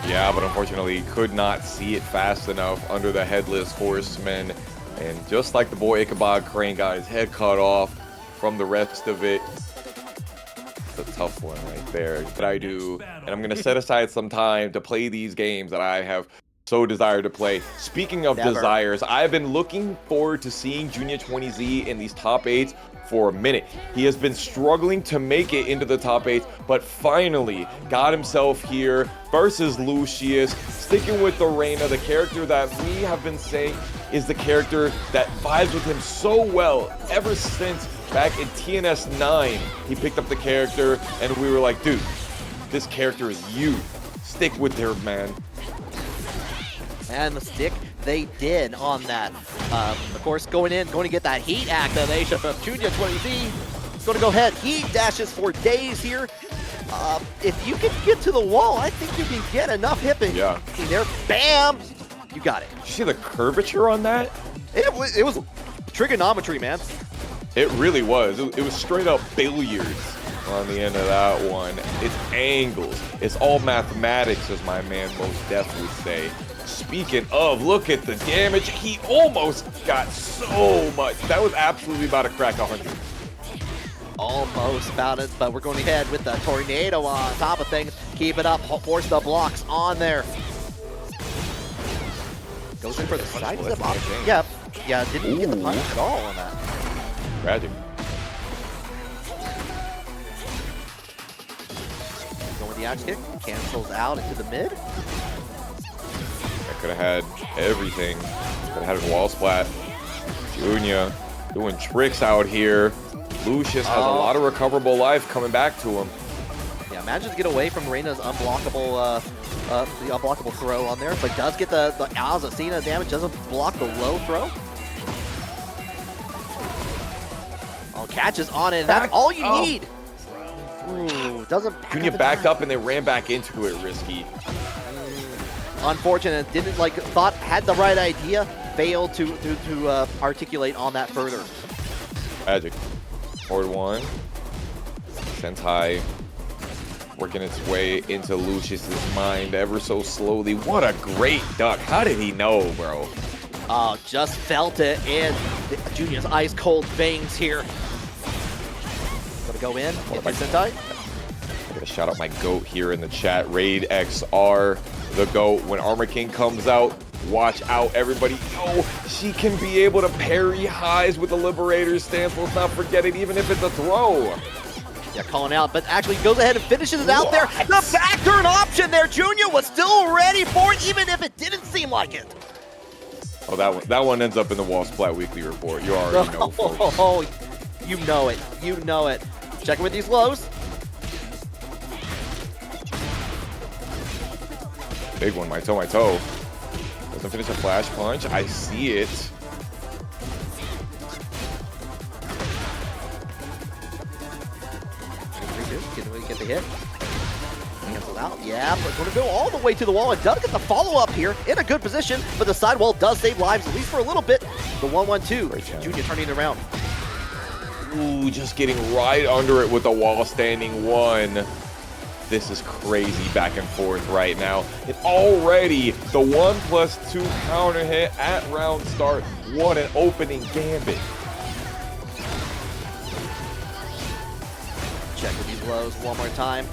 Yeah, but unfortunately could not see it fast enough under the Headless Horseman. And just like the boy Ichabod Crane got his head cut off from the rest of it. It's a tough one right there. But I do, and I'm going to set aside some time to play these games that I have so desired to play. Speaking of desires, I've been looking forward to seeing Joonya 20Z in these top 8s for a minute. He has been struggling to make it into the top 8, but finally got himself here versus Lucius, sticking with the Reina, the character that we have been saying is the character that vibes with him so well ever since back in TNS 9. He picked up the character and we were like, dude, this character is you. Stick with her, man. And the stick they did on that. Of course, going to get that heat activation from Joonya 20Z. It's going to go ahead. Heat dashes for days here. If you can get to the wall, I think you can get enough hipping. Yeah. There, bam, you got it. Did you see the curvature on that? It was trigonometry, man. It really was. It was straight up billiards on the end of that one. It's angles. It's all mathematics, as my man Most Def would say. Speaking of, look at the damage. He almost got so much. That was absolutely about to crack 100. Almost about it, but we're going ahead with the tornado on top of things. Keep it up, force the blocks on there. Goes in for the side step option. Yeah, didn't get the punish at all on that. Tragic. Going with the axe kick, cancels out into the mid. Could have had everything. Could have had a wall splat. Joonya doing tricks out here. Lucius has a lot of recoverable life coming back to him. Yeah, manages to get away from Reina's unblockable, the unblockable throw on there, but does get the Azucena damage. Doesn't block the low throw. Oh, catches on it. That's all you need. Ooh, doesn't. Joonya backed up and they ran back into it risky. Unfortunate, didn't had the right idea, failed to articulate on that further. Magic. Forward one. Sentai working its way into Lucius's mind ever so slowly. What a great duck. How did he know, bro? Oh, just felt it in Joonya's ice cold veins here. Gonna go in, get my Sentai. I'm gonna shout out my GOAT here in the chat. Raid XR. The GOAT. When Armor King comes out, watch out, everybody. Oh, she can be able to parry highs with the Liberator's stance. Let's not forget it, even if it's a throw. Yeah, calling out, but actually goes ahead and finishes it out there. The back turn option there. Joonya was still ready for it, even if it didn't seem like it. Oh, that one ends up in the Wall Splat Weekly Report. You already know, folks. Oh, you know it. You know it. Checking with these lows. Big one, my toe. Doesn't finish a flash punch. I see it. Can we get the hit? Cancel out. Yeah, but going to go all the way to the wall and does get the follow-up here in a good position, but the sidewall does save lives, at least for a little bit. The 1-1-2. Joonya turning it around. Ooh, just getting right under it with the wall standing one. This is crazy back and forth right now. And already the 1+2 counter hit at round start. What an opening gambit. Check with these lows one more time.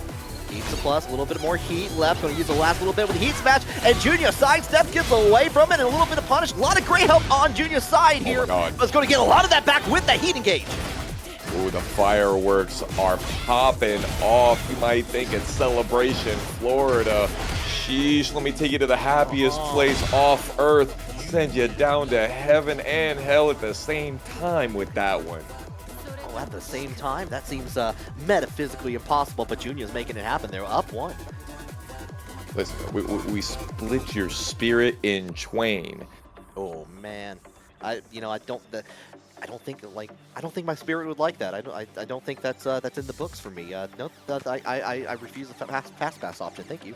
Heats a plus, a little bit more heat left. Going to use the last little bit with the heat smash. And Joonya sidesteps, gets away from it, and a little bit of punish. A lot of great help on Joonya's side here. But it's going to get a lot of that back with the heat engage. Ooh, the fireworks are popping off. You might think it's Celebration, Florida. Sheesh, let me take you to the happiest place off Earth. Send you down to heaven and hell at the same time with that one. Oh, at the same time? That seems metaphysically impossible, but Joonya's making it happen. They're up one. Listen, we split your spirit in twain. Oh man, I don't think my spirit would like that. I don't think that's in the books for me. No, I refuse the fast pass option. Thank you.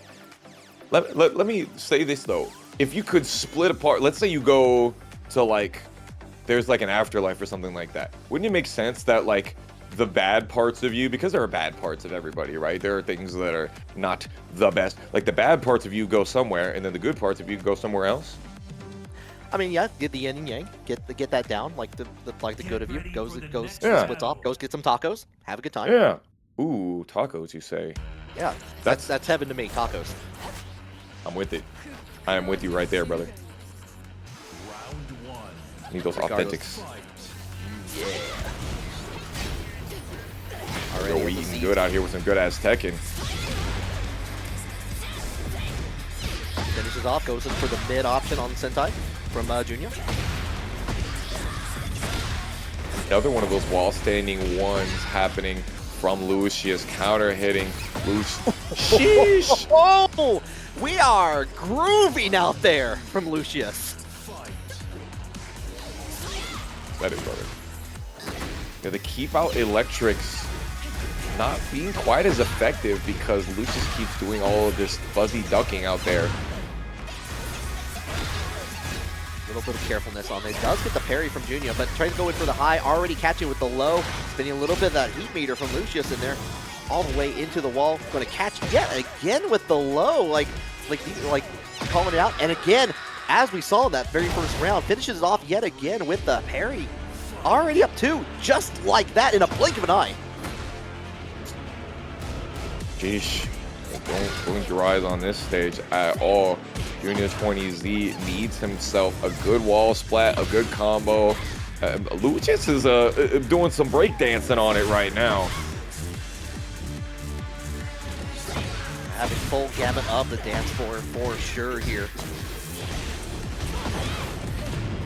Let me say this though. If you could split apart, let's say you go to like, there's like an afterlife or something like that. Wouldn't it make sense that like the bad parts of you, because there are bad parts of everybody, right? There are things that are not the best. Like the bad parts of you go somewhere, and then the good parts of you go somewhere else. I mean, yeah, get the yin and yang, get that down, like the good of you goes Yeah. splits off, goes get some tacos, have a good time. Yeah. Ooh, tacos, you say? Yeah, that's heaven to me, tacos. I'm with it. I am with you right there, brother. Need those authentics. Yeah. Yo, we eating good out here with some good ass Tekken. Finishes off, goes in for the mid option on Sentai from Joonya. Another one of those wall standing ones happening from Lucius, counter hitting Sheesh! Oh, we are grooving out there from Lucius. That is, brother. Yeah, the keep out electrics not being quite as effective because Lucius keeps doing all of this fuzzy ducking out there. A little bit of carefulness on this. Does get the parry from Joonya, but tries to go in for the high, already catching with the low. Spinning a little bit of that heat meter from Lucius in there. All the way into the wall. Going to catch yet again with the low. Like calling it out. And again, as we saw in that very first round, finishes it off yet again with the parry. Already up 2, just like that in a blink of an eye. Jeesh. Don't blink your eyes on this stage at all. Joonya 20Z needs himself a good wall splat, a good combo. Lucius is doing some breakdancing on it right now. Having full gamut of the dance floor for sure here.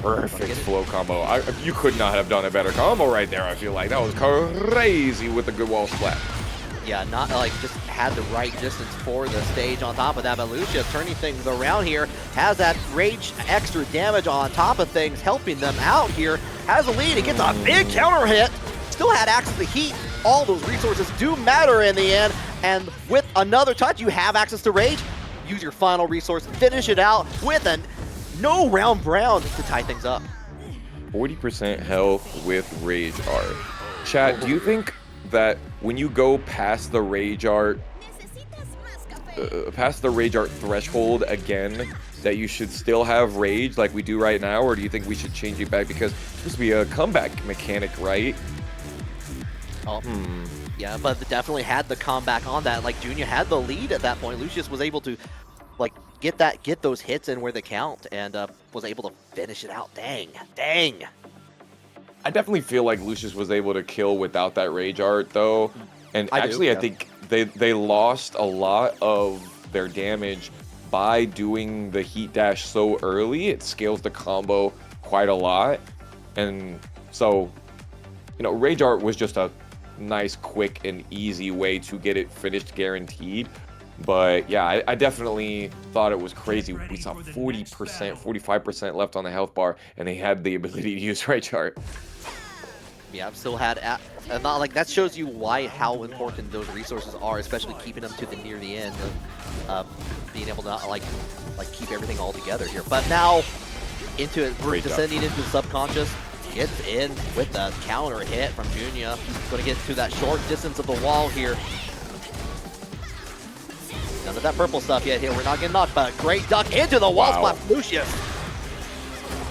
Perfect flow combo. You could not have done a better combo right there, I feel like. That was crazy with the good wall splat. Yeah, not like just had the right distance for the stage on top of that, but Lucius turning things around here, has that rage extra damage on top of things, helping them out here, has a lead, he gets a big counter hit, still had access to heat, all those resources do matter in the end, and with another touch, you have access to rage, use your final resource, finish it out with a no round brown to tie things up. 40% health with rage art. Chat, do you think that when you go past the rage art threshold again, that you should still have rage like we do right now, or do you think we should change it back because it's supposed to be a comeback mechanic, right? Oh, yeah, but definitely had the comeback on that. Like Joonya had the lead at that point. Lucius was able to like get those hits in where they count, and was able to finish it out. Dang. I definitely feel like Lucius was able to kill without that rage art though, And I actually, do, I yeah. think they lost a lot of their damage by doing the heat dash so early. It scales the combo quite a lot. And so, you know, Rage Art was just a nice, quick, and easy way to get it finished guaranteed. But yeah, I definitely thought it was crazy. We saw 40%, 45% left on the health bar, and they had the ability to use Rage Art. Yeah, I've still had, and not like that shows you how important those resources are, especially keeping them to the near the end of being able to like keep everything all together here. But now into it, we're Great descending into the subconscious. Gets in with the counter hit from Joonya. Going to get to that short distance of the wall here. None of that purple stuff yet here. We're not getting knocked, but great duck into the wall splat from Lucius.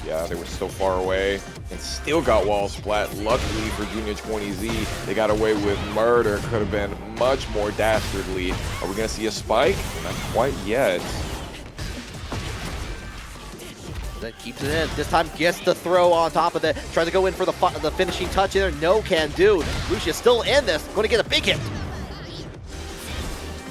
Yeah, they were so far away and still got wall splat. Luckily for Joonya 20Z, they got away with murder. Could have been much more dastardly. Are we going to see a spike? Not quite yet. That keeps it in. This time gets the throw on top of it. Tries to go in for the finishing touch in there. No can do. Lucius still in this. Going to get a big hit.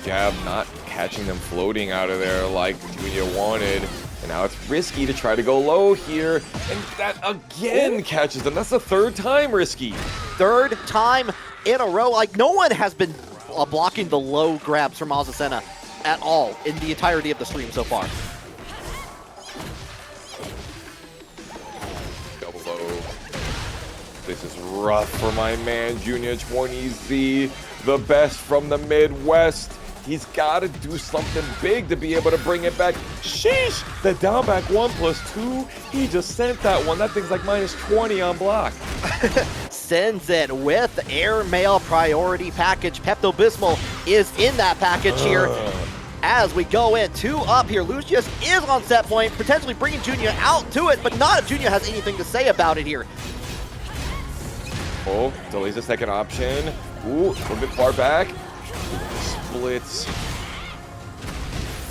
Jab not catching them floating out of there like Joonya wanted. And now it's risky to try to go low here. And that again catches them. That's the third time risky. Third time in a row. Like, no one has been blocking the low grabs from Azucena at all in the entirety of the stream so far. Double low. This is rough for my man, Joonya 20Z. The best from the Midwest. He's got to do something big to be able to bring it back. Sheesh! The down back 1+2. He just sent that one. That thing's like -20 on block. Sends it with airmail priority package. Pepto-Bismol is in that package here. As we go in, 2 up here. Lucius is on set point, potentially bringing Joonya out to it, but not if Joonya has anything to say about it here. Oh, delays the second option. Ooh, a little bit far back. Splits.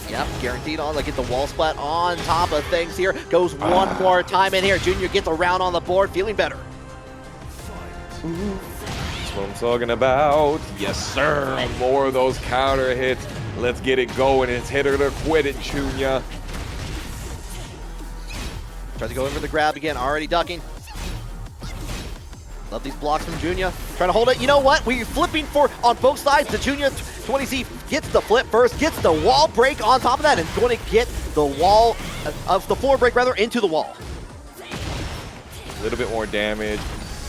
Yep, guaranteed on, like, get the wall splat on top of things here. Goes one more time in here. Joonya gets a round on the board, feeling better. That's what I'm talking about. Yes, sir. More of those counter hits. Let's get it going. It's hit or to quit it, Joonya. Tries to go in for the grab again, already ducking. Love these blocks from Joonya. Trying to hold it. You know what? We're flipping for on both sides. The Joonya 20Z gets the flip first, gets the wall break on top of that, and going to get the wall of the floor break rather into the wall. A little bit more damage.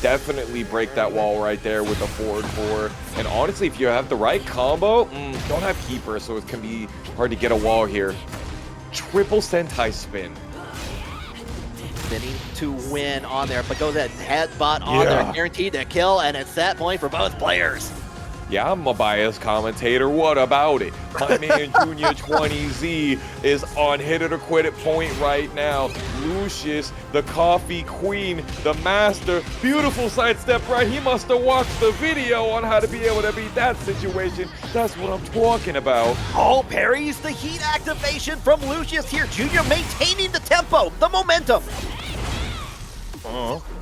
Definitely break that wall right there with the forward 4. And honestly, if you have the right combo, don't have keeper, so it can be hard to get a wall here. Triple Sentai spin. Spinning to win on there, but goes ahead, headbutt on there, guaranteed to kill, and it's set point for both players. Yeah, I'm a biased commentator. What about it? My man Joonya 20Z is on hit it or quit it point right now. Lucius, the coffee queen, the master, beautiful sidestep right. He must have watched the video on how to be able to beat that situation. That's what I'm talking about. Oh, parries the heat activation from Lucius here. Joonya maintaining the tempo, the momentum.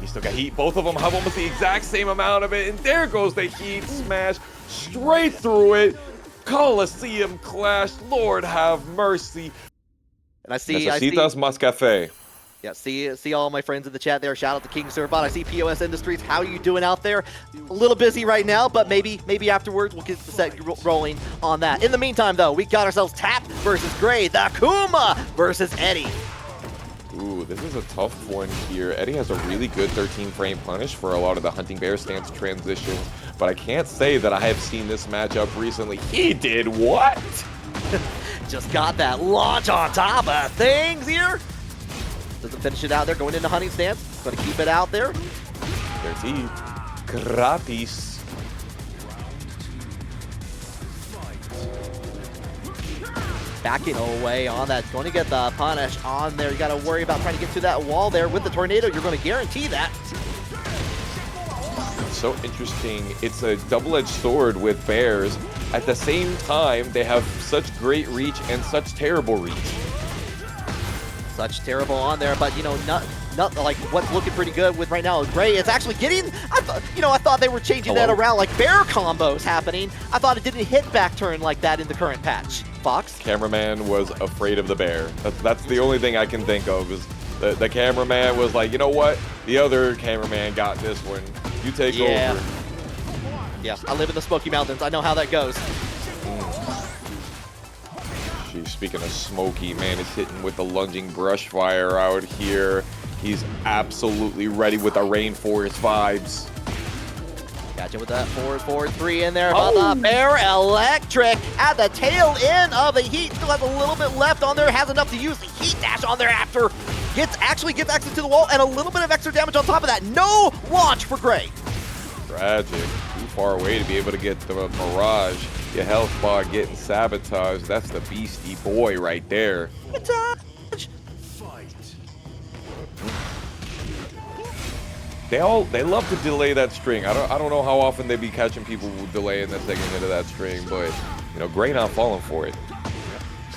He still got heat. Both of them have almost the exact same amount of it. And there goes the heat smash straight through it. Coliseum clash. Lord have mercy. And I see Necesitas más café. Yeah, see all my friends in the chat there. Shout out to King Servbot. I see POS Industries. How are you doing out there? A little busy right now, but maybe afterwards we'll get the set rolling on that. In the meantime, though, we got ourselves Tapp versus Gray, the Kuma versus Eddy. Ooh, this is a tough one here. Eddy has a really good 13-frame punish for a lot of the hunting bear stance transitions, but I can't say that I have seen this matchup recently. He did what? Just got that launch on top of things here. Doesn't finish it out there, going into hunting stance. Going to keep it out there. There's he. Gratis. Backing away on that. Going to get the punish on there. You got to worry about trying to get to that wall there with the tornado. You're going to guarantee that. It's so interesting. It's a double-edged sword with bears. At the same time, they have such great reach and such terrible reach. Such terrible on there, but you know, not like what's looking pretty good with right now. Gray is actually getting, I thought they were changing that around, like bear combos happening. I thought it didn't hit back turn like that in the current patch. Fox? Cameraman was afraid of the bear. That's the only thing I can think of is the cameraman was like, you know what? The other cameraman got this one. You take over. Yeah, I live in the Smoky Mountains. I know how that goes. Sheesh, speaking of Smoky, man, is hitting with the lunging brush fire out here. He's absolutely ready with the rainforest vibes. Gotcha with that forward 3 in there. But the bear electric at the tail end of the heat. Still has a little bit left on there. Has enough to use the heat dash on there after. Actually gets access to the wall and a little bit of extra damage on top of that. No launch for Gray. Tragic. Too far away to be able to get the Mirage. Your health bar getting sabotaged. That's the beastie boy right there. They love to delay that string. I don't know how often they be catching people delaying that second into that string, but you know, Gray not falling for it.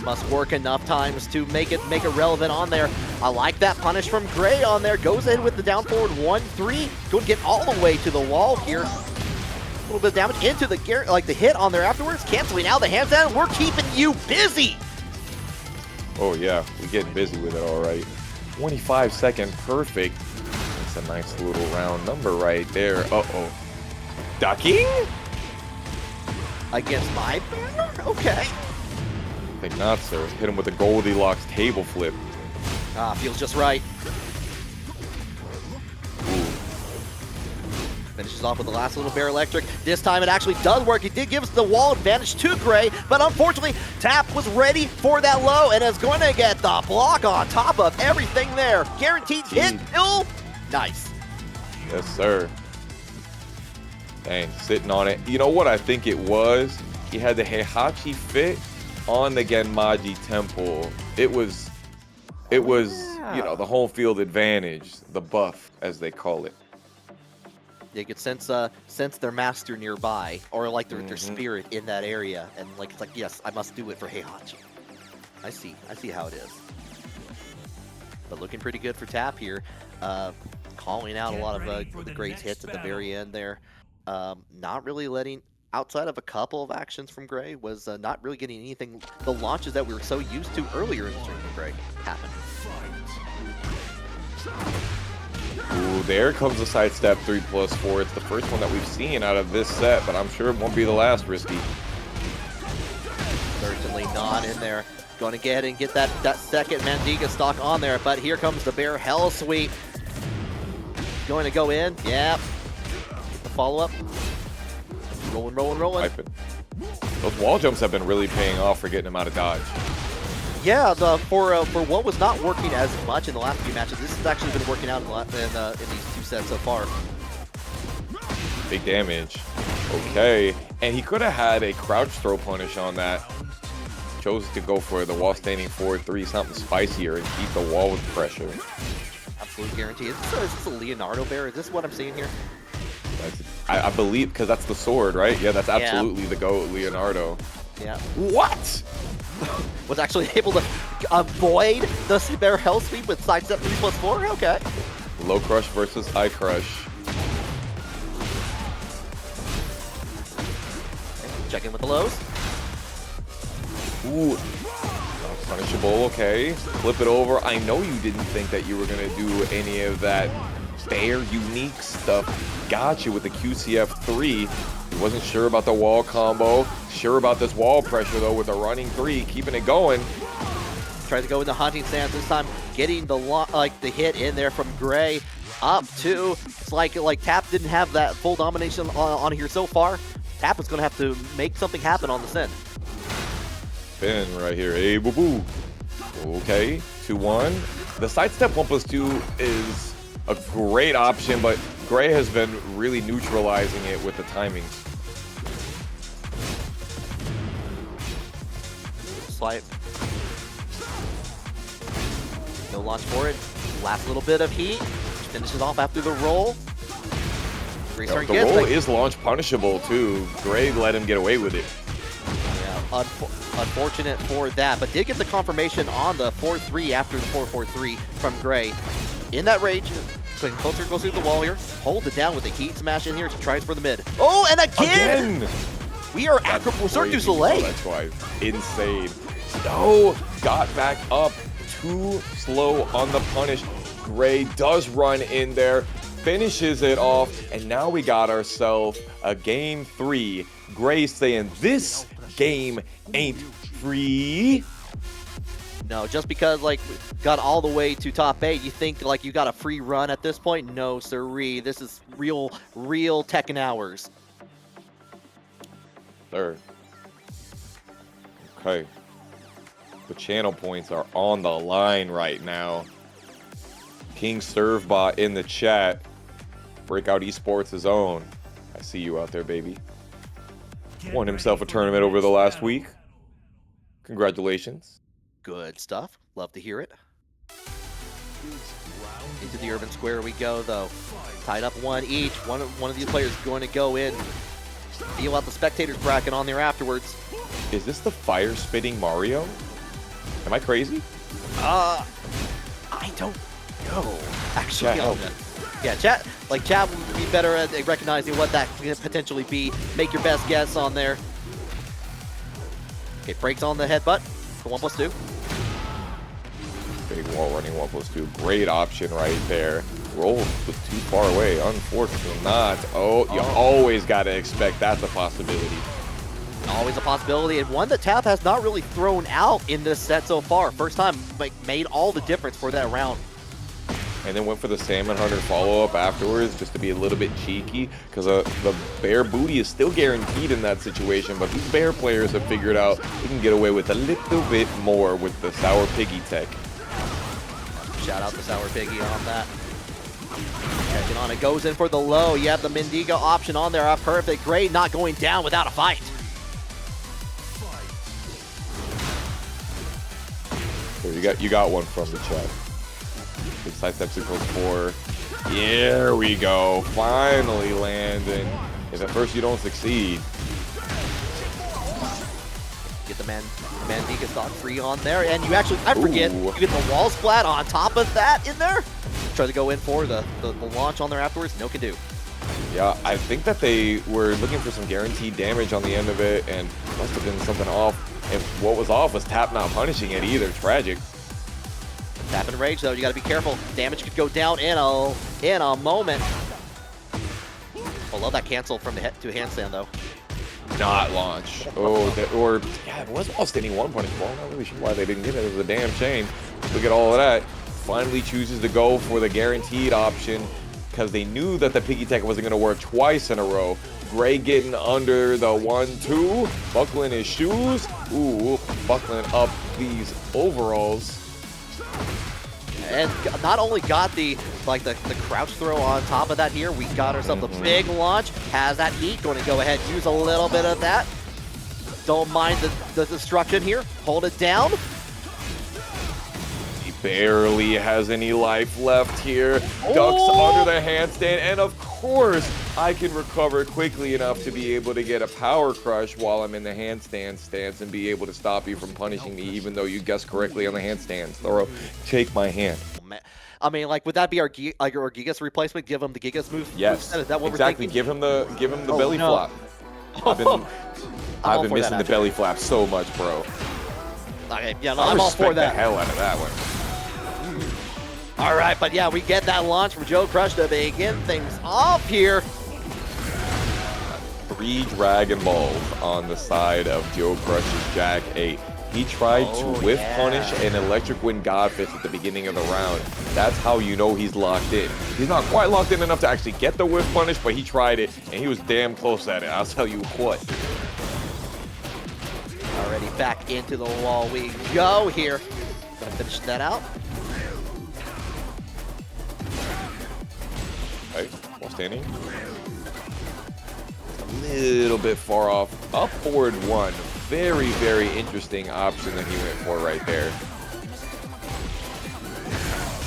Must work enough times to make it relevant on there. I like that punish from Gray on there. Goes in with the down forward 1-3. Going to get all the way to the wall here. A little bit of damage into the the hit on there afterwards. Canceling out the hands down. We're keeping you busy. Oh yeah, we getting busy with it all right. 25-second perfect. It's a nice little round number right there. Uh-oh. Ducking? Against my banner? Okay. I think not, sir. Hit him with a Goldilocks table flip. Feels just right. Ooh. Finishes off with the last little bear electric. This time it actually does work. It did give us the wall advantage to Gray, but unfortunately, Tapp was ready for that low and is going to get the block on top of everything there. Guaranteed hit kill. Nice. Yes, sir. Dang, sitting on it. You know what I think it was? He had the Heihachi fit on the Genmaji Temple. It was, you know, the home field advantage, the buff, as they call it. They could sense their master nearby, or like their spirit in that area, and like it's like, yes, I must do it for Heihachi. I see how it is. But looking pretty good for Tapp here, calling out a lot of the great hits at the very end there. Not really letting, outside of a couple of actions from Gray, was not really getting anything, the launches that we were so used to earlier in the stream from Gray happen. Ooh, there comes the sidestep 3+4. It's the first one that we've seen out of this set, but I'm sure it won't be the last, Risky. Certainly not in there. Going to get ahead and get that second Mandiga stock on there, but here comes the Bear Hell Sweep. Going to go in, yeah. The follow-up. Rolling. Wiping. Those wall jumps have been really paying off for getting him out of dodge. Yeah, for what was not working as much in the last few matches, this has actually been working out in these two sets so far. Big damage. Okay, and he could have had a crouch throw punish on that. Chose to go for the wall standing 4-3, something spicier, and keep the wall with pressure. Absolutely guaranteed. Is this a Leonardo bear? Is this what I'm seeing here? I believe, because that's the sword, right? Yeah, that's absolutely the GOAT, Leonardo. Yeah. What? Was actually able to avoid the Bear Hell Sweep with sidestep 3+4? Okay. Low crush versus high crush. Check in with the lows. Ooh. Punishable, okay. Flip it over. I know you didn't think that you were going to do any of that bear unique stuff. Got you with the QCF3. He wasn't sure about the wall combo. Sure about this wall pressure, though, with a running 3. Keeping it going. Tries to go in the hunting stance this time. Getting the hit in there from Gray. Up to, it's like Tapp didn't have that full domination on here so far. Tapp is going to have to make something happen on the send. Spin right here. Hey, boo-boo. Okay, 2-1. The sidestep 1+2 is a great option, but Gray has been really neutralizing it with the timing. Swipe. No launch for it. Last little bit of heat. Finishes off after the roll. The roll is launch punishable too. Gray let him get away with it. Yeah, unfortunate for that, but did get the confirmation on the 4-3 after the 4-4-3 from Gray. in that rage. Closer goes through the wall here. Hold it down with a heat smash in here to try for the mid. Oh, and again! We are at Cirque du Soleil. That's why. Insane. No, got back up. Too slow on the punish. Gray does run in there, finishes it off, and now we got ourselves a game 3. Gray saying this game ain't free. No, just because like got all the way to top 8, you think like you got a free run at this point? No, sirree. This is real Tekken hours. Third. Okay. The channel points are on the line right now. King Servbot in the chat. Breakout Esports' own. I see you out there, baby. Won himself a tournament over the last week. Congratulations. Good stuff. Love to hear it. Into the urban square we go, though. Tied up 1 each. One of these players is going to go in. Feel out the spectators bracket on there afterwards. Is this the fire spitting Mario? Am I crazy? I don't know. Actually, yeah, chat would be better at recognizing what that could potentially be. Make your best guess on there. Okay, breaks on the headbutt for 1+2. Big wall running 1+2. Great option right there. Roll was too far away. Unfortunately not. Oh, you always got to expect that's a possibility. Always a possibility, and one that Tapp has not really thrown out in this set so far. First time, like, made all the difference for that round. And then went for the Salmon Hunter follow-up afterwards just to be a little bit cheeky, because the bear booty is still guaranteed in that situation, but these bear players have figured out they can get away with a little bit more with the Sour Piggy tech. Shout out to Sour Piggy on that. Checking on it, goes in for the low. You have the Mendigo option on there. Perfect, great, not going down without a fight. You got one from the chat. Big side steps equals 4. Here we go. Finally landing. If at first you don't succeed. Get the Mandiga stock free on there, and you actually, I forget, Ooh. you get the wall splat on top of that in there. Try to go in for the launch on there afterwards. No can do. Yeah, I think that they were looking for some guaranteed damage on the end of it, and must have been something off. And what was off was Tapp not punishing it either. Tragic. Tapp and rage though, you got to be careful. Damage could go down in a moment. I love that cancel from the head to handstand though. Not launch. Yeah, it was all standing 1 punish ball. I'm not really sure why they didn't get it. It was a damn shame. Look at all of that. Finally chooses to go for the guaranteed option because they knew that the piggy tech wasn't going to work twice in a row. Gray getting under the 1-2, buckling his shoes. Ooh, buckling up these overalls. And not only got the crouch throw on top of that here, we got ourselves a big launch. Has that heat, going to go ahead, use a little bit of that. Don't mind the destruction here. Hold it down. He barely has any life left here. Ducks under the handstand, and of course, I can recover quickly enough to be able to get a power crush while I'm in the handstand stance and be able to stop you from punishing me, even though you guessed correctly on the handstand. Thorough, take my hand. I mean, like, would that be our Gigas replacement? Give him the Gigas move? Yes, Is that what exactly. We're give him the belly flap. I've been missing the belly flap so much, bro. Okay, yeah, no, I'm all for that. The hell out of that one. All right, but yeah, we get that launch from JoeCrush to begin things off here. 3 Dragon Balls on the side of JoeCrush's Jack 8. He tried to whiff punish an Electric Wind Godfist at the beginning of the round. That's how you know he's locked in. He's not quite locked in enough to actually get the whiff punish, but he tried it, and he was damn close at it. I'll tell you what. Already back into the wall we go here. Gonna finish that out. Okay, while standing. A little bit far off. Up forward 1. Very, very interesting option that he went for right there.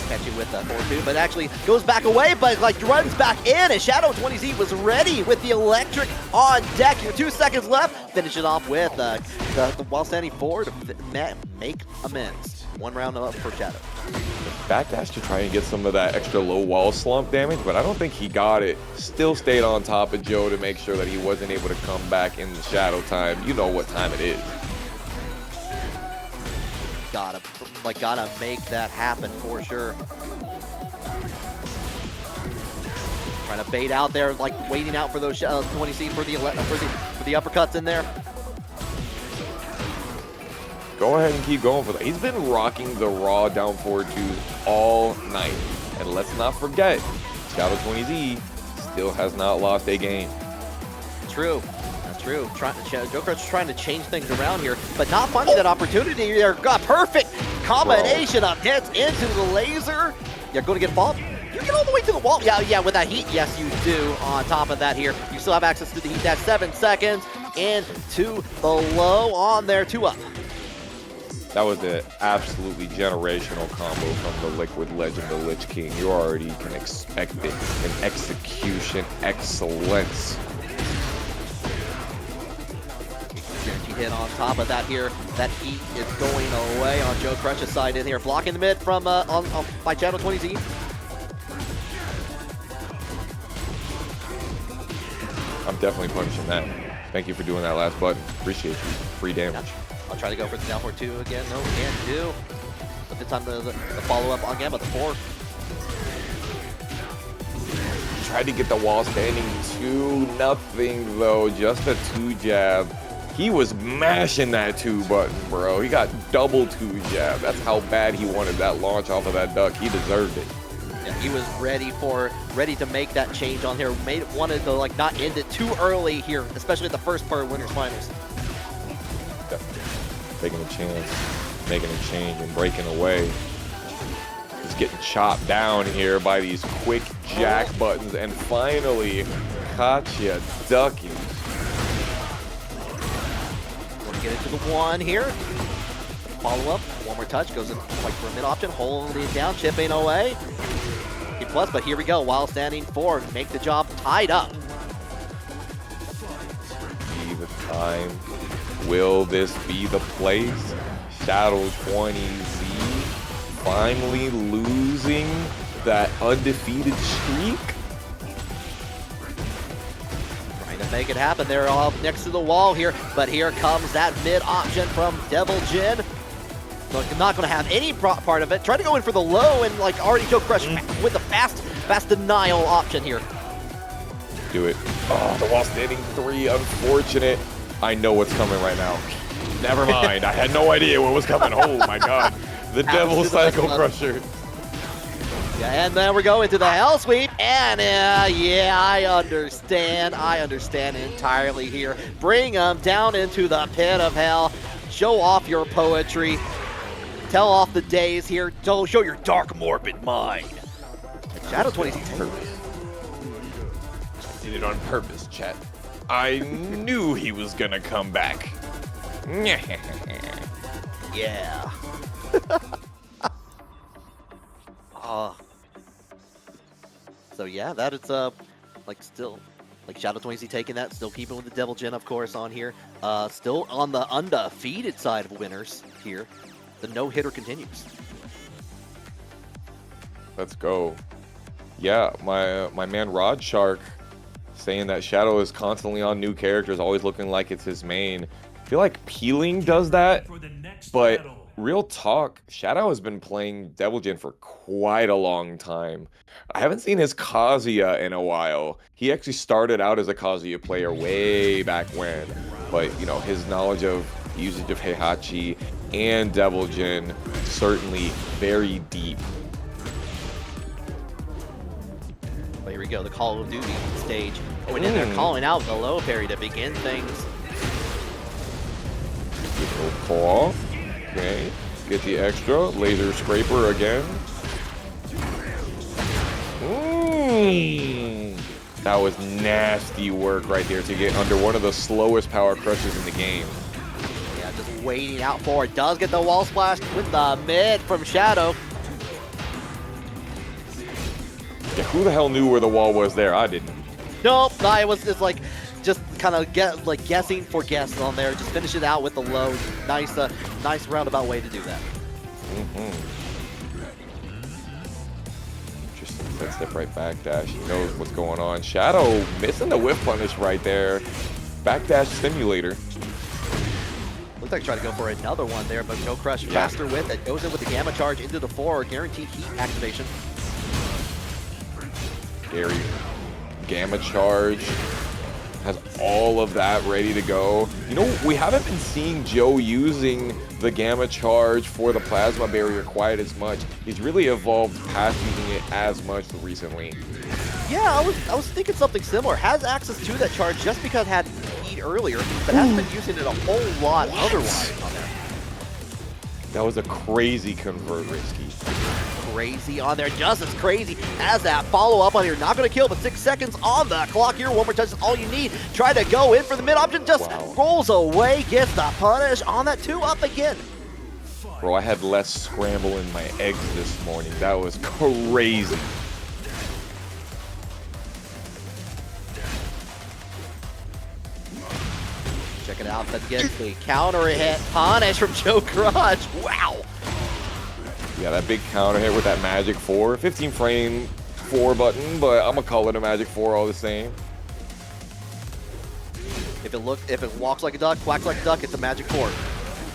Catching with the 4-2, but actually goes back away, but like runs back in, and Shadow 20Z was ready with the electric on deck. Here, 2 seconds left. Finish it off with the while standing forward to make amends. 1 round up for Shadow. Backdash to try and get some of that extra low wall slump damage, but I don't think he got it. Still stayed on top of Joe to make sure that he wasn't able to come back in the shadow time. You know what time it is. Gotta make that happen for sure. Trying to bait out there, like waiting out for those 20C for the uppercuts in there. Go ahead and keep going for that. He's been rocking the raw down forward twos all night. And let's not forget, Shadow 20Z still has not lost a game. True. That's true. JoeCrush trying to change things around here, but not finding that opportunity there. Got perfect combination of hits into the laser. You're going to get involved. You get all the way to the wall. Yeah, with that heat, yes, you do. On top of that here, you still have access to the heat. That's 7 seconds. Into the low on there, 2 up. That was an absolutely generational combo from the Liquid Legend, the Lich King. You already can expect it. An execution excellence. Guaranteed hit on top of that here. That heat is going away on JoeCrush's side in here. Blocking the mid from by Channel 20Z. I'm definitely punishing that. Thank you for doing that last button. Appreciate you. Free damage. I'll try to go for the down 4-2 again. No, can't do. But this time the follow-up on Gamma, the 4. Tried to get the wall standing 2-0 though. Just a 2 jab. He was mashing that 2 button, bro. He got double 2 jab. That's how bad he wanted that launch off of that duck. He deserved it. Yeah, he was ready to make that change on here. Wanted to like not end it too early here, especially at the first part of Winners Finals. Taking a chance, making a change, and breaking away. He's getting chopped down here by these quick jack buttons, and finally, Katya ducking. Want to get into the 1 here. Follow up, 1 more touch, goes in like for a mid option, holding it down, chipping away. Plus, but here we go, while standing 4, make the job tied up. See the time. Will this be the place? Shadow 20Z finally losing that undefeated streak? Trying to make it happen. They're all next to the wall here, but here comes that mid option from Devil Jin. So not going to have any part of it. Try to go in for the low and like already JoeCrush with the fast denial option here. Do it. Oh, the wall standing 3, unfortunate. I know what's coming right now. Never mind. I had no idea what was coming. Oh my god. The Devil Cycle Crusher. Yeah, and then we're going to the Hell Sweep. And yeah, I understand. I understand entirely here. Bring them down into the pit of hell. Show off your poetry. Tell off the days here. Show your dark, morbid mind. Shadow 20Z. I did it on purpose, chat. I knew he was gonna come back. Yeah. So yeah, that is like still like Shadow 20Z taking that, still keeping with the Devil Jin of course on here. Still on the undefeated side of winners here. The no-hitter continues. Let's go. Yeah, my man Rod Shark saying that Shadow is constantly on new characters, always looking like it's his main. I feel like Peeling does that, but real talk, Shadow has been playing Devil Jin for quite a long time. I haven't seen his Kazuya in a while. He actually started out as a Kazuya player way back when, but you know, his knowledge of the usage of Heihachi and Devil Jin certainly very deep. But here we go, the Call of Duty stage. Going in there, calling out the low parry to begin things. Little claw. Okay. Get the extra. Laser scraper again. That was nasty work right there to get under one of the slowest power crushes in the game. Yeah, just waiting out for it. Does get the wall splash with the mid from Shadow. Yeah, who the hell knew where the wall was there? I didn't. Nope, no, it was just like, just kind of guessing for guess on there. Just finish it out with the low. Nice roundabout way to do that. Interesting. Let's step right back dash. He knows what's going on. Shadow missing the whiff punish right there. Backdash simulator. Looks like trying to go for another one there, but JoeCrush faster with it. Goes in with the Gamma Charge into the floor. Guaranteed heat activation. Gary, Gamma Charge. Has all of that ready to go. You know, we haven't been seeing Joe using the Gamma Charge for the Plasma Barrier quite as much. He's really evolved past using it as much recently. Yeah, I was thinking something similar. Has access to that charge just because it had heat earlier, but hasn't been using it a whole lot otherwise on there. That was a crazy convert, Risky. Crazy on there, just as crazy as that follow-up on here. Not going to kill, but 6 seconds on the clock here. One more touch is all you need. Try to go in for the mid option, just rolls away, gets the punish on that 2-up again. Bro, I had less scramble in my eggs this morning. That was crazy. Check it out, that gets the counter hit punish from JoeCrush. Wow. Yeah, that big counter hit with that Magic 4. 15 frame 4 button, but I'm gonna call it a Magic 4 all the same. If it walks like a duck, quacks like a duck, it's a Magic 4.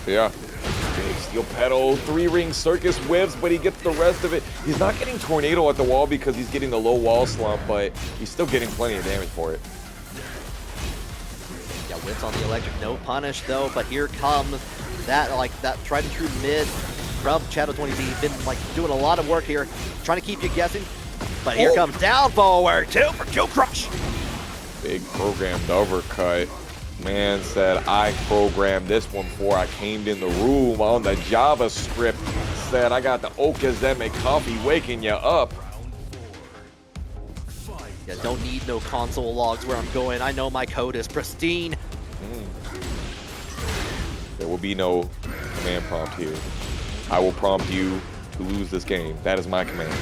Yeah. Big steel pedal, 3-ring circus whiffs, but he gets the rest of it. He's not getting tornado at the wall because he's getting the low wall slump, but he's still getting plenty of damage for it. Yeah, whips on the electric, no punish though, but here comes that tried and true mid from Shadow20Z. Been like doing a lot of work here, trying to keep you guessing. But here comes down forward two for JoeCrush. Big programmed overcut. Man said, I programmed this one before I came in the room on the JavaScript. Said, I got the Okazeme coffee waking you up. Yeah, don't need no console logs where I'm going. I know my code is pristine. There will be no command prompt here. I will prompt you to lose this game. That is my command.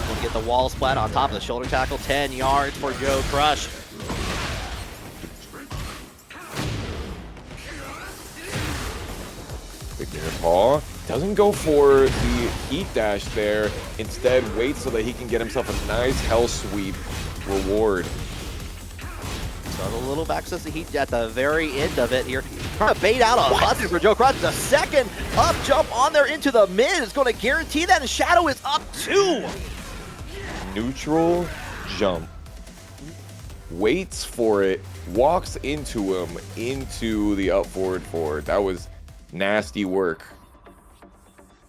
We'll get the wall splat on top of the shoulder tackle. 10 yards for JoeCrush. Big finger paw. Doesn't go for the heat dash there. Instead, waits so that he can get himself a nice hell sweep reward. So a little back access to heat at the very end of it here. Trying to bait out a button for JoeCrush. The second up jump on there into the mid is going to guarantee that, and Shadow is up 2. Neutral jump. Waits for it. Walks into him into the up forward forward. That was nasty work.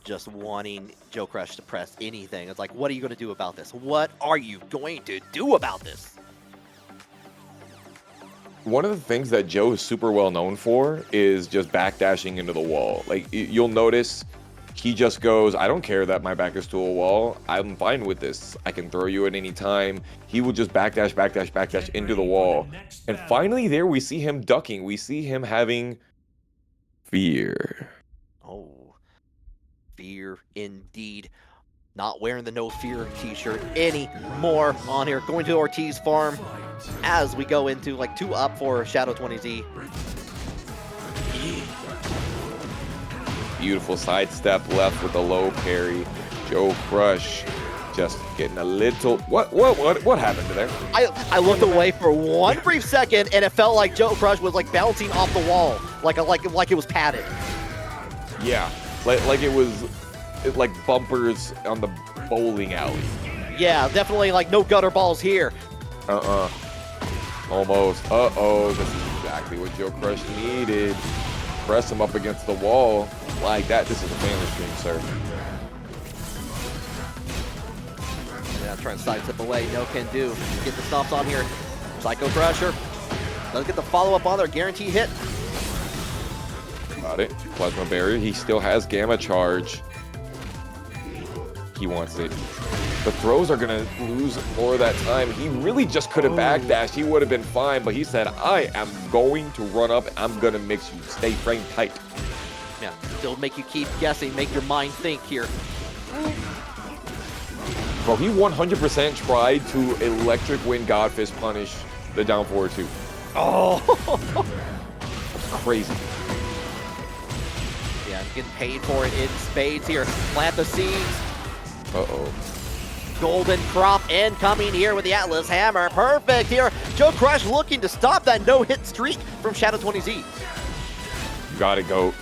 Just wanting JoeCrush to press anything. It's like, what are you going to do about this? What are you going to do about this? One of the things that Joe is super well known for is just backdashing into the wall. Like, you'll notice he just goes, I don't care that my back is to a wall. I'm fine with this. I can throw you at any time. He will just backdash, backdash, backdash into the wall. And finally there we see him ducking. We see him having fear. Oh, fear indeed. Not wearing the No Fear t-shirt anymore on here. Going to Ortiz Farm as we go into like 2 up for Shadow20Z. Beautiful sidestep left with a low parry. JoeCrush just getting a little... What happened to there? I looked away for one brief second and it felt like JoeCrush was like bouncing off the wall. Like it was padded. Yeah, like it was like bumpers on the bowling alley. Yeah, definitely like no gutter balls here. Almost. This is exactly what JoeCrush needed. Press him up against the wall like that. This is a family stream, sir. Yeah, trying to sidestep away. No can do. Get the stomps on here. Psycho Crusher. Doesn't get the follow-up on there. Guarantee hit. Got it. Plasma Barrier. He still has Gamma Charge. He wants it. The throws are going to lose more of that time. He really just could have backdashed. He would have been fine, but he said, I am going to run up. I'm going to mix you. Stay frame tight. Yeah, still make you keep guessing. Make your mind think here. Bro, he 100% tried to electric wind Godfist punish the down forward too. Oh! That's crazy. Yeah, Getting paid for it in spades here. Plant the seeds. Uh-oh. Golden crop incoming here with the Atlas Hammer. Perfect here. JoeCrush looking to stop that no-hit streak from Shadow20Z. You gotta go.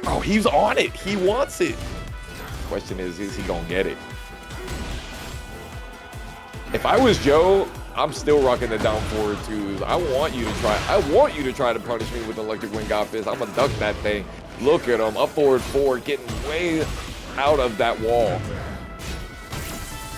Oh, he's on it. He wants it. Question is he gonna get it? If I was Joe, I'm still rocking the down forward twos. I want you to try to punish me with electric wing god fist. I'm gonna duck that thing. Look at him, up forward 4, getting way out of that wall.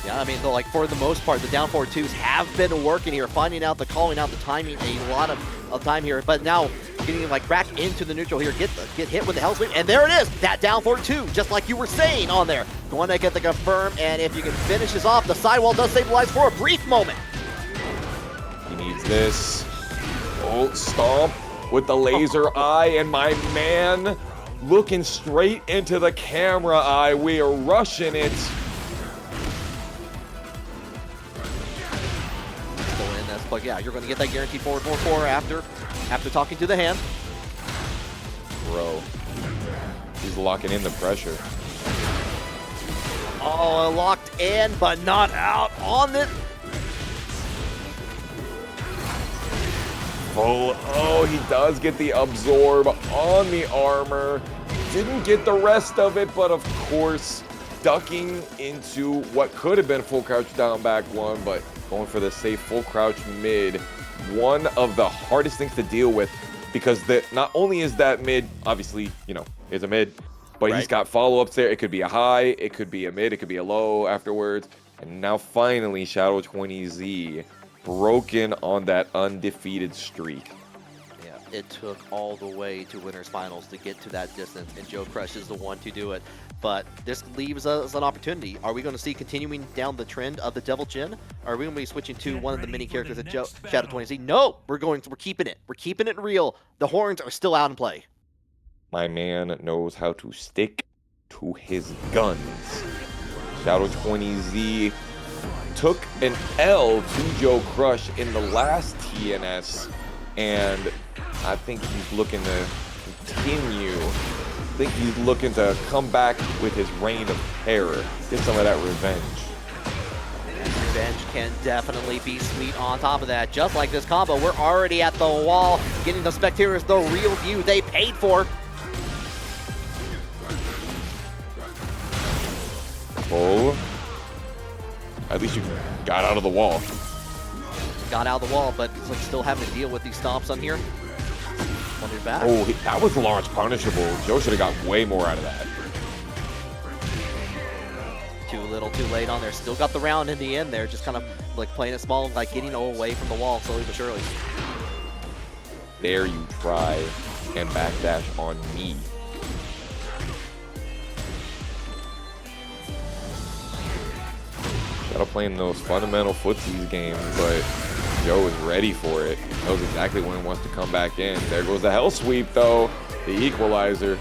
Yeah, I mean, like for the most part, the down forward twos have been working here, calling out the timing a lot of time here. But now getting like back into the neutral here, get hit with the hell sweep, and there it is, that down forward two, just like you were saying on there. Going to get the confirm, and if you can finish this off, the sidewall does stabilize for a brief moment. He needs this. Oh, stomp with the laser eye, and my man looking straight into the camera eye. We are rushing it. But yeah, you're going to get that guaranteed forward 4-4 after talking to the hand. Bro, he's locking in the pressure. Oh, locked in, but not out on it. Oh, he does get the absorb on the armor. Didn't get the rest of it, but of course, ducking into what could have been full crouch down back one, but going for the safe full crouch mid. One of the hardest things to deal with, because not only is that mid, obviously, you know, is a mid, but he's got follow-ups there. It could be a high, it could be a mid, it could be a low afterwards. And now finally, Shadow20Z broken on that undefeated streak. Yeah, it took all the way to winners finals to get to that distance, and JoeCrush is the one to do it. But this leaves us an opportunity. Are we going to see continuing down the trend of the Devil Jin? Or are we going to be switching to one of the mini characters at Shadow20Z? No, we're keeping it. We're keeping it real. The horns are still out in play. My man knows how to stick to his guns. Shadow20Z took an L to JoeCrush in the last TNS, and I think he's looking to continue. I think he's looking to come back with his reign of terror, get some of that revenge. And revenge can definitely be sweet on top of that. Just like this combo, we're already at the wall, getting the spectators the real view they paid for. Oh, at least you got out of the wall. Got out of the wall, but it's like still having to deal with these stomps on here. Back. Oh, that was launch punishable. Joe should have got way more out of that. Too little, too late on there. Still got the round in the end there. Just kind of like playing it small, like getting away from the wall slowly but surely. There you try and backdash on me. Shadow playing those fundamental footsies games, but Joe is ready for it. Knows exactly when he wants to come back in. There goes the hell sweep though, the equalizer.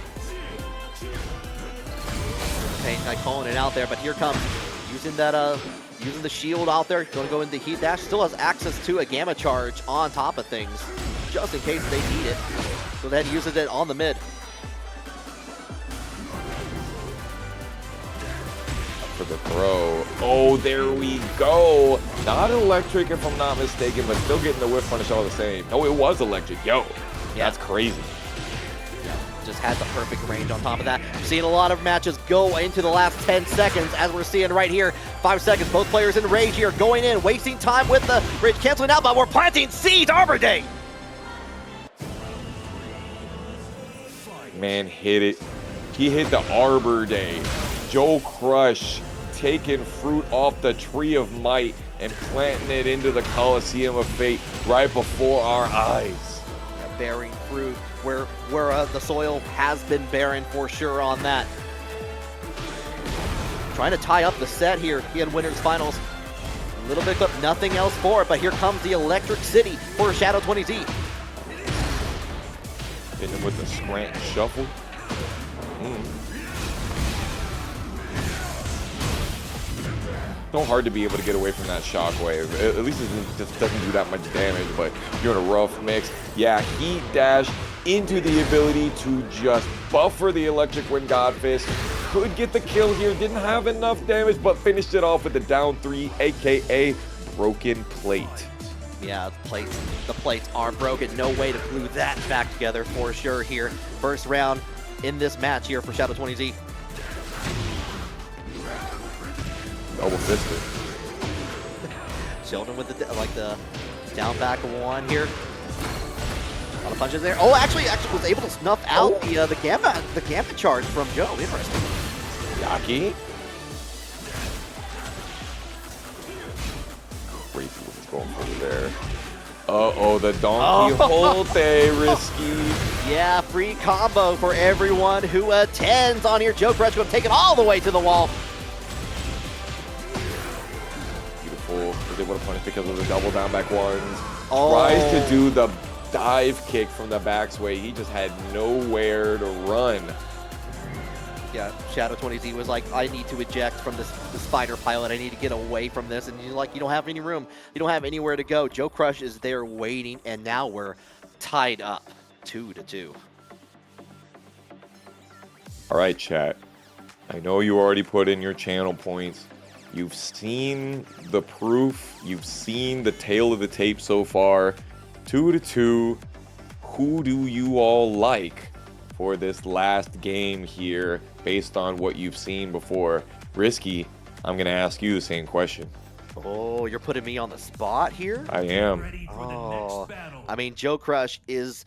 Pain like calling it out there, but here comes using that using the shield out there. Going to go into heat dash. Still has access to a gamma charge on top of things, just in case they need it. So then uses it on the mid. For the throw. Oh, there we go. Not electric if I'm not mistaken, but still getting the whiff punish all the same. No, it was electric. Yo, yeah. That's crazy. Yeah, just had the perfect range on top of that. Seeing a lot of matches go into the last 10 seconds, as we're seeing right here. 5 seconds, both players in rage here, going in, wasting time with the rage, canceling out, but we're planting seeds, Arbor Day! Man hit it. He hit the Arbor Day. JoeCrush taking fruit off the tree of might and planting it into the Coliseum of Fate right before our eyes. Yeah, bearing fruit where the soil has been barren for sure on that. Trying to tie up the set here in winners finals. A little bit, but nothing else for it. But here comes the Electric City for Shadow20Z. Hitting him with the Scranton Shuffle. So hard to be able to get away from that shockwave. At least it just doesn't do that much damage, but you're in a rough mix. Yeah, heat dash into the ability to just buffer the Electric Wind Godfist. Could get the kill here, didn't have enough damage, but finished it off with the down 3, aka Broken Plate. Yeah, the plates are broken. No way to glue that back together for sure here. First round in this match here for Shadow20Z. Double fisted. Sheldon with the down back one here. A lot of punches there. Oh, actually was able to snuff out the gamma charge from Joe. Interesting. Yaki. Crazy what he's going for there. Uh-oh, the Donkey Holte, risky. Yeah, free combo for everyone who attends on here. JoeCrush going to take it all the way to the wall. Beautiful. Was able to punish because of the double down back ones. Oh. Tries to do the dive kick from the back sway. He just had nowhere to run. Yeah, Shadow20Z was like, I need to eject from this spider pilot. I need to get away from this. And you're like, you don't have any room. You don't have anywhere to go. JoeCrush is there waiting, and now we're tied up 2-2. All right, chat. I know you already put in your channel points. You've seen the proof. You've seen the tail of the tape so far. 2-2. Who do you all like for this last game here based on what you've seen before? Risky, I'm going to ask you the same question. Oh, you're putting me on the spot here? I am. Ready for the Oh, next battle. I mean, JoeCrush is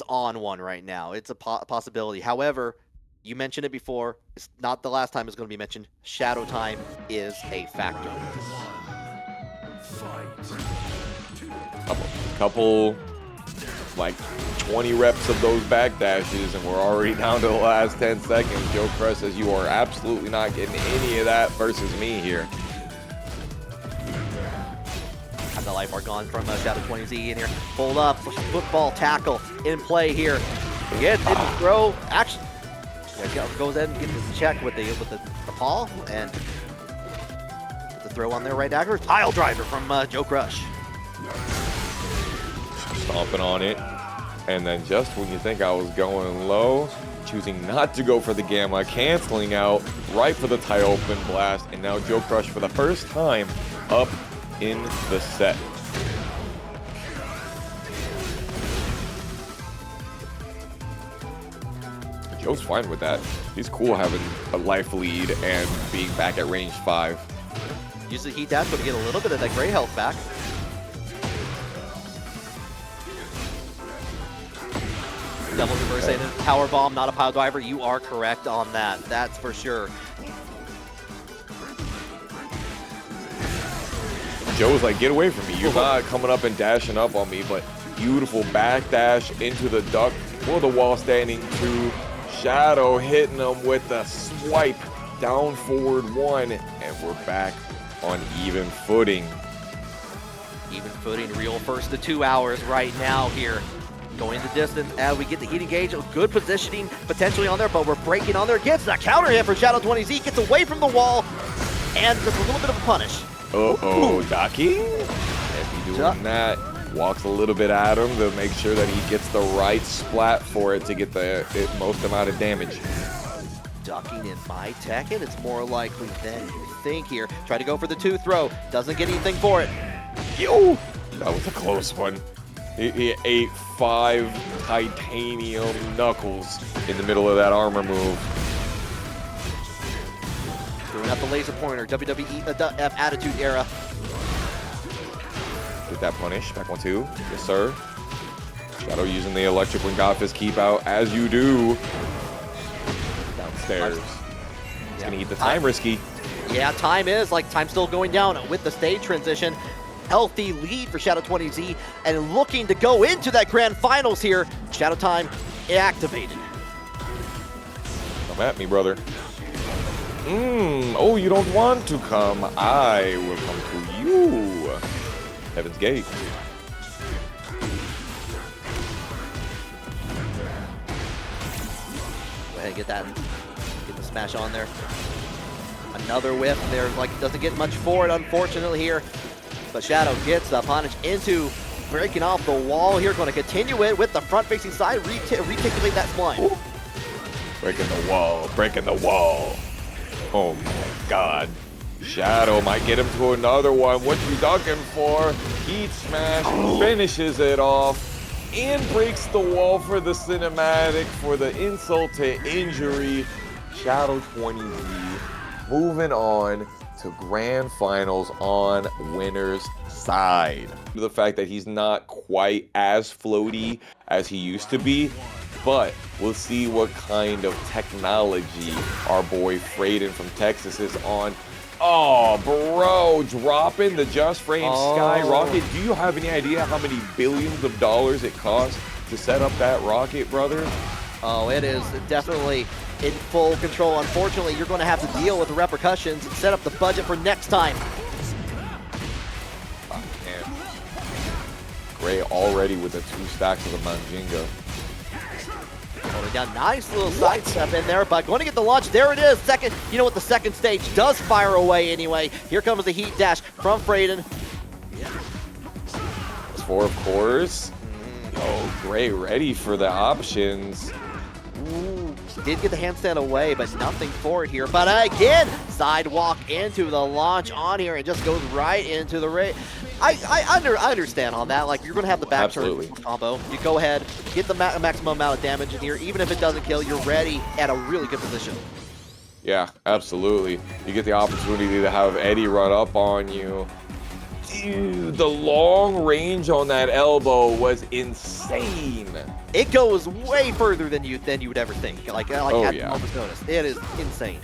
on one right now. It's a possibility. However, you mentioned it before. It's not the last time it's going to be mentioned. Shadow time is a factor. Couple like 20 reps of those back dashes, and we're already down to the last 10 seconds. JoeCrush says you are absolutely not getting any of that versus me here. And the life are gone from Shadow20Z in here. Pulled up, football tackle in play here. Again, didn't throw. Actually, goes in and gets the check with the paw, and the throw on there right dagger. Pile driver from JoeCrush. Stomping on it, and then just when you think I was going low, choosing not to go for the gamma, canceling out right for the tie open blast, and now JoeCrush for the first time up in the set. Joe's fine with that. He's cool having a life lead and being back at range 5. Usually he dash would get a little bit of that gray health back. Double reverse power bomb, not a pile driver. You are correct on that. That's for sure. Joe's like, get away from me. You're not coming up and dashing up on me, but beautiful back dash into the duck for the wall standing 2. Shadow hitting him with the swipe down forward 1, and we're back on even footing. Even footing, real first to 2 hours right now here. Going the distance as we get the heating gauge. Good positioning potentially on there, but we're breaking on there. Gets that counter hit for Shadow20Z. Gets away from the wall, and just a little bit of a punish. Uh-oh, docking. Eddy doing that. Walks a little bit at him to make sure that he gets the right splat for it to get the most amount of damage. Ducking in my Tekken, it's more likely than you think here. Try to go for the 2 throw. Doesn't get anything for it. Yo, that was a close one. He ate 5 titanium knuckles in the middle of that armor move. Throwing out the laser pointer, WWE Attitude Era. Get that punish. Back 1-2. Yes, sir. Shadow using the Electric Wind Godfist keep out, as you do. Downstairs. It's going to eat the time, risky. Yeah, time still going down with the stage transition. Healthy lead for Shadow20Z, and looking to go into that grand finals here. Shadow time activated. Come at me, brother. Oh, you don't want to come. I will come to you. Heaven's Gate. Go ahead and get that. Get the smash on there. Another whiff there, like doesn't get much for it, unfortunately here. But Shadow gets the punish into breaking off the wall here. Going to continue it with the front-facing side, reticulate that spline. Ooh. Breaking the wall, breaking the wall. Oh my god. Shadow might get him to another one. What you ducking for? Heat smash, finishes it off, and breaks the wall for the cinematic, for the insult to injury. Shadow 20Z moving on to grand finals on winner's side. The fact that he's not quite as floaty as he used to be, but we'll see what kind of technology our boy Fradin from Texas is on. Oh, bro, dropping the Just Frame Skyrocket. Do you have any idea how many billions of dollars it costs to set up that rocket, brother? Oh, it is definitely in full control. Unfortunately, you're going to have to deal with the repercussions and set up the budget for next time. Oh, man. Gray already with the 2 stacks of the Manjinga. Holding down, nice little sidestep in there, but going to get the launch. There it is. Second, you know what? The second stage does fire away anyway. Here comes the heat dash from Fradin. For, of course. Oh, Gray ready for the options. Ooh, did get the handstand away, but nothing for it here. But again, sidewalk into the launch on here and just goes right into the raid. I understand on that. Like, you're going to have the back turn combo. You go ahead, get the maximum amount of damage in here. Even if it doesn't kill, you're ready at a really good position. Yeah, absolutely. You get the opportunity to have Eddy run up on you. Dude, the long range on that elbow was insane. It goes way further than you would ever think. Like oh, at yeah. the moment's notice. It is insane.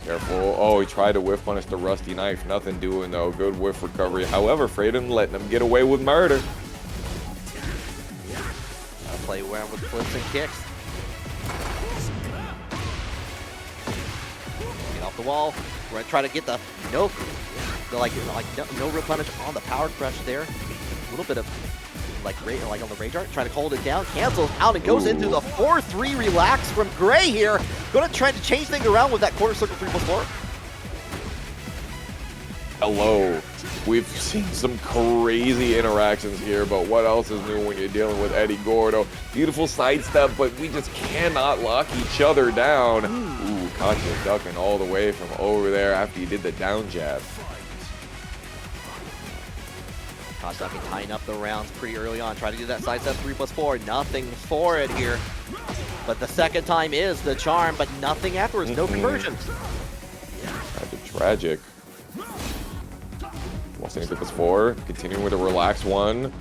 Careful. Oh, he tried to whiff punish the rusty knife. Nothing doing, though. Good whiff recovery. However, Fradin letting him get away with murder. I'll play around with flips and kicks. Get off the wall. We're going to try to get the no real punish on the power crush there. A little bit of like on the rage art, trying to hold it down, cancels out and goes into the 4-3 relax from Gray here. Going to try to change things around with that quarter circle 3+4. Hello. We've seen some crazy interactions here, but what else is new when you're dealing with Eddy Gordo? Beautiful sidestep, but we just cannot lock each other down. Ooh, Katya ducking all the way from over there after you did the down jab. Kostaki tying up the rounds pretty early on. Try to do that sidestep 3+4. Nothing for it here. But the second time is the charm, but nothing afterwards. No conversion. Tragic. What's anything +4? Continuing with a relaxed one.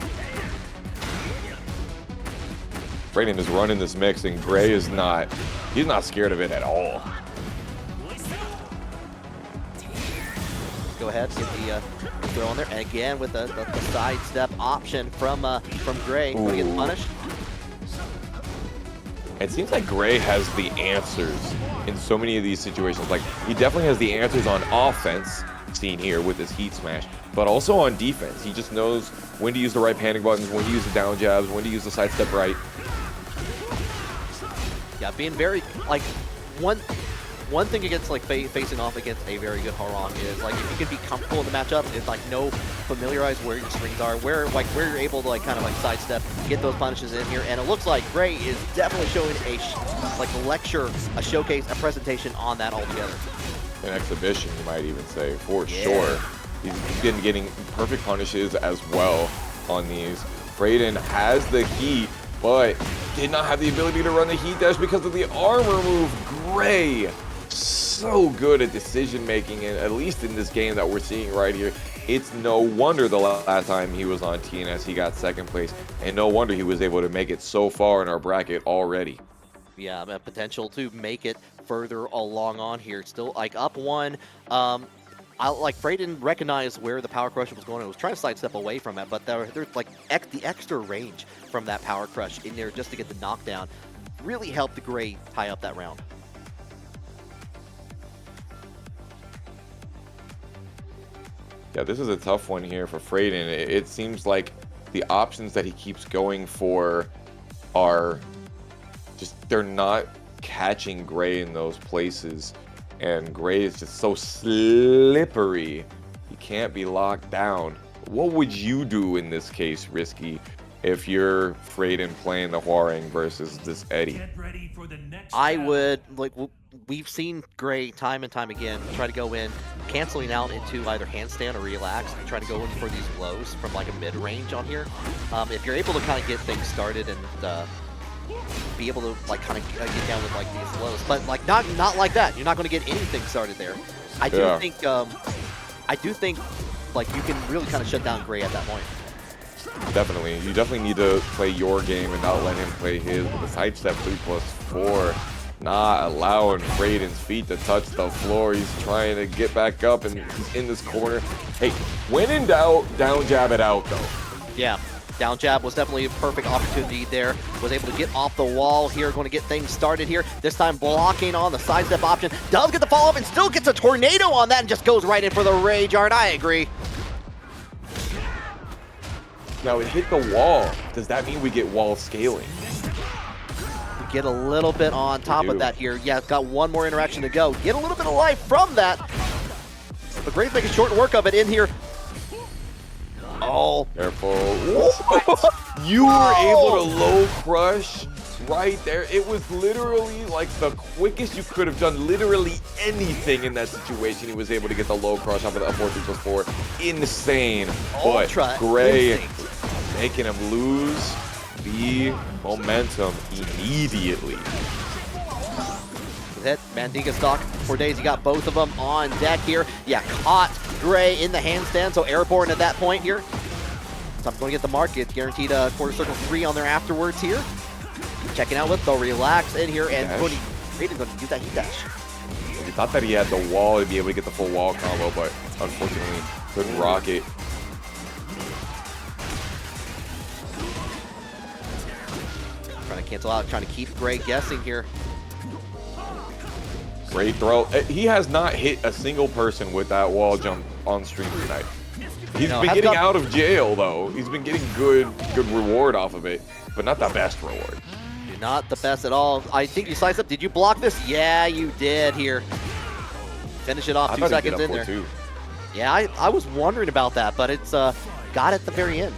Fradin is running this mix, and Gray is not. He's not scared of it at all. Go ahead, get the throw on there, and again with the sidestep option from Gray. Going to get punished. It seems like Gray has the answers in so many of these situations. Like, he definitely has the answers on offense, seen here with his heat smash, but also on defense. He just knows when to use the right panic buttons, when to use the down jabs, when to use the sidestep right. Yeah, being very, like, one thing against, like, facing off against a very good Hwoarang is, like, if you can be comfortable in the matchup, it's, like, familiarize where your strings are, where you're able to, like, kind of, like, sidestep, get those punishes in here, and it looks like Gray is definitely showing a lecture, a showcase, a presentation on that altogether. An exhibition, you might even say, for sure. He's been getting perfect punishes as well on these. Fradin has the heat, but did not have the ability to run the heat dash because of the armor move. Gray, so good at decision making, and at least in this game that we're seeing right here, it's no wonder the last time he was on TNS he got second place, and no wonder he was able to make it so far in our bracket already. Yeah, potential to make it further along on here. Still, like, up one. Like, Fradin recognized where the power crush was going and was trying to sidestep away from it, but there's like the extra range from that power crush in there just to get the knockdown really helped the Gray tie up that round. Yeah, this is a tough one here for Fradin. It seems like the options that he keeps going for are just, they're not catching Gray in those places. And Gray is just so slippery. He can't be locked down. What would you do in this case, Risky, if you're Fradin playing the Hwoarang versus this Eddy? Get ready for the next I battle. would, like, we've seen Gray time and time again try to go in, canceling out into either handstand or relax, and try to go in for these lows from like a mid-range on here. If you're able to kind of get things started and be able to like kind of get down with like these lows, but like not like that. You're not going to get anything started there. I do think like you can really kind of shut down Gray at that point. Definitely. You definitely need to play your game and not let him play his. With the sidestep 3+4, not allowing Fradin's feet to touch the floor. He's trying to get back up and he's in this corner. Hey, when in doubt, down jab it out though. Yeah, down jab was definitely a perfect opportunity there. Was able to get off the wall here, going to get things started here. This time blocking on the sidestep option. Does get the follow-up and still gets a tornado on that and just goes right in for the rage art. I agree. Now it hit the wall. Does that mean we get wall scaling? We get a little bit on top of that here. Yeah, got one more interaction to go. Get a little bit of life from that. But Gray's making short work of it in here. Oh. Careful. You were able to low crush right there. It was literally like the quickest you could have done literally anything in that situation. He was able to get the low crush off of the 4-3+4. Insane. Ultra But Gray insane. making him lose the momentum immediately. Hit Mandinga stock for days. You got both of them on deck here. Yeah, caught Gray in the handstand, so airborne at that point here. So I'm going to get the market. Guaranteed a quarter circle 3 on there afterwards here. Checking out with the relax in here, and Fradin's going to use that heat dash. He thought that he had the wall to be able to get the full wall combo, but unfortunately couldn't rock it. Trying to cancel out, trying to keep Gray guessing here. Great throw. He has not hit a single person with that wall jump on stream tonight. He's been getting out of jail though. He's been getting good reward off of it, but not the best reward. Not the best at all. I think you sliced up. Did you block this? Yeah, you did here. Finish it off 2 seconds in there. Too. Yeah, I was wondering about that, but it's got at the very end.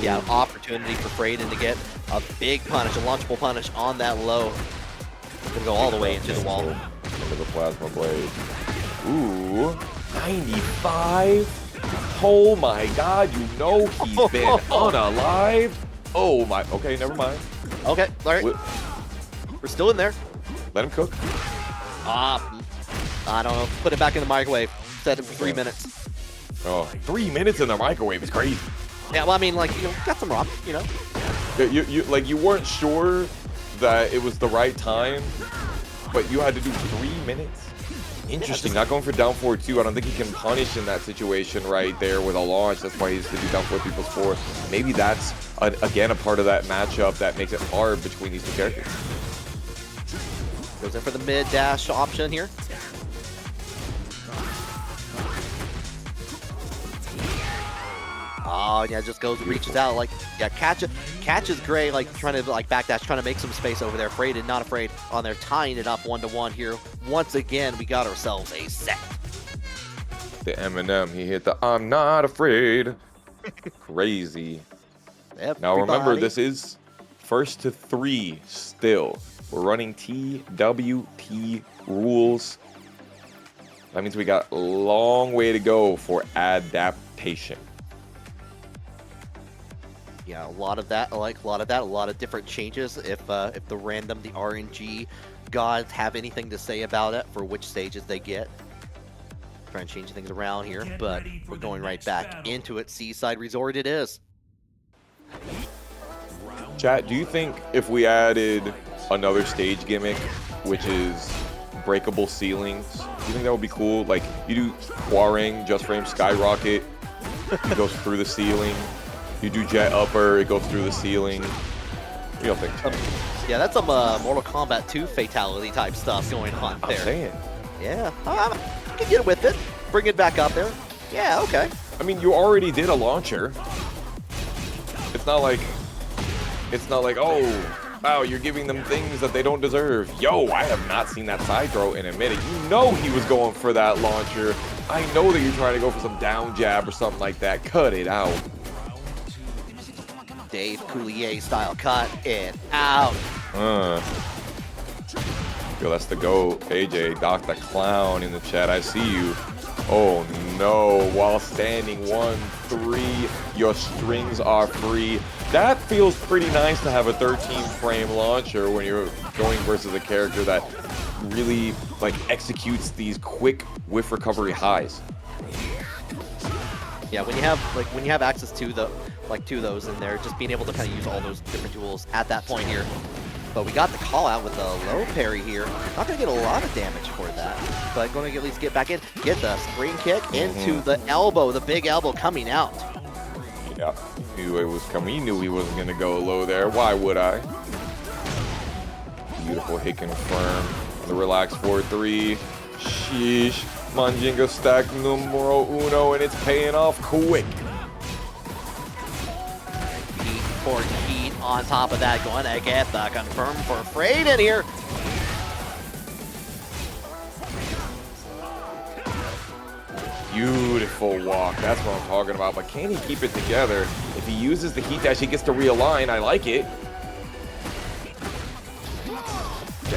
Yeah, opportunity for Fradin to get a big punish, a launchable punish on that low. Gonna go all the way into the wall. Into the plasma blade. Ooh, 95. Oh my God, you know he's been unalive. Oh my, okay, never mind. Okay, all right. We're still in there. Let him cook. I don't know, put it back in the microwave. Set it for 3 minutes. Oh, 3 minutes in the microwave is crazy. Yeah, well, I mean, like, you know, got some rock, you know. You weren't sure that it was the right time, but you had to do 3 minutes? Interesting, not going for down 4-2. I don't think he can punish in that situation right there with a launch. That's why he's to do down 4-3+4. Maybe that's, again, a part of that matchup that makes it hard between these two characters. Goes in for the mid dash option here. Oh, yeah, just goes, reaches out, like, yeah, catches Gray, like, trying to, like, backdash, trying to make some space over there. Fradin, not afraid on there, tying it up 1-1 here. Once again, we got ourselves a set. The Eminem, he hit the I'm not afraid. Crazy. Now remember, this is 1st to 3 still. We're running TWP rules. That means we got a long way to go for adaptation. Yeah, a lot of that, a lot of different changes. If the random, the RNG gods have anything to say about it for which stages they get. Trying to change things around here, but we're going right back into it. Seaside Resort it is. Chat, do you think if we added another stage gimmick, which is breakable ceilings, do you think that would be cool? Like, you do Hwoarang, Just Frame Skyrocket, it goes through the ceiling. You do Jet Upper, it goes through the ceiling. What do you think? Yeah, that's some Mortal Kombat 2 fatality type stuff going on there. I'm saying. Yeah, you can get with it. Bring it back up there. Yeah, okay. I mean, you already did a launcher. It's not like, oh, Oh, you're giving them things that they don't deserve. Yo, I have not seen that side throw in a minute. You know he was going for that launcher. I know that you're trying to go for some down jab or something like that. Cut it out. Dave Coulier style, cut it out. Yo, that's the GOAT. AJ, Doc the Clown in the chat. I see you. Oh no, while standing 1-3, your strings are free. That feels pretty nice to have a 13-frame launcher when you're going versus a character that really like executes these quick whiff recovery highs. Yeah, when you have access to those in there, just being able to kind of use all those different tools at that point here. But we got the call out with the low parry here. Not going to get a lot of damage for that, but going to at least get back in, get the spring kick into the elbow, the big elbow coming out. Yeah, he knew it was coming. He knew he wasn't going to go low there. Why would I? Beautiful hit confirm. The relax 4-3. Sheesh. Manjinga stack numero uno, and it's paying off quick. Heat for heat on top of that. Going to get the confirm for Fradin here. Beautiful walk. That's what I'm talking about. But can he keep it together? If he uses the heat dash, he gets to realign. I like it.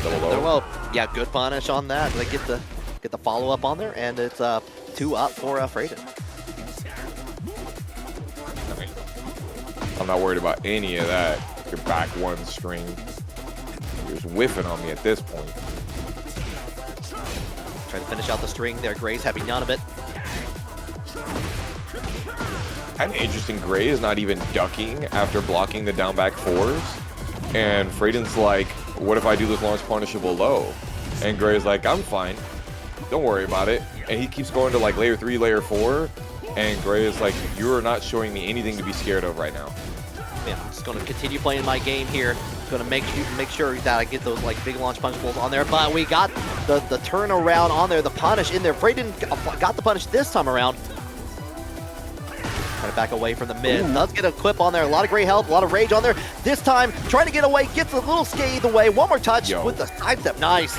Well, yeah, good punish on that. They get the follow up on there, and it's 2 up for Fradin. I mean, I'm not worried about any of that. You're back one string. You're just whiffing on me at this point. Trying to finish out the string there. Gray's having none of it. Kind of interesting. Gray is not even ducking after blocking the down back 4s. And Fradin's like, what if I do this launch punishable low? And Gray's like, I'm fine. Don't worry about it. And he keeps going to like layer 3, layer 4. And Gray is like, you're not showing me anything to be scared of right now. Yeah, I'm just going to continue playing my game here. Going to make sure that I get those like big launch punishables on there. But we got the turnaround on there, the punish in there. Fradin got the punish this time around. Trying to back away from the mid. Does get a clip on there. A lot of great help, a lot of rage on there. This time, trying to get away, gets a little scathed away. One more touch with the sidestep. Nice.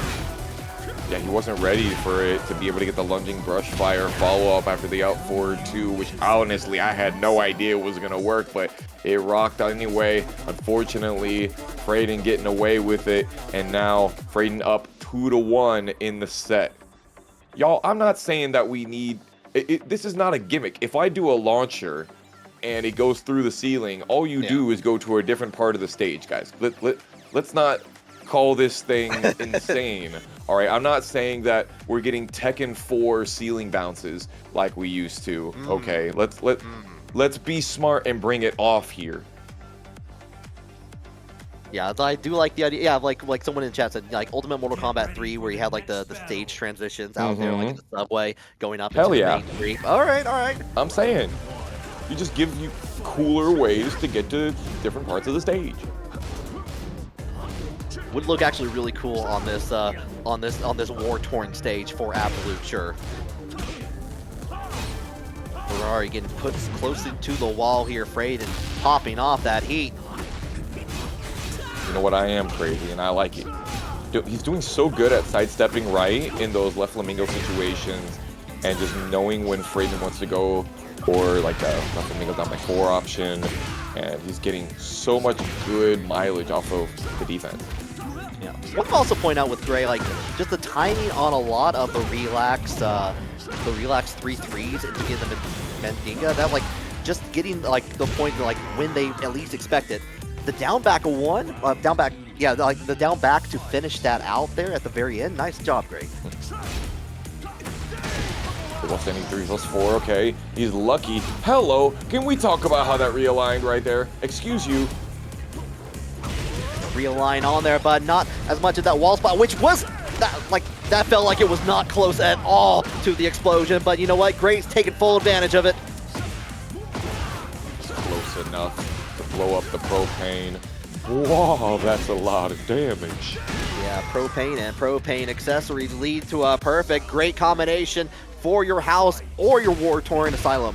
Yeah, he wasn't ready for it to be able to get the lunging brush fire follow-up after the out forward 2, which honestly I had no idea was going to work, but it rocked anyway. Unfortunately, Fradin getting away with it, and now Fradin up 2-1 in the set. Y'all, I'm not saying that we need... this is not a gimmick. If I do a launcher and it goes through the ceiling, all you do is go to a different part of the stage, guys. Let's not call this thing insane. All right, I'm not saying that we're getting Tekken 4 ceiling bounces like we used to. Okay, let's be smart and bring it off here. Yeah, I do like the idea. Yeah, like someone in the chat said, like Ultimate Mortal Kombat 3, where you had like the stage transitions out there, like in the subway, going up into the main street. All right. I'm saying, you just give you cooler ways to get to different parts of the stage. Would look actually really cool on this war-torn stage for Absolute, sure. Ferrari getting put close to the wall here, Fradin popping off that heat. You know what, I am crazy and I like it. He's doing so good at sidestepping right in those left flamingo situations and just knowing when Fradin wants to go, or like the left flamingo down by 4 option, and he's getting so much good mileage off of the defense. Yeah. I want to also point out with Gray, like just the timing on a lot of the relax 3-3s into getting them in Mendinga, that like just getting like the point like when they at least expect it. The down back 1, down back, yeah, like the down back to finish that out there at the very end. Nice job, Gray. Well, standing 3+4, okay. He's lucky. Hello, can we talk about how that realigned right there? Excuse you. Realign on there, but not as much as that wall spot, which was that felt like it was not close at all to the explosion. But you know what? Gray's taking full advantage of it. It's close enough to blow up the propane. Wow, that's a lot of damage. Yeah, propane and propane accessories lead to a perfect, great combination for your house or your war-torn asylum.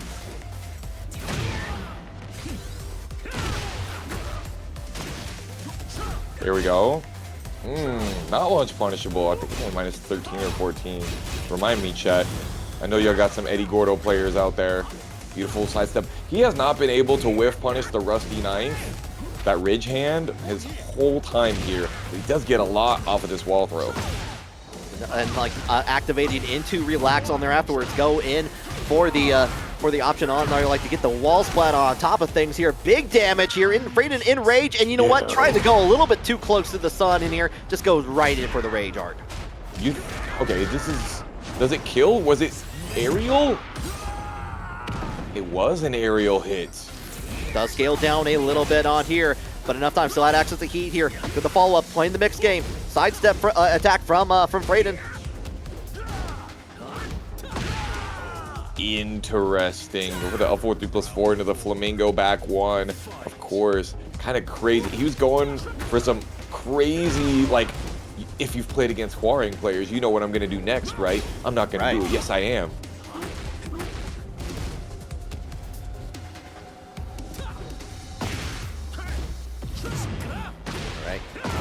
Here we go. Not launch punishable. I think it's only minus 13 or 14. Remind me, chat. I know y'all got some Eddy Gordo players out there. Beautiful sidestep. He has not been able to whiff punish the Rusty Ninth, that ridge hand, his whole time here. He does get a lot off of this wall throw. And like activating into relax on there afterwards. Go in for the option on there, like to get the wall splat on top of things here. Big damage here. Fradin in rage, and you know what? Tries to go a little bit too close to the sun in here. Just goes right in for the rage art. Okay, this is... Does it kill? Was it aerial? It was an aerial hit. Does scale down a little bit on here, but enough time. Still had access to heat here with the follow-up, playing the mixed game. Sidestep attack from Fradin. Interesting. Go for the up 4-3+4 into the Flamingo back one. Of course, kind of crazy. He was going for some crazy, like, if you've played against Hwoarang players, you know what I'm going to do next, right? I'm not going to do it. Yes, I am.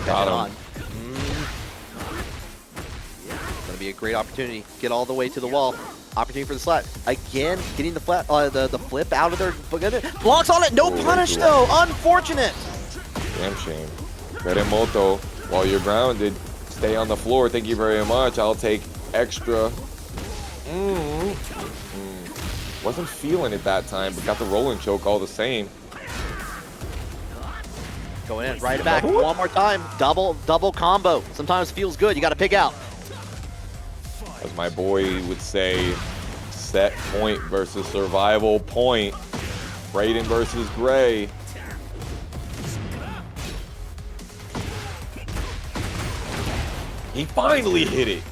Got him. Gonna be a great opportunity. Get all the way to the wall. Opportunity for the slat. Again, getting the flat, the flip out of there. Blocks on it. No punish though. Unfortunate. Damn shame. Teremoto, while you're grounded, stay on the floor. Thank you very much. I'll take extra. Wasn't feeling it that time, but got the rolling choke all the same. Going in, right back, one more time. Double combo. Sometimes feels good. You got to pick out. As my boy would say, set point versus survival point. Fradin versus Gray. He finally hit it.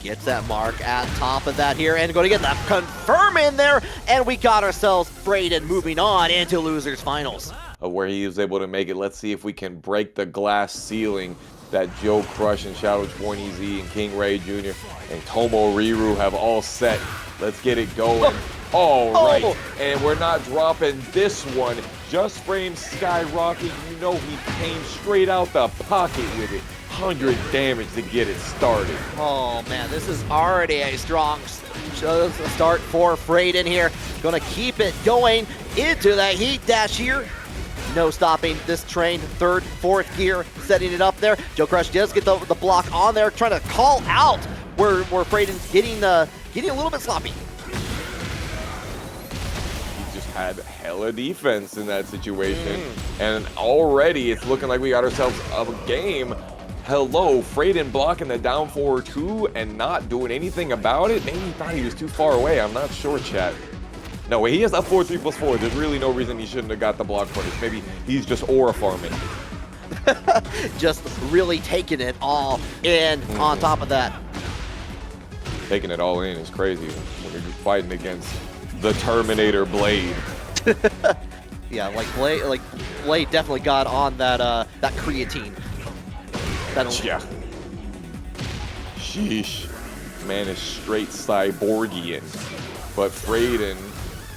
Gets that mark at top of that here, and going to get that confirm in there, and we got ourselves Fradin moving on into losers finals. Where he was able to make it. Let's see if we can break the glass ceiling that JoeCrush and Shadow 20Z and King Ray Jr. and Tomo Riru have all set. Let's get it going. All right, and we're not dropping this one. Just frame skyrocket. You know he came straight out the pocket with it. 100 damage to get it started. Oh man, this is already a strong start for Fradin here. Gonna keep it going into that heat dash here. No stopping this train, third, fourth gear, setting it up there. JoeCrush does get the block on there, trying to call out where Fradin's getting a little bit sloppy. He just had hella defense in that situation. And already it's looking like we got ourselves a game. Hello, Fradin blocking the down forward too and not doing anything about it. Maybe he thought he was too far away. I'm not sure, chat. No way, he has up 4-3+4. There's really no reason he shouldn't have got the block punish. Maybe he's just aura farming. Just really taking it all in on top of that. Taking it all in is crazy when you're fighting against the Terminator Blade. Yeah, like Blade definitely got on that that creatine. Yeah. Sheesh. Man is straight cyborgian. But Fradin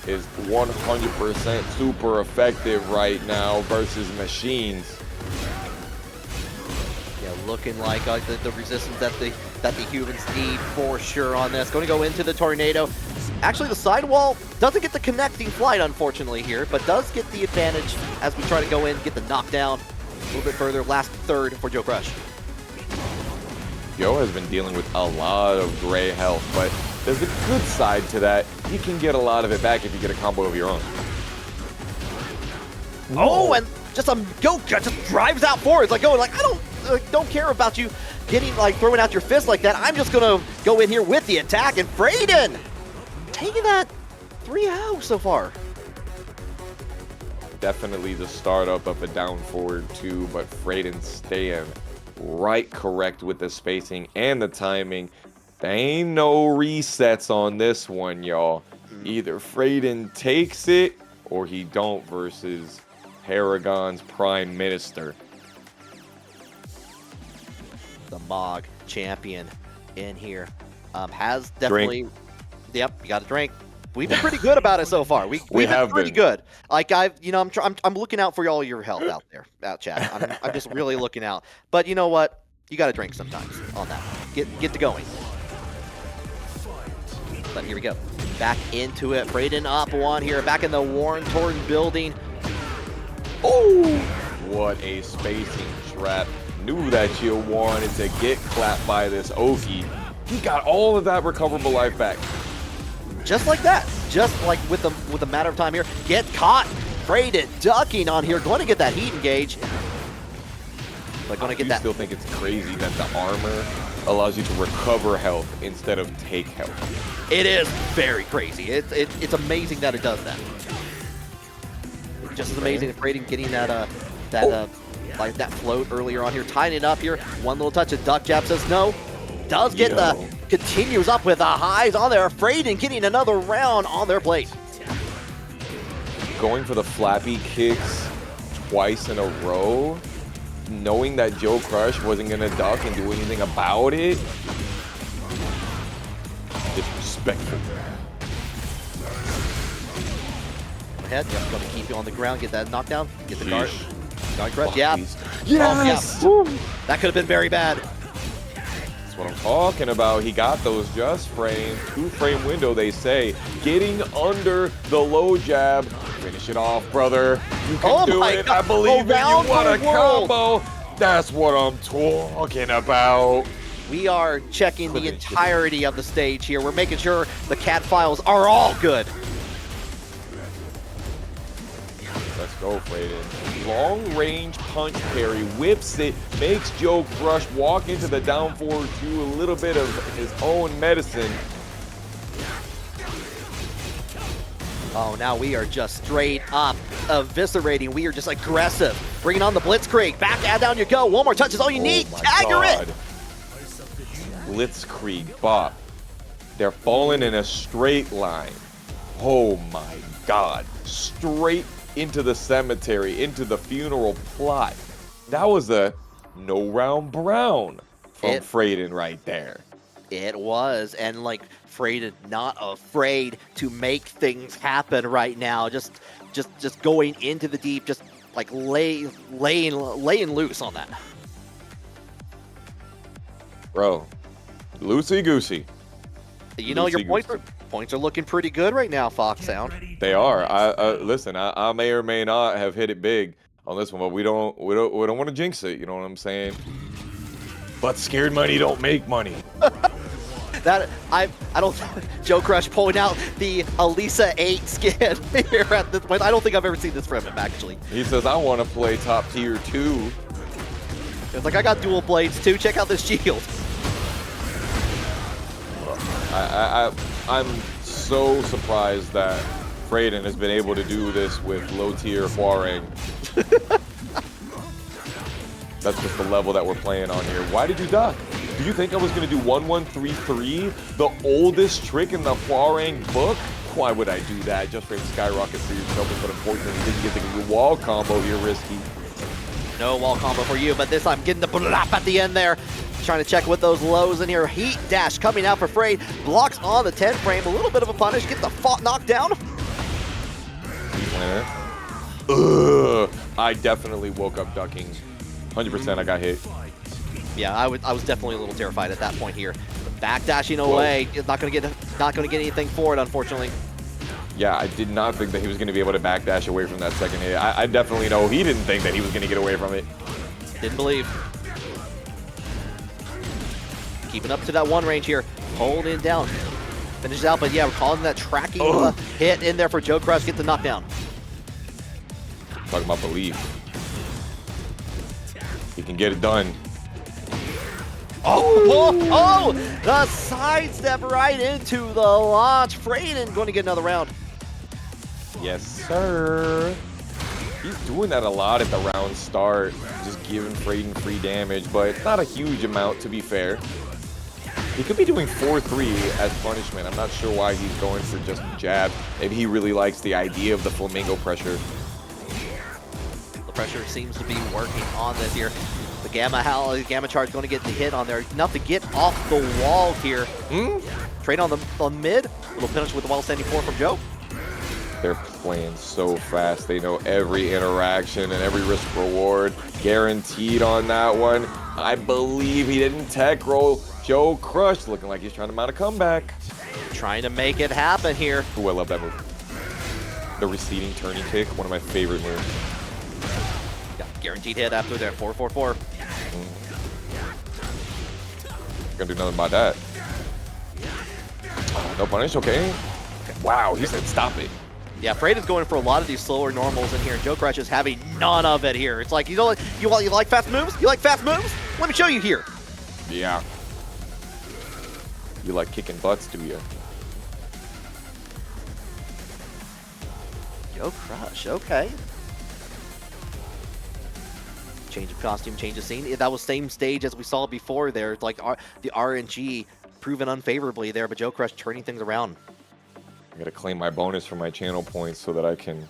is 100% super effective right now versus machines. Yeah, looking like the resistance that the humans need for sure on this. Going to go into the tornado. Actually, the sidewall doesn't get the connecting flight, unfortunately, here, but does get the advantage as we try to go in, get the knockdown a little bit further. Last third for JoeCrush. Yo has been dealing with a lot of gray health, but there's a good side to that. You can get a lot of it back if you get a combo of your own. Oh, and just just drives out forwards, like going like, I don't care about you getting like throwing out your fist like that. I'm just gonna go in here with the attack, and Fradin taking that 3-0 so far. Definitely the startup of a down forward too, but Fradin staying right correct with the spacing and the timing. There ain't no resets on this one, y'all. Either Fradin takes it or he don't versus Paragon's Prime Minister. The Mog champion in here has definitely. Drink. Yep, you got to drink. We've been pretty good about it so far. We've have been pretty good. Like I'm looking out for all your health out there, chat. I'm just really looking out. But you know what? You got to drink sometimes on that. Get to going. But here we go. Back into it. Fradin up one here. Back in the Warren-Torn building. Oh, what a spacing trap. Knew that you wanted to get clapped by this Oki. He got all of that recoverable life back. Just like that. Just like with a matter of time here. Get caught. Fradin ducking on here. Going to get that heat engage. But going to get that. I still think it's crazy that the armor allows you to recover health instead of take health. It is very crazy. It's amazing that it does that. Just as amazing as Fradin getting that like that float earlier on here, tying it up here. One little touch of duck jab says no. Does get continues up with the highs on there. Fradin getting another round on their plate. Going for the flappy kicks twice in a row, knowing that JoeCrush wasn't gonna duck and do anything about it. Disrespectful. Head, yep, gonna keep you on the ground, get that knockdown, get the guard. Guard crush, Oh, yeah. yes! Oh, yeah. That could have been very bad. That's what I'm talking about. He got those just frames. 2-frame window, they say. Getting under the low jab. Finish it off, brother. You can do it. God. I believe in you. What a world. combo. That's what I'm talking about. We are checking the entirety of the stage here. We're making sure the CAD files are all good. Let's go, Fradin. Long range punch parry, whips it, makes JoeCrush walk into the down forward to a little bit of his own medicine. Oh, now we are just straight up eviscerating. We are just aggressive. Bringing on the Blitzkrieg. Back, add down you go. One more touch is all you need. Tagger it. Blitzkrieg, bop. They're falling in a straight line. Oh my God. Straight into the cemetery, into the funeral plot. That was a no round brown from Fradin right there. It was, and like Fradin not afraid to make things happen right now. Just going into the deep, just like laying loose on that. Bro, loosey goosey. You know, your points are looking pretty good right now, Fox Sound. They are. Listen, I may or may not have hit it big on this one, but we don't want to jinx it. You know what I'm saying? But scared money don't make money. That I don't. JoeCrush pulling out the Alisa 8 skin here at this point. I don't think I've ever seen this from him actually. He says, "I want to play top tier 2." It's like I got dual blades too. Check out this shield. I'm so surprised that Fradin has been able to do this with low-tier Hwoarang. That's just the level that we're playing on here. Why did you duck? Do you think I was going to do 1-1-3-3, the oldest trick in the Hwoarang book? Why would I do that? Just for him to skyrocket for yourself, but unfortunately didn't get the wall combo here, risky. No wall combo for you, but this time getting the blap at the end there. Trying to check with those lows in here. Heat dash coming out for Fradin. Blocks on the 10 frame. A little bit of a punish. Get the knocked down. Ugh. I definitely woke up ducking. 100% I got hit. Yeah, I was definitely a little terrified at that point here. Back dashing away. Not gonna get anything for it, unfortunately. Yeah, I did not think that he was going to be able to backdash away from that second hit. I definitely know he didn't think that he was going to get away from it. Didn't believe. Keeping up to that one range here. Holding down. Finishes out, but yeah, we're calling that tracking hit in there for JoeCrush. Get the knockdown. Talking about belief. He can get it done. Oh, the sidestep right into the launch. Fradin going to get another round. Yes, sir. He's doing that a lot at the round start, just giving Fradin free damage, but it's not a huge amount, to be fair. He could be doing 4-3 as punishment. I'm not sure why he's going for just jab. Maybe he really likes the idea of the flamingo pressure. The pressure seems to be working on this here. The Gamma charge going to get the hit on there. Enough to get off the wall here. Trade on the mid. Little finish with the wall standing 4 from Joe. They're playing so fast. They know every interaction and every risk reward. Guaranteed on that one. I believe he didn't tech roll. JoeCrush looking like he's trying to mount a comeback. Trying to make it happen here. Ooh, I love that move. The receding turning kick, one of my favorite moves. Yeah, guaranteed hit after there. 4-4-4. Gonna do nothing about that. Oh, no punish, okay. Wow, he said stop it. Yeah, Fradin's going for a lot of these slower normals in here. JoeCrush is having none of it here. It's like, you know, you like fast moves? You like fast moves? Let me show you here. Yeah. You like kicking butts, do you? JoeCrush, okay. Change of costume, change of scene. That was same stage as we saw before there. It's like the RNG proven unfavorably there, but JoeCrush turning things around. I gotta claim my bonus for my channel points so that I can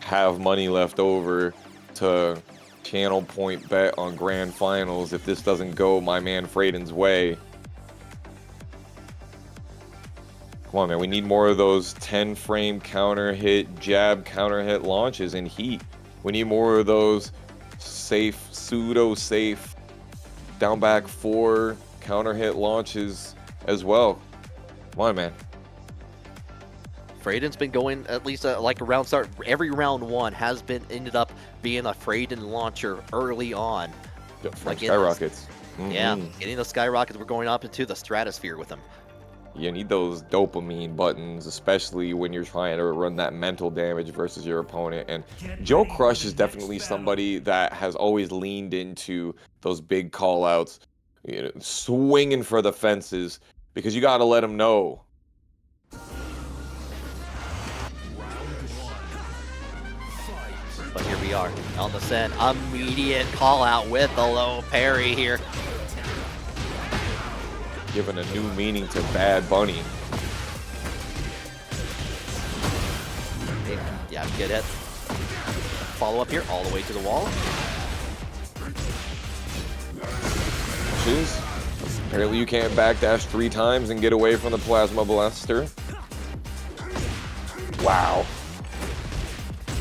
have money left over to channel point bet on grand finals if this doesn't go my man Fradin's way. Come on, man. We need more of those 10-frame counter hit, jab counter hit launches in heat. We need more of those safe, pseudo-safe, down back 4 counter hit launches as well. Come on, man. Fradin's been going at least like a round start. Every round 1 has been ended up being a Fradin launcher early on. Like skyrockets. Yeah, getting the skyrockets. We're going up into the stratosphere with them. You need those dopamine buttons, especially when you're trying to run that mental damage versus your opponent. And JoeCrush is definitely somebody that has always leaned into those big call-outs, you know, swinging for the fences, because you got to let him know. But here we are on the set. Immediate call-out with the low parry here. Giving a new meaning to Bad Bunny. Yeah, good hit. Follow up here, all the way to the wall. Apparently you can't backdash 3 times and get away from the Plasma Blaster. Wow.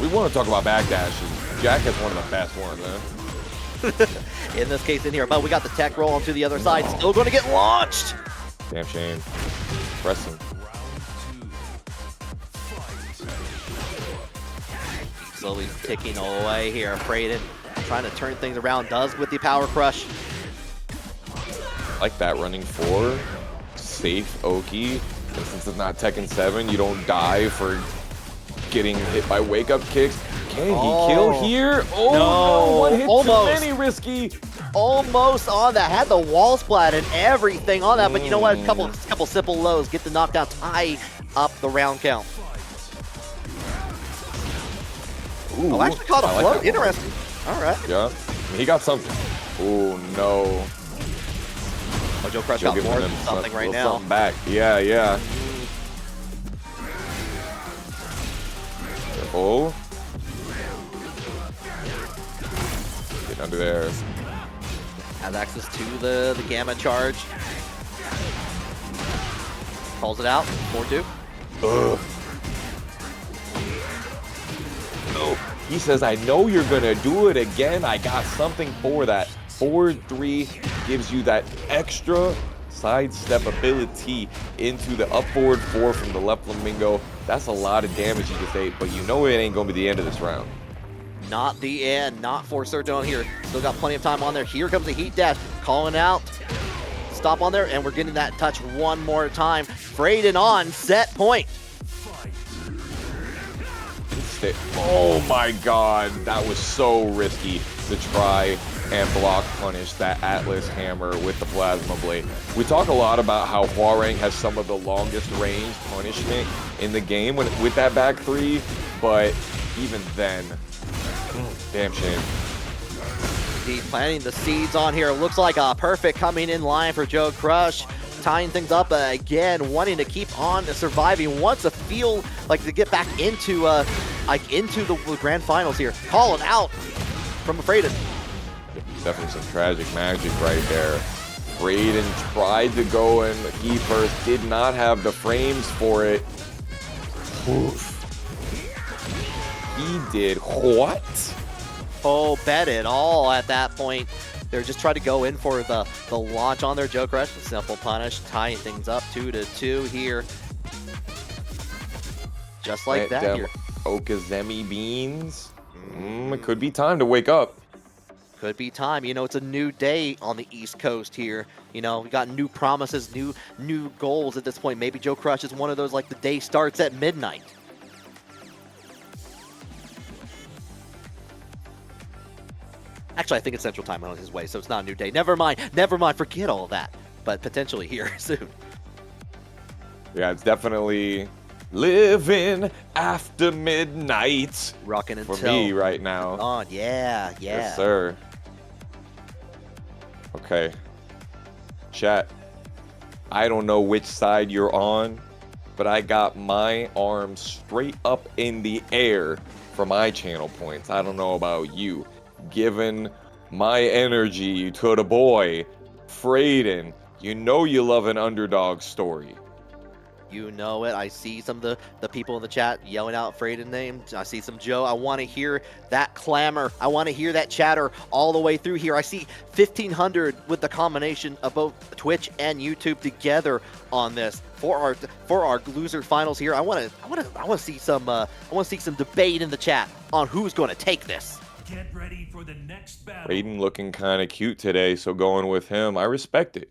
We want to talk about backdashes. Jack is one of the best ones, man. In this case in here, but we got the tech roll onto the other side. Still going to get launched. Damn shame. Pressing. Slowly ticking away here. Fradin trying to turn things around. Does with the power crush. Like that running 4. Safe Oki. And since it's not Tekken 7, you don't die for getting hit by wake-up kicks. Can he kill here? Oh no, one hit almost. Too many, Risky. Almost on that. Had the wall splat and everything on that, but you know what? A couple simple lows. Get the knockdown, tie up the round count. Ooh, oh, actually caught a float. Like interesting. All right. Yeah, he got something. Oh no. Oh, JoeCrush got more than something right now. Something back. Yeah, yeah. Careful. Get under there. Has access to the gamma charge. Calls it out. 4-2. Ugh. No. He says, I know you're gonna do it again. I got something for that. 4-3 gives you that extra sidestep ability into the up forward 4 from the left flamingo. That's a lot of damage you can take, but you know it ain't gonna be the end of this round. Not the end, not for certain on here. Still got plenty of time on there. Here comes the heat dash, calling out. Stop on there, and we're getting that touch one more time. Fradin on set point. Oh my god, that was so risky to try and block punish that Atlas hammer with the plasma blade. We talk a lot about how Hwoarang has some of the longest range punishment in the game with that back 3, but even then, damn shame. He's planting the seeds on here. Looks like a perfect coming in line for JoeCrush. Tying things up again, wanting to keep on surviving. Wants to feel like to get back into the grand finals here. Calling out from Fradin. Definitely some tragic magic right there. Fradin tried to go in he first, did not have the frames for it. Oof. He did what? Oh, bet it all at that point. They're just trying to go in for the launch on their JoeCrush. Simple punish, tying things up 2-2 here. Just like that here. Okazemi beans. It could be time to wake up. Could be time. You know, it's a new day on the East Coast here. You know, we got new promises, new goals at this point. Maybe JoeCrush is one of those, like, the day starts at midnight. Actually, I think it's Central Time on his way, so it's not a new day. Never mind, forget all of that. But potentially here soon. Yeah, it's definitely living after midnight. Rocking until for me right now. On, yeah. Yes, sir. Okay. Chat. I don't know which side you're on, but I got my arms straight up in the air for my channel points. I don't know about you. Giving my energy to the boy, Fradin. You know you love an underdog story. You know it. I see some of the people in the chat yelling out Fradin names. I see some Joe. I want to hear that clamor. I want to hear that chatter all the way through here. I see 1,500 with the combination of both Twitch and YouTube together on this for our loser finals here. I want to see some debate in the chat on who's going to take this. Get ready for the next battle. Fradin looking kind of cute today, so going with him, I respect it.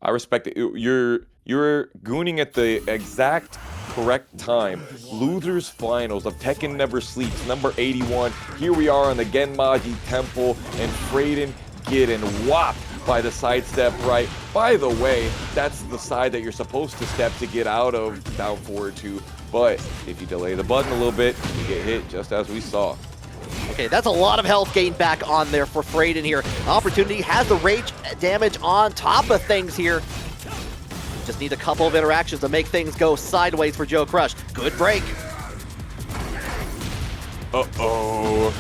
I respect it. You're gooning at the exact correct time. Losers finals of Tekken Never Sleeps, number 81. Here we are on the Genmaji Temple, and Fradin getting whopped by the sidestep right. By the way, that's the side that you're supposed to step to get out of down forward 2. But if you delay the button a little bit, you get hit just as we saw. Okay, that's a lot of health gain back on there for Fradin here. Opportunity has the rage damage on top of things here. Just need a couple of interactions to make things go sideways for JoeCrush. Good break. Uh-oh.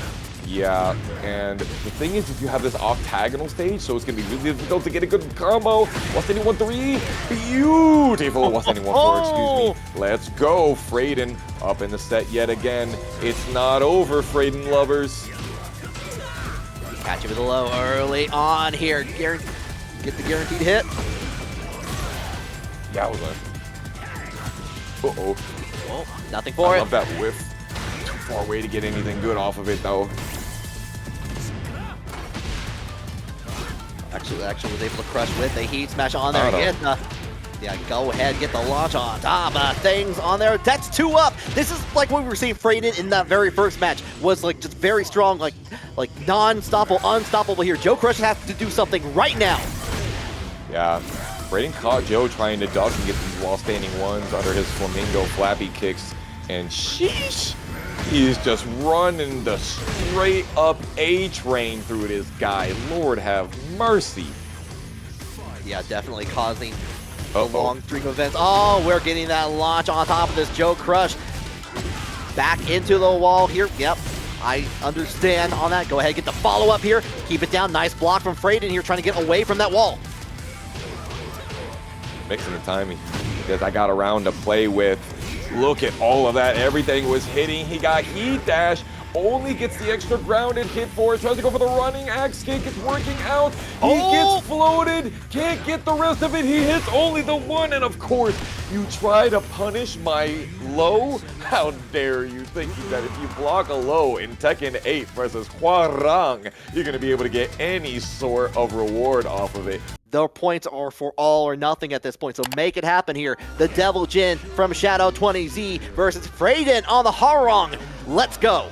Yeah, and the thing is, if you have this octagonal stage, so it's going to be really difficult to get a good combo. What's anyone 3? Beautiful. What's anyone 4? Excuse me. Let's go. Fradin up in the set yet again. It's not over, Fradin lovers. Catch you with a low early on here. Get the guaranteed hit. Yeah, I was on. Uh-oh. Well, nothing for it. I love that whiff. Too far away to get anything good off of it, though. Actually was able to crush with a heat smash on there. Yeah, go ahead, get the launch on top of things on there. That's 2 up. This is like what we were seeing Fradin in that very first match. Was like just very strong, like non-stoppable, unstoppable here. JoeCrush has to do something right now. Yeah, Fradin caught Joe trying to duck and get these wall standing ones under his flamingo flappy kicks, and sheesh, he's just running the straight up A train through this guy. Lord have mercy. Yeah, definitely causing a long streak of events. Oh, we're getting that launch on top of this JoeCrush. Back into the wall here. Yep, I understand on that. Go ahead, get the follow up here. Keep it down. Nice block from Fradin here, trying to get away from that wall. Mixing the timing because I got a round to play with. Look at all of that. Everything was hitting. He got heat dash. Only gets the extra grounded hit for it. Tries to go for the running axe kick. It's working out. He gets floated. Can't get the rest of it. He hits only the one. And of course, you try to punish my low? How dare you think that if you block a low in Tekken 8 versus Hwoarang, you're going to be able to get any sort of reward off of it. Their points are for all or nothing at this point, so make it happen here. The Devil Jin from Shadow 20Z versus Fradin on the Hwoarang. Let's go.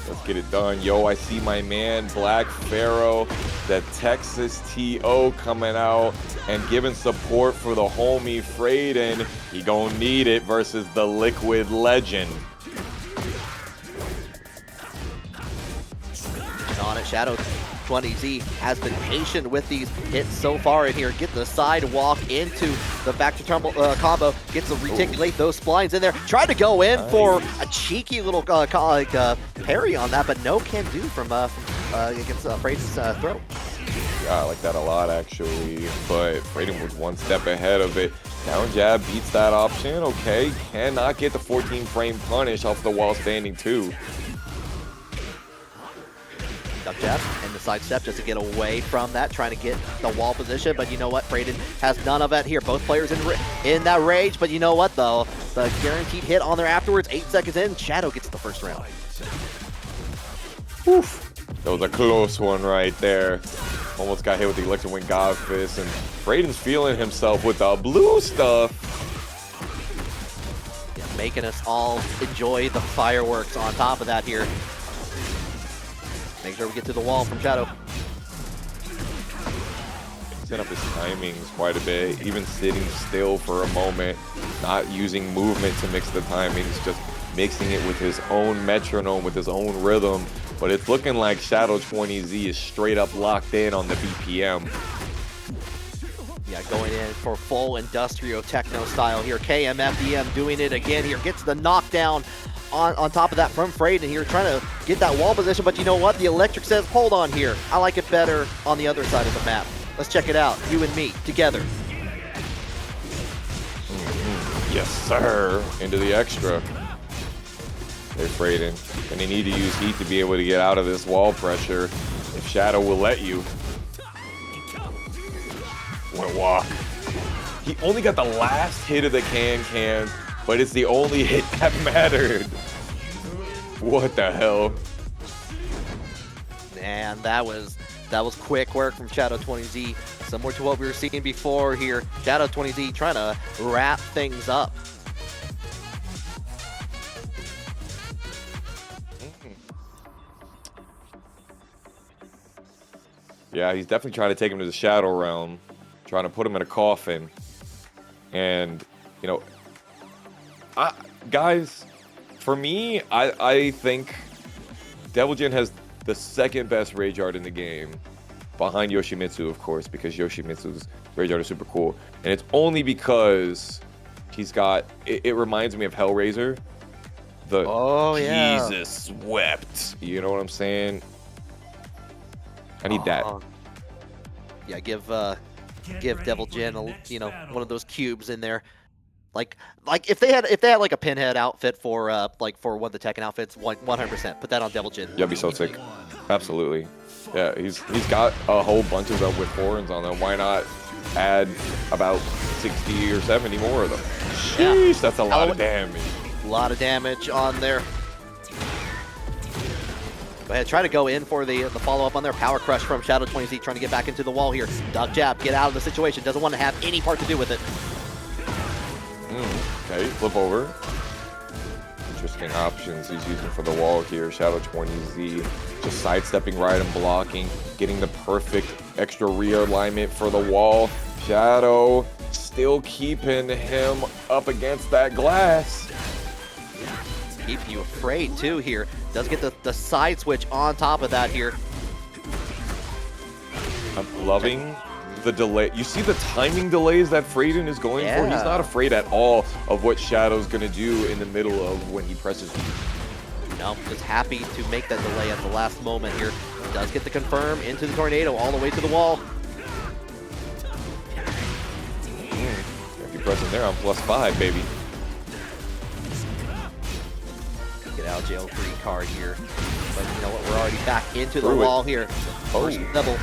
Let's get it done. Yo, I see my man Black Pharaoh, the Texas TO coming out and giving support for the homie Fradin. He gonna need it versus the Liquid Legend. On it, Shadow 20Z has been patient with these hits so far in here. Get the sidewalk into the back to tumble combo. Gets to reticulate those splines in there. Try to go in for a cheeky little parry on that, but no can do from against Fradin's throw. Yeah, I like that a lot, actually. But Fradin was one step ahead of it. Down jab beats that option. Okay, cannot get the 14-frame punish off the wall standing 2. Duck jab and the side step just to get away from that, trying to get the wall position. But you know what? Fradin has none of it here. Both players in that rage. But you know what, though? The guaranteed hit on there afterwards. 8 seconds in, Shadow gets the first round. Oof. That was a close one right there. Almost got hit with the Electric Wind God Fist, and Fradin's feeling himself with the blue stuff. Yeah, making us all enjoy the fireworks on top of that here. Make sure we get to the wall from Shadow. Set up his timings quite a bit, even sitting still for a moment, not using movement to mix the timings, just mixing it with his own metronome, with his own rhythm. But it's looking like Shadow 20Z is straight up locked in on the BPM. Yeah, going in for full industrial techno style here. KMFDM doing it again here. Gets the knockdown on top of that from Fradin here, trying to get that wall position. But you know what? The electric says, hold on here. I like it better on the other side of the map. Let's check it out. You and me together. Yes, sir. Into the extra. They're Fradin, and they need to use heat to be able to get out of this wall pressure. If Shadow will let you. What walk? He only got the last hit of the can, but it's the only hit that mattered. What the hell? And that was quick work from Shadow 20Z, similar to what we were seeing before here. Shadow 20Z trying to wrap things up. Yeah, he's definitely trying to take him to the Shadow Realm, trying to put him in a coffin. And, you know, guys, for me, I think Devil Jin has the second best rage art in the game, behind Yoshimitsu, of course, because Yoshimitsu's rage art is super cool. And it's only because he's got, it reminds me of Hellraiser. The Jesus wept. You know what I'm saying? I need that. Yeah, give Devil Jin one of those cubes in there. Like if they had like a Pinhead outfit for one of the Tekken outfits, 100%. Put that on Devil Jin. That'd be so sick. Absolutely. Yeah, he's got a whole bunch of them with horns on them. Why not add about 60 or 70 more of them? Sheesh, that's a lot of damage. A lot of damage on there. Go ahead, try to go in for the follow-up on their Power Crush from Shadow 20Z, trying to get back into the wall here. Duck jab, get out of the situation. Doesn't want to have any part to do with it. Okay, flip over. Interesting options he's using for the wall here. Shadow 20Z just sidestepping right and blocking, getting the perfect extra realignment for the wall. Shadow still keeping him up against that glass. Keep you afraid too here. Does get the side switch on top of that here. I'm loving the delay. You see the timing delays that Fradin is going for? He's not afraid at all of what Shadow's gonna do in the middle of when he presses B. No, just happy to make that delay at the last moment here. Does get the confirm into the tornado all the way to the wall. If you press in there, I'm +5, baby. Get out jail free card here. But you know what? We're already back into the wall here. First double.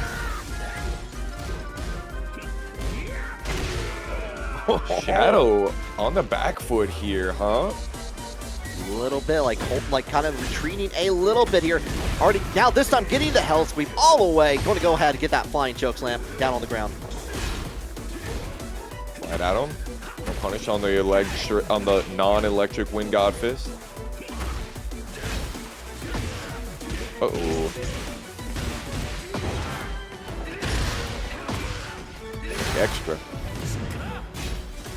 Shadow on the back foot here, huh? A little bit, like kind of retreating a little bit here. Already, now this time getting the hell sweep all the way. Going to go ahead and get that flying choke slam down on the ground. Right at him. No punish on the non-electric Wind God Fist. Uh-oh. Extra.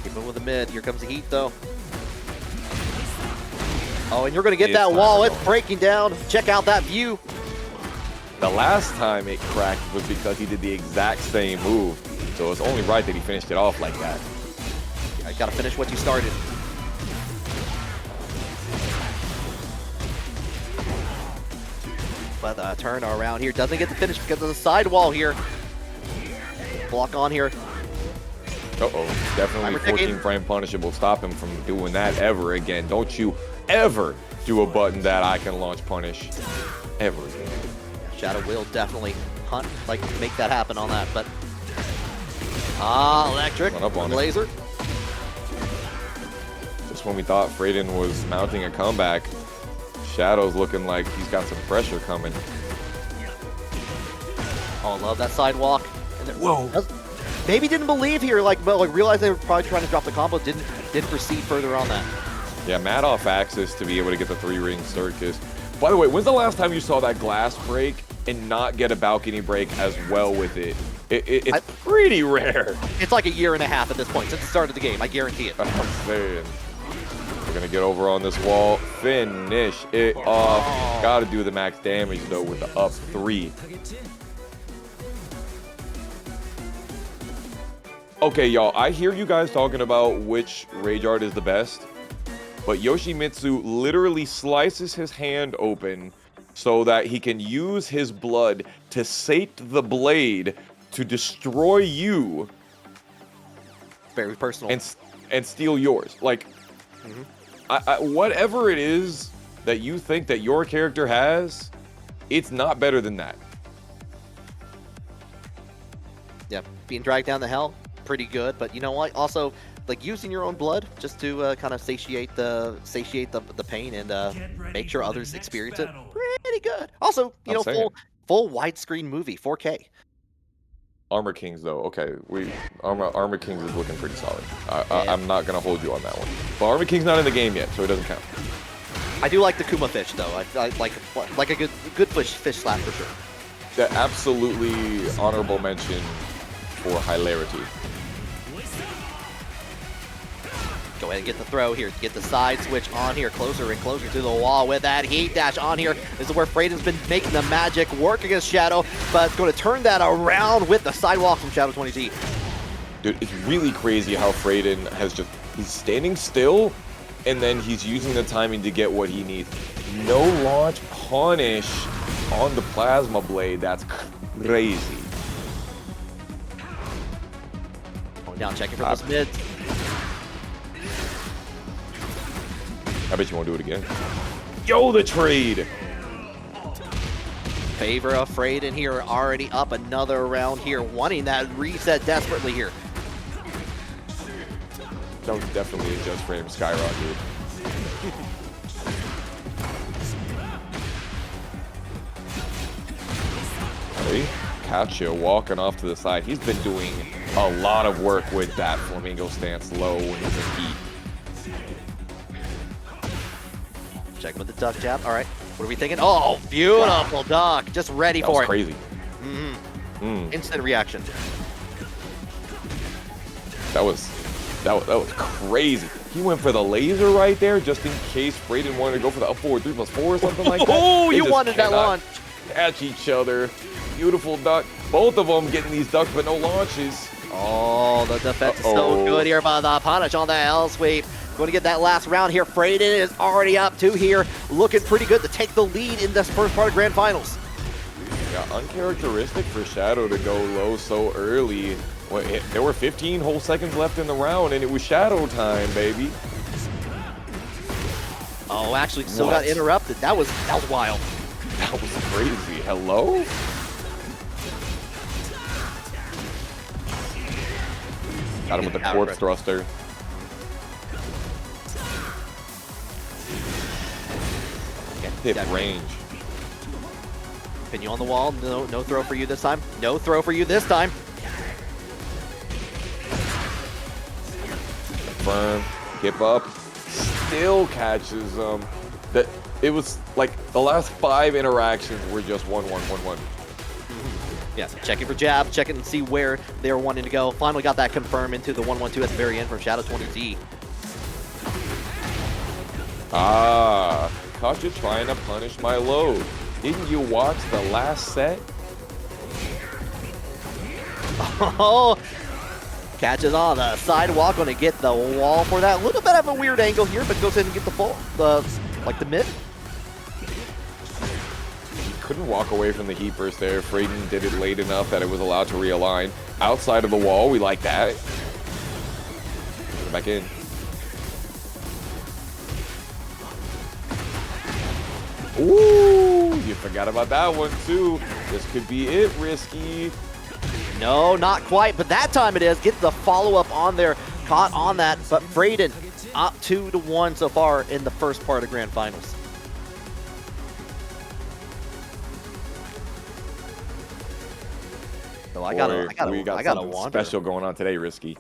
Keeping with the mid. Here comes the heat, though. Oh, and you're going to get that wall. It's breaking down. Check out that view. The last time it cracked was because he did the exact same move. So it's only right that he finished it off like that. Yeah, you got to finish what you started. But the turn around here doesn't get the finish because of the sidewall here. Block on here. Uh-oh, definitely 14 frame punishable. Stop him from doing that ever again. Don't you ever do a button that I can launch punish ever again. Shadow will definitely hunt, like make that happen on that, but electric Run up on laser. Just when we thought Fradin was mounting a comeback, Shadow's looking like he's got some pressure coming. Oh, I love that sidewalk. And then, Whoa. Maybe didn't believe here, like realized they were probably trying to drop the combo, didn't proceed further on that. Yeah, Matt off axis to be able to get the 3-ring circus. By the way, when's the last time you saw that glass break and not get a balcony break as well with it? It's pretty rare. It's like a year and a half at this point since the start of the game. I guarantee it. I'm saying. We're gonna get over on this wall, finish it off. Gotta do the max damage though with the up 3. Okay, y'all, I hear you guys talking about which Rage Art is the best, but Yoshimitsu literally slices his hand open so that he can use his blood to sate the blade to destroy you. Very personal. And steal yours. Like, whatever it is that you think that your character has, it's not better than that. Yeah, being dragged down the hell, pretty good. But you know what? Also, like using your own blood just to kind of satiate the pain and make sure others experience it. Pretty good. Also, you know, full widescreen movie, 4K. Armor Kings though, okay, Armor Kings is looking pretty solid. I'm not gonna hold you on that one. But Armor King's not in the game yet, so it doesn't count. I do like the Kuma fish though. I like a good fish slap for sure. That absolutely honorable mention for hilarity. Go ahead and get the throw here. Get the side switch on here. Closer and closer to the wall with that heat dash on here. This is where Fradin's been making the magic work against Shadow, but it's going to turn that around with the sidewalk from Shadow 20Z. Dude, it's really crazy how Fradin has he's standing still, and then he's using the timing to get what he needs. No launch punish on the Plasma Blade. That's crazy. Going down, checking for those mids. I bet you won't do it again. Yo, the trade! Favor of Fradin here, already up another round here, wanting that reset desperately here. That was definitely a just frame Skyrock, dude. Hey, Kaiyo walking off to the side. He's been doing a lot of work with that flamingo stance low when he's in heat. Check with the duck jab. All right, what are we thinking? Oh, beautiful duck. Just ready for it. That was crazy. Instant reaction. That was crazy. He went for the laser right there just in case Fradin wanted to go for the up forward 3+4 or something like that. Oh, you wanted that launch. Catch each other. Beautiful duck. Both of them getting these ducks but no launches. Oh, the defense is so good here by the punish on the L sweep. Going to get that last round here. Fradin is already up 2 here. Looking pretty good to take the lead in this first part of Grand Finals. Yeah, uncharacteristic for Shadow to go low so early. Well, there were 15 whole seconds left in the round, and it was Shadow time, baby. Oh, actually, still got interrupted. That was wild. That was crazy. Hello? Got him with the corpse thruster. Hit range. Pin you on the wall. No throw for you this time. No throw for you this time. Confirm. Hip up. Still catches them. It was like the last 5 interactions were just 1-1-1-1. Yeah, checking for jab, checking to see where they were wanting to go. Finally got that confirmed into the 1-1-2 at the very end from Shadow 20Z. Ah, caught you trying to punish my load. Didn't you watch the last set? Oh, catches on the sidewalk, going to get the wall for that. A little bit of a weird angle here, but goes in and get the full, like the mid. couldn't walk away from the heat burst there. Fradin did it late enough that it was allowed to realign. Outside of the wall, we like that. Back in. Ooh, you forgot about that one too. This could be it, Risky. No, not quite, but that time it is. Get the follow-up on there. Caught on that, but Fradin up 2-1 so far in the first part of Grand Finals. So I got something special going on today, Risky.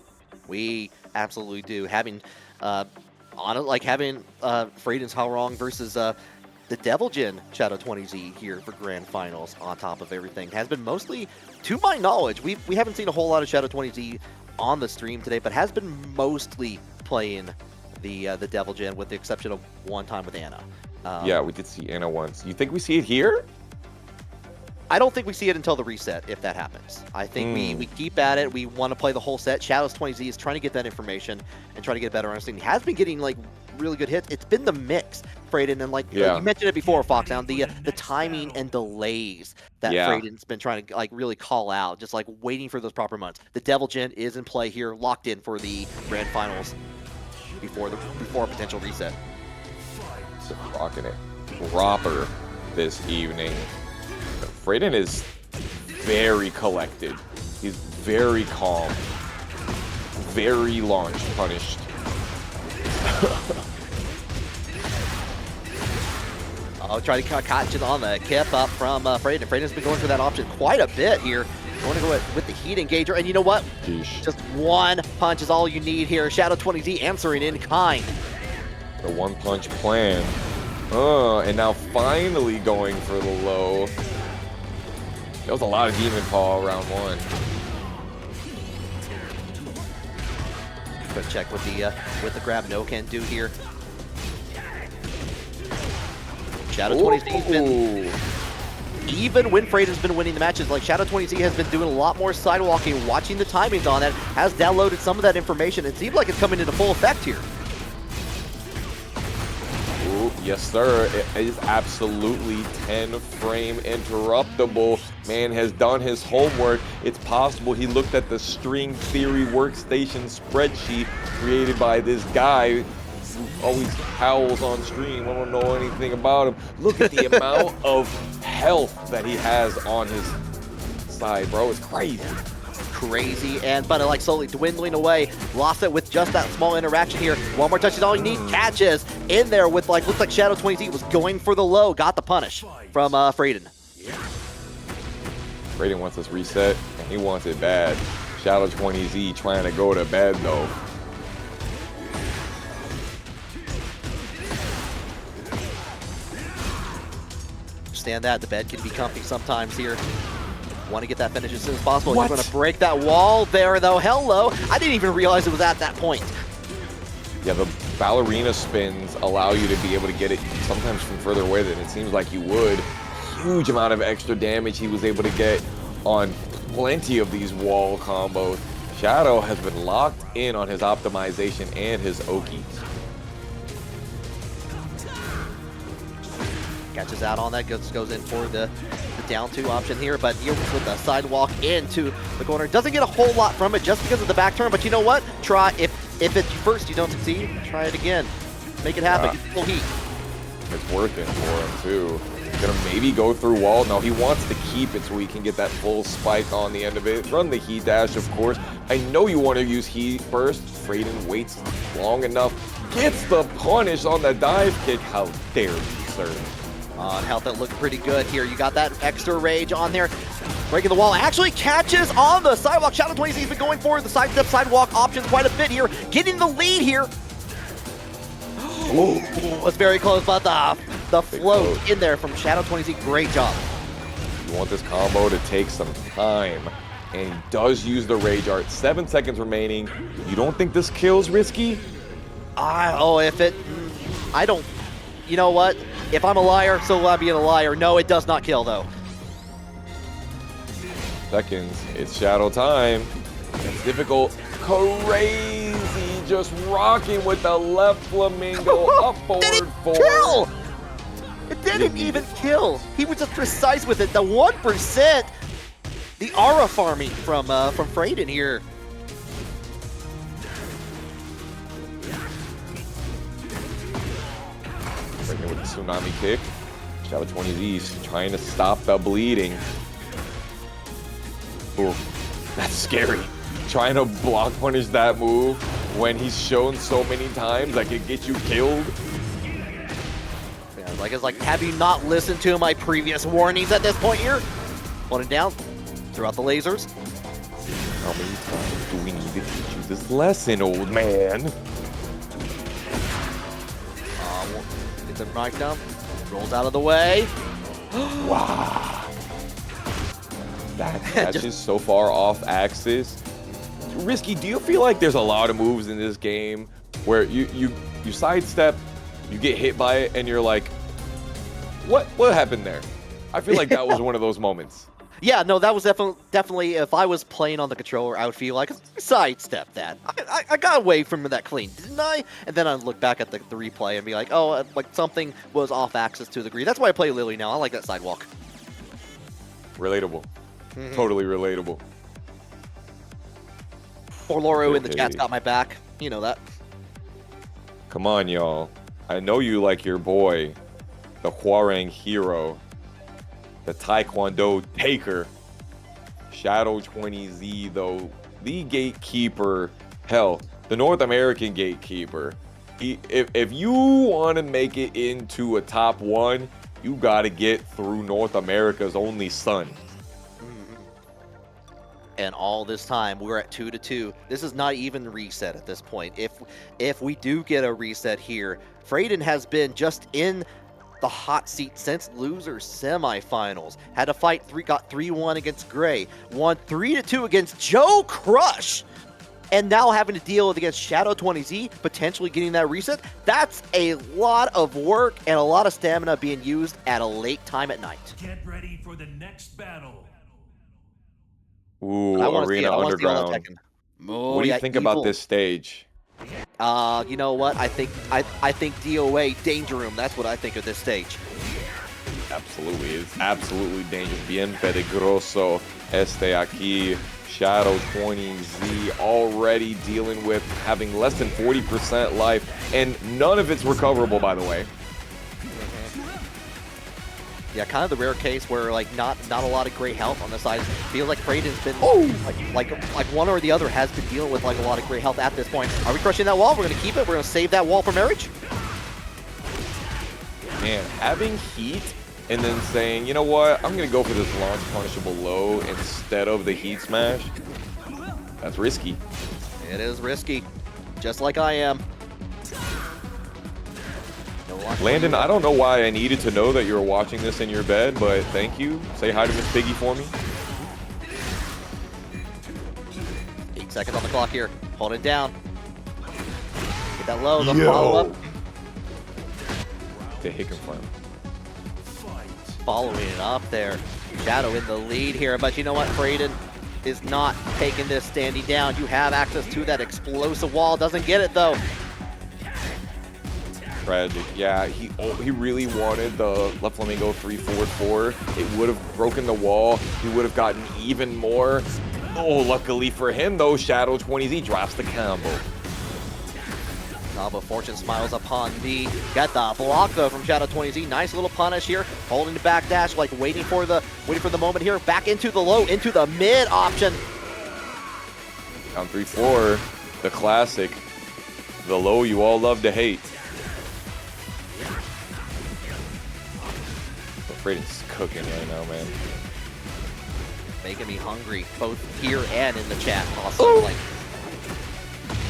We absolutely do. Having Fradin's Hwoarang versus the Devil Jin Shadow 20Z here for Grand Finals on top of everything has been mostly, to my knowledge, we haven't seen a whole lot of Shadow 20Z on the stream today, but has been mostly playing the Devil Jin with the exception of one time with Anna. Yeah, we did see Anna once. You think we see it here? I don't think we see it until the reset, if that happens. I think we keep at it. We want to play the whole set. Shadows 20Z is trying to get that information and try to get a better understanding. He has been getting like really good hits. It's been the mix, Fradin, and like you mentioned it before, Foxhound, the timing and delays that Fradin's been trying to like really call out, just like waiting for those proper months. The Devil Jin is in play here, locked in for the Grand Finals before a potential reset. So rocking it proper this evening. Fradin is very collected. He's very calm. Very launch punished. I'll try to catch it on the kip up from Fradin. Fradin's been going for that option quite a bit here. I want to go with the heat engager, and you know what? Sheesh. Just one punch is all you need here. Shadow 20Z answering in kind. The one punch plan. And now finally going for the low. There was a lot of Demon Paw round one. Quick check with the grab. No can do here. Shadow 20Z's been, even when Fradin's been winning the matches, like Shadow 20Z has been doing a lot more sidewalking, watching the timings on that, has downloaded some of that information. It seems like it's coming into full effect here. Yes, sir. It is absolutely 10-frame interruptible. Man has done his homework. It's possible he looked at the string theory workstation spreadsheet created by this guy who always howls on stream. I don't know anything about him. Look at the amount of health that he has on his side, bro. It's crazy. But like slowly dwindling away. Lost it with just that small interaction here. One more touch is all you need. Catches in there with like, looks like Shadow 20Z was going for the low. Got the punish from Fradin. Fradin wants this reset, and he wants it bad. Shadow 20Z trying to go to bed though. Understand that the bed can be comfy sometimes here. Want to get that finish as soon as possible. What? You're going to break that wall there, though. Hello. I didn't even realize it was at that point. Yeah, the ballerina spins allow you to be able to get it sometimes from further away than it seems like you would. Huge amount of extra damage he was able to get on plenty of these wall combos. Shadow has been locked in on his optimization and his Okies. Catches out on that, goes in for the down 2 option here, but here with the sidewalk into the corner. Doesn't get a whole lot from it just because of the back turn, but you know what? Try, if at first you don't succeed, try it again. Make it happen. Get full heat. It's working for him too. Gonna maybe go through wall. No, he wants to keep it so he can get that full spike on the end of it. Run the heat dash, of course. I know you want to use heat burst. Fradin waits long enough. Gets the punish on the dive kick. How dare you, sir? On health, that looked pretty good here. You got that extra rage on there. Breaking the wall. Actually catches on the sidewalk. Shadow 20Z's been going for the sidestep sidewalk options quite a bit here. Getting the lead here. Was very close, but the float in there from Shadow 20Z. Great job. You want this combo to take some time. And he does use the rage art. 7 seconds remaining. You don't think this kills Risky? I don't. You know what? If I'm a liar, so will I being a liar. No, it does not kill, though. Seconds. It's Shadow time. It's difficult. Crazy. Just rocking with the left flamingo up forward. Did it kill? It didn't even kill. He was just precise with it. The 1%. The aura farming from Fradin here. Breaking with the tsunami kick. Shadow 20Z's trying to stop the bleeding. Ooh, that's scary. Trying to block punish that move when he's shown so many times that could get you killed. Yeah, it's like, have you not listened to my previous warnings at this point here? One and down. Throw out the lasers. How many times do we need to teach you this lesson, old man? Gets him knocked down. Rolls out of the way. Wow. That catch is so far off axis. Risky, do you feel like there's a lot of moves in this game where you sidestep, you get hit by it, and you're like, what happened there? I feel like that was one of those moments. Yeah, no, that was definitely, if I was playing on the controller, I would feel like, sidestep that. I got away from that clean, didn't I? And then I'd look back at the replay and be like, oh, like something was off axis to a degree. That's why I play Lili now. I like that sidewalk. Relatable. Totally relatable. Orloro in the chat's got my back. You know that. Come on, y'all. I know you like your boy, the Hwoarang hero, the Taekwondo taker, Shadow 20Z, though, the gatekeeper, hell, the North American gatekeeper. If you want to make it into a top 1, you got to get through North America's only son. And all this time, we're at 2-2. This is not even reset at this point. If we do get a reset here, Fradin has been just in the hot seat since losers semifinals. Had to fight got 3-1 against Gray, won 3-2 against JoeCrush, and now having to deal with against Shadow 20Z, potentially getting that reset. That's a lot of work and a lot of stamina being used at a late time at night. Get ready for the next battle. Ooh, Arena Underground. What do you think about this stage? You know what? I think DOA Danger Room. That's what I think of this stage. Absolutely, it's absolutely dangerous. Bien peligroso. Este aquí, Shadow 20Z already dealing with having less than 40% life, and none of it's recoverable, by the way. Yeah, kind of the rare case where like not a lot of great health on the side. Feels like Fradin's been like one or the other has been dealing with like a lot of great health at this point. Are we crushing that wall? We're gonna keep it. We're gonna save that wall for marriage. Man, having heat and then saying, you know what, I'm gonna go for this launch punishable low instead of the heat smash. That's risky. It is risky, just like I am. Landon, I don't know why I needed to know that you were watching this in your bed, but thank you. Say hi to Miss Piggy for me. 8 seconds on the clock here. Hold it down. Get that low, the follow-up. The hick confirm. Following it up there. Shadow in the lead here, but you know what? Fradin is not taking this standing down. You have access to that explosive wall. Doesn't get it, though. Tragic. Yeah, he really wanted the left flamingo 3-4-4. It would have broken the wall. He would have gotten even more. Oh, luckily for him, though, Shadow 20Z drops the combo. But fortune smiles upon thee. Got the block though from Shadow 20Z. Nice little punish here. Holding the back dash, like waiting for the moment here. Back into the low, into the mid option. Down 3-4, the classic. The low you all love to hate. Fradin's cooking right now, man. Making me hungry, both here and in the chat. Awesome. Like,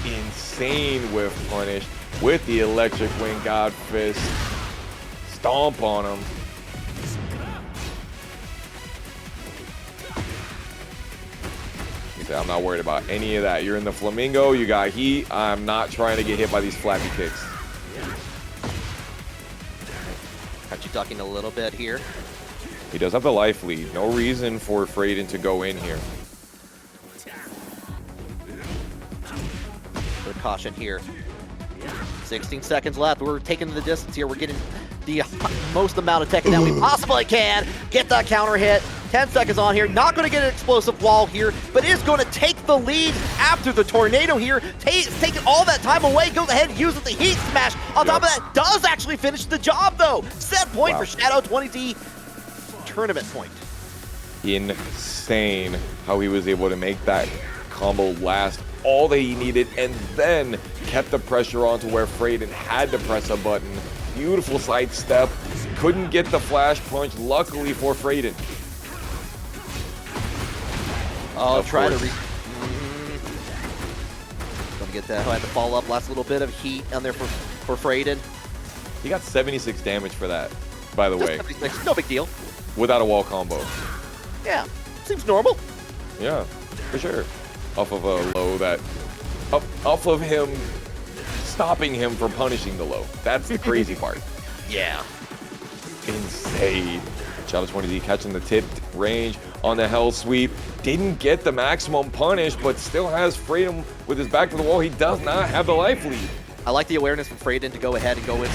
insane whiff punish with the electric wing god fist. Stomp on him. He said, I'm not worried about any of that. You're in the flamingo, you got heat. I'm not trying to get hit by these flappy kicks. Got you ducking a little bit here. He does have the life lead. No reason for Fradin to go in here. Good caution here. 16 seconds left. We're taking the distance here. We're getting the most amount of Tekken that we possibly can. Get that counter hit. 10 seconds on here. Not going to get an explosive wall here, but is going to take the lead after the tornado here. Taking all that time away. Goes ahead and uses the heat smash. On top of that, does actually finish the job though. Set point for Shadow 20Z. Tournament point. Insane how he was able to make that combo last all that he needed and then kept the pressure on to where Fradin had to press a button. Beautiful sidestep. Couldn't get the flash punch, luckily for Fradin. I'll try to Gonna get that. I had to follow up. Last little bit of heat on there for Fradin. He got 76 damage for that, by the way. 76, no big deal. Without a wall combo. Yeah, seems normal. Yeah, for sure. Off of a low that, off of him stopping him from punishing the low. That's the crazy part. Yeah. Insane. Shadow 20Z catching the tipped range on the Hell Sweep. Didn't get the maximum punish, but still has Fradin with his back to the wall. He does not have the life lead. I like the awareness from Fradin to go ahead and go in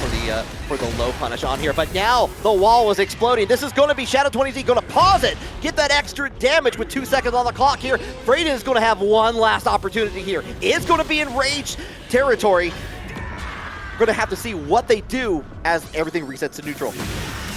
for the low punish on here, but now the wall was exploding. This is going to be Shadow 20Z going to pause it, get that extra damage with 2 seconds on the clock here. Fradin is going to have one last opportunity here. It's going to be in rage territory. We're going to have to see what they do as everything resets to neutral.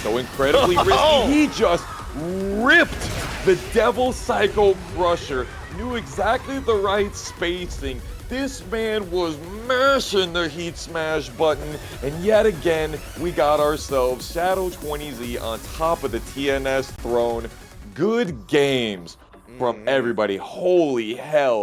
So incredibly risky. He just ripped the Devil Psycho Crusher. Knew exactly the right spacing. This man was mashing the heat smash button, and yet again, we got ourselves Shadow 20Z on top of the TNS throne. Good games from everybody. Holy hell.